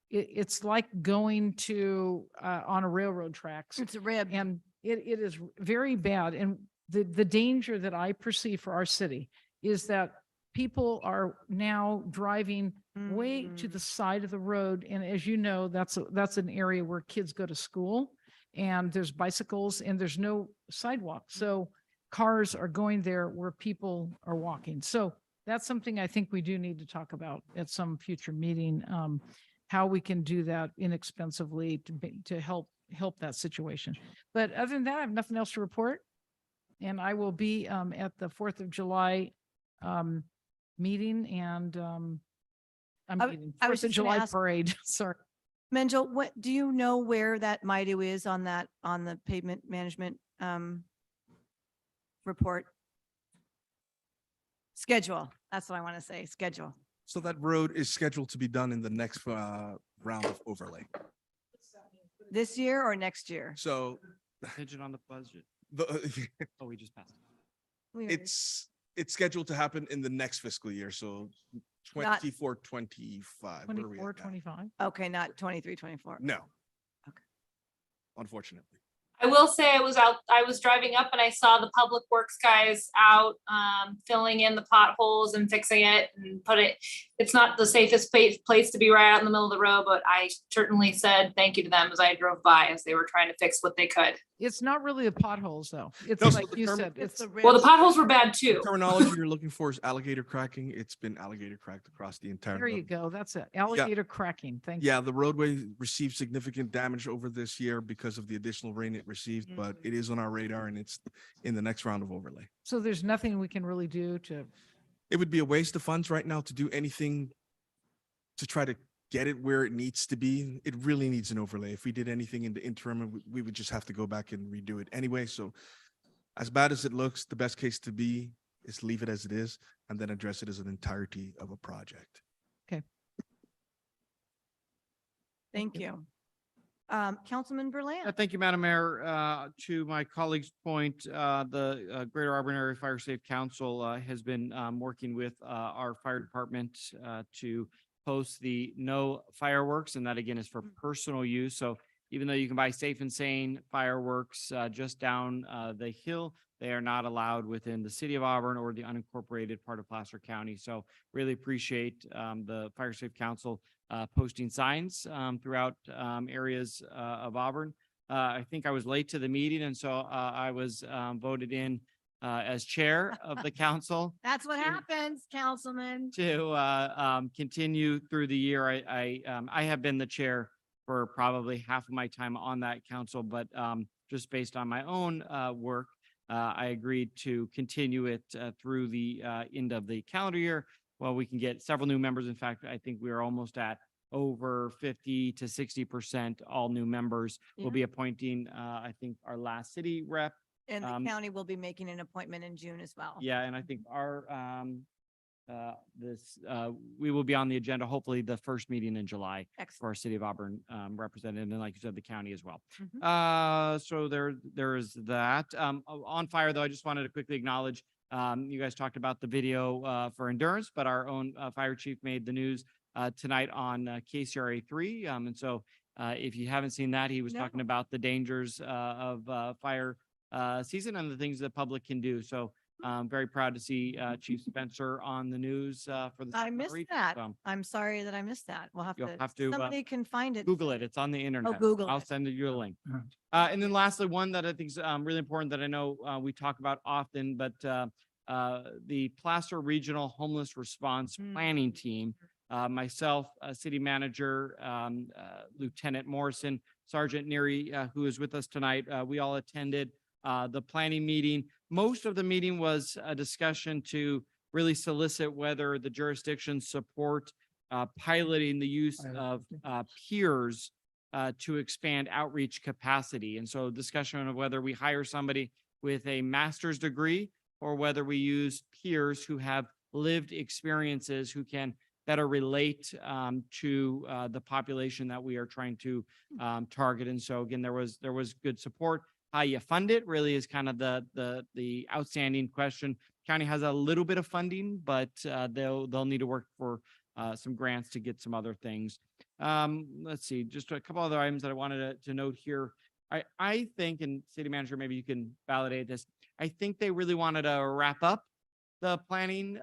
it's like going to on a railroad tracks. It's a rib. And it is very bad. And the danger that I perceive for our city is that people are now driving way to the side of the road. And as you know, that's an area where kids go to school, and there's bicycles and there's no sidewalk. So cars are going there where people are walking. So that's something I think we do need to talk about at some future meeting, how we can do that inexpensively to help that situation. But other than that, I have nothing else to report. And I will be at the 4th of July meeting, and I was 4th of just gonna July ask- parade. Sorry. Menjo, what, do you know where that MIDO is on the pavement management report? Schedule. That's what I want to say, schedule. So that road is scheduled to be done in the next round of overlay. This year or next year? So Contingent on the budget. the, Oh, we just passed. We already- it's scheduled to happen in the next fiscal year. So Not- 24, 25. Where are we 24, at now? 25. Okay, not 23, 24. No. Okay. Unfortunately. I will say I was driving up and I saw the public works guys out filling in the potholes and fixing it and it's not the safest place to be right out in the middle of the road, but I certainly said thank you to them as I drove by as they were trying to fix what they could. It's not really the potholes though. It's No, so like the you term- said, It's it's, the Well, the ribs. potholes were bad too. Terminology you're looking for is alligator cracking. It's been alligator cracked across the entire. there you road. go. That's it. Alligator cracking. Thank you. Yeah, the roadway received significant damage over this year because of the additional rain it received, but it is on our radar and it's in the next round of overlay. So there's nothing we can really do to, It would be a waste of funds right now to do anything to try to get it where it needs to be. It really needs an overlay. If we did anything in the interim, we would just have to go back and redo it anyway. So as bad as it looks, the best case to be is leave it as it is and then address it as an entirety of a project. Thank you. Councilman Berlant. Thank you, Madam Mayor. To my colleague's point, the Greater Auburn Area Fire Safe Council has been working with our fire department to post the no fireworks, and that again is for personal use. So even though you can buy Safe and Sane fireworks just down the hill, they are not allowed within the city of Auburn or the unincorporated part of Placer County. So really appreciate the Fire Safe Council posting signs throughout areas of Auburn. I think I was late to the meeting, and so I was voted in as chair of the council That's what happens, Councilman. to continue through the year. I have been the chair for probably half of my time on that council, but just based on my own work, I agreed to continue it through the end of the calendar year. Well, we can get several new members. In fact, I think we are almost at over 50 to 60% all new members. We'll be appointing, I think, our last city rep. And the county will be making an appointment in June as well. Yeah, and I think our we will be on the agenda, hopefully the first meeting in July for Excellent. our city of Auburn representative, and like you said, the county as well. Mhm. So there is that. On fire though, I just wanted to quickly acknowledge You guys talked about the video for Endurance, but our own fire chief made the news tonight on KCRA 3. And so if you haven't seen that, he was talking about the dangers of fire season and the things the public can do. So I'm very proud to see Chief Spencer on the news for the. I missed outreach. that. So I'm sorry that I missed that. We'll have You'll to, have to, somebody can find it. Google it. It's on the internet. Google I'll it. send you a link. Yeah. And then lastly, one that I think is really important that I know we talk about often, but the Placer Regional Homeless Response Planning Team, myself, City Manager, Lieutenant Morrison, Sergeant Neary, who is with us tonight, we all attended the planning meeting. Most of the meeting was a discussion to really solicit whether the jurisdictions support piloting the use of peers to expand outreach capacity. And so discussion of whether we hire somebody with a master's degree or whether we use peers who have lived experiences who can better relate to the population that we are trying to target. And so again, there was good support. How you fund it really is kind of the outstanding question. County has a little bit of funding, but they'll need to work for some grants to get some other things. Let's see, just a couple other items that I wanted to note here. I think, and City Manager, maybe you can validate this. I think they really wanted to wrap up the planning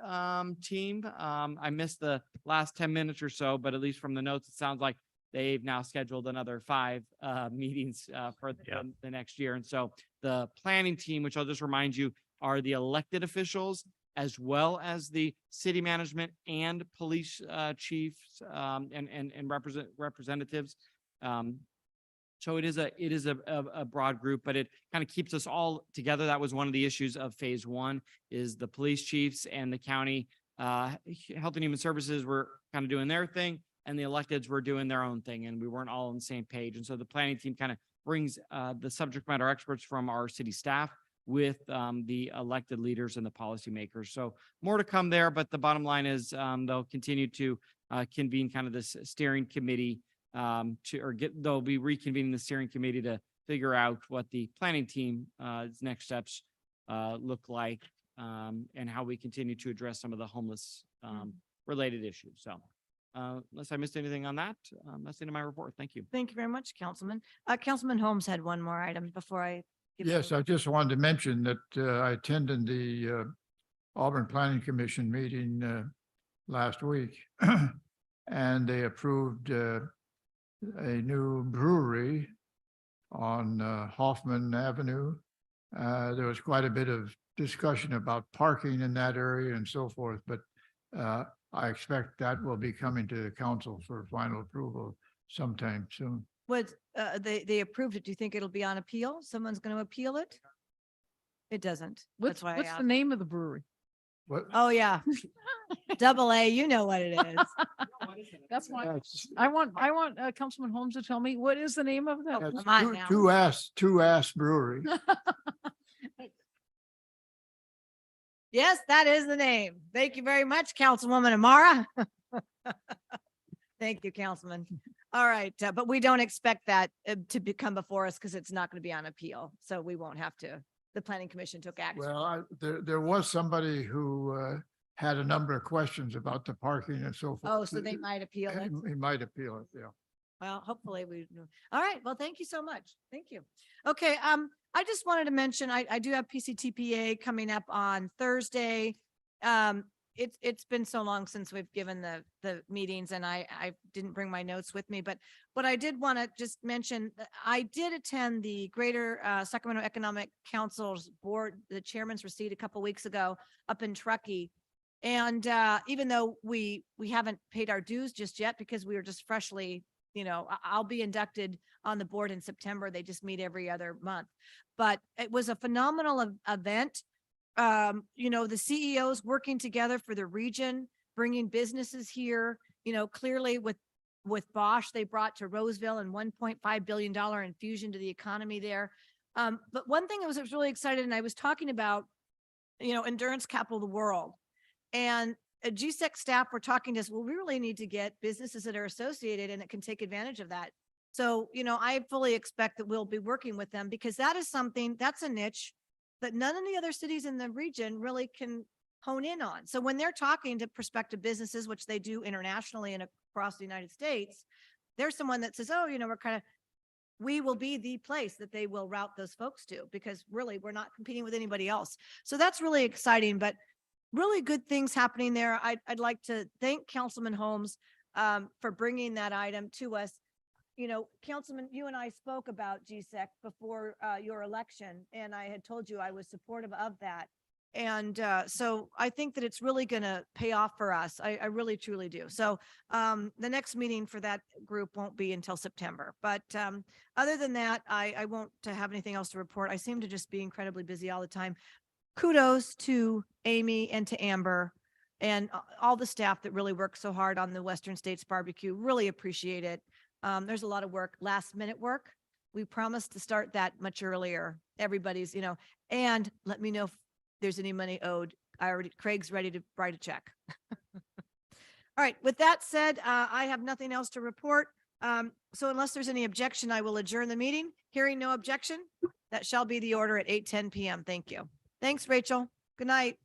team. I missed the last 10 minutes or so, but at least from the notes, it sounds like they've now scheduled another 5 meetings for the next year. And so the planning team, which I'll just remind you, are the elected officials as well as the city management and police chiefs and representatives. So it is a broad group, but it kind of keeps us all together. That was one of the issues of phase 1 is the police chiefs and the county Health and Human Services were kind of doing their thing and the electeds were doing their own thing, and we weren't all on the same page. And so the planning team kind of brings the subject matter experts from our city staff with the elected leaders and the policymakers. So more to come there, but the bottom line is they'll continue to convene kind of this steering committee they'll be reconvening the steering committee to figure out what the planning team next steps look like and how we continue to address some of the homeless related issues. So unless I missed anything on that, that's the end of my report. Thank you. Thank you very much, Councilman. Councilman Holmes had one more item before I. Yes, I just wanted to mention that I attended the Auburn Planning Commission meeting last week. And they approved a new brewery on Hoffman Avenue. There was quite a bit of discussion about parking in that area and so forth, but I expect that will be coming to the council for final approval sometime soon. Was they approved it? Do you think it'll be on appeal? Someone's going to appeal it? It doesn't. What's That's why I the asked. name of the brewery? What? Oh, yeah. Double A, you know what it is. That's why That's- I want Councilman Holmes to tell me what is the name of that? that's come on now. Two Ass Brewery. Yes, that is the name. Thank you very much, Councilwoman Amara. Thank you, Councilman. All right, but we don't expect that to come before us because it's not going to be on appeal. So we won't have to. The Planning Commission took action. Well, there was somebody who had a number of questions about the parking and so forth. Oh, so they might appeal it. He might appeal it, yeah. Well, hopefully we, all right. Well, thank you so much. Thank you. Okay. I just wanted to mention, I do have PCTPA coming up on Thursday. It's been so long since we've given the meetings and I didn't bring my notes with me, but what I did want to just mention, I did attend the Greater Sacramento Economic Council's board, the chairman's receipt a couple weeks ago up in Truckee. And even though we haven't paid our dues just yet because we were just freshly, I'll be inducted on the board in September. They just meet every other month, but it was a phenomenal event. The CEOs working together for the region, bringing businesses here, clearly with Bosch, they brought to Roseville and $1.5 billion infusion to the economy there. But one thing I was really excited, and I was talking about, endurance capital of the world. And GSEC staff were talking to us, well, we really need to get businesses that are associated and that can take advantage of that. So, I fully expect that we'll be working with them because that is something, that's a niche that none of the other cities in the region really can hone in on. So when they're talking to prospective businesses, which they do internationally and across the United States, there's someone that says, oh, we will be the place that they will route those folks to, because really we're not competing with anybody else. So that's really exciting, but really good things happening there. I'd like to thank Councilman Holmes for bringing that item to us. Councilman, you and I spoke about GSEC before your election, and I had told you I was supportive of that. And so I think that it's really going to pay off for us. I really, truly do. So the next meeting for that group won't be until September. But other than that, I won't have anything else to report. I seem to just be incredibly busy all the time. Kudos to Amy and to Amber and all the staff that really worked so hard on the Western States Barbecue. Really appreciate it. There's a lot of work, last minute work. We promised to start that much earlier. Everybody's, and let me know if there's any money owed. Craig's ready to write a check. All right. With that said, I have nothing else to report. So unless there's any objection, I will adjourn the meeting. Hearing no objection, that shall be the order at 8:10 p.m. Thank you. Thanks, Rachel. Good night.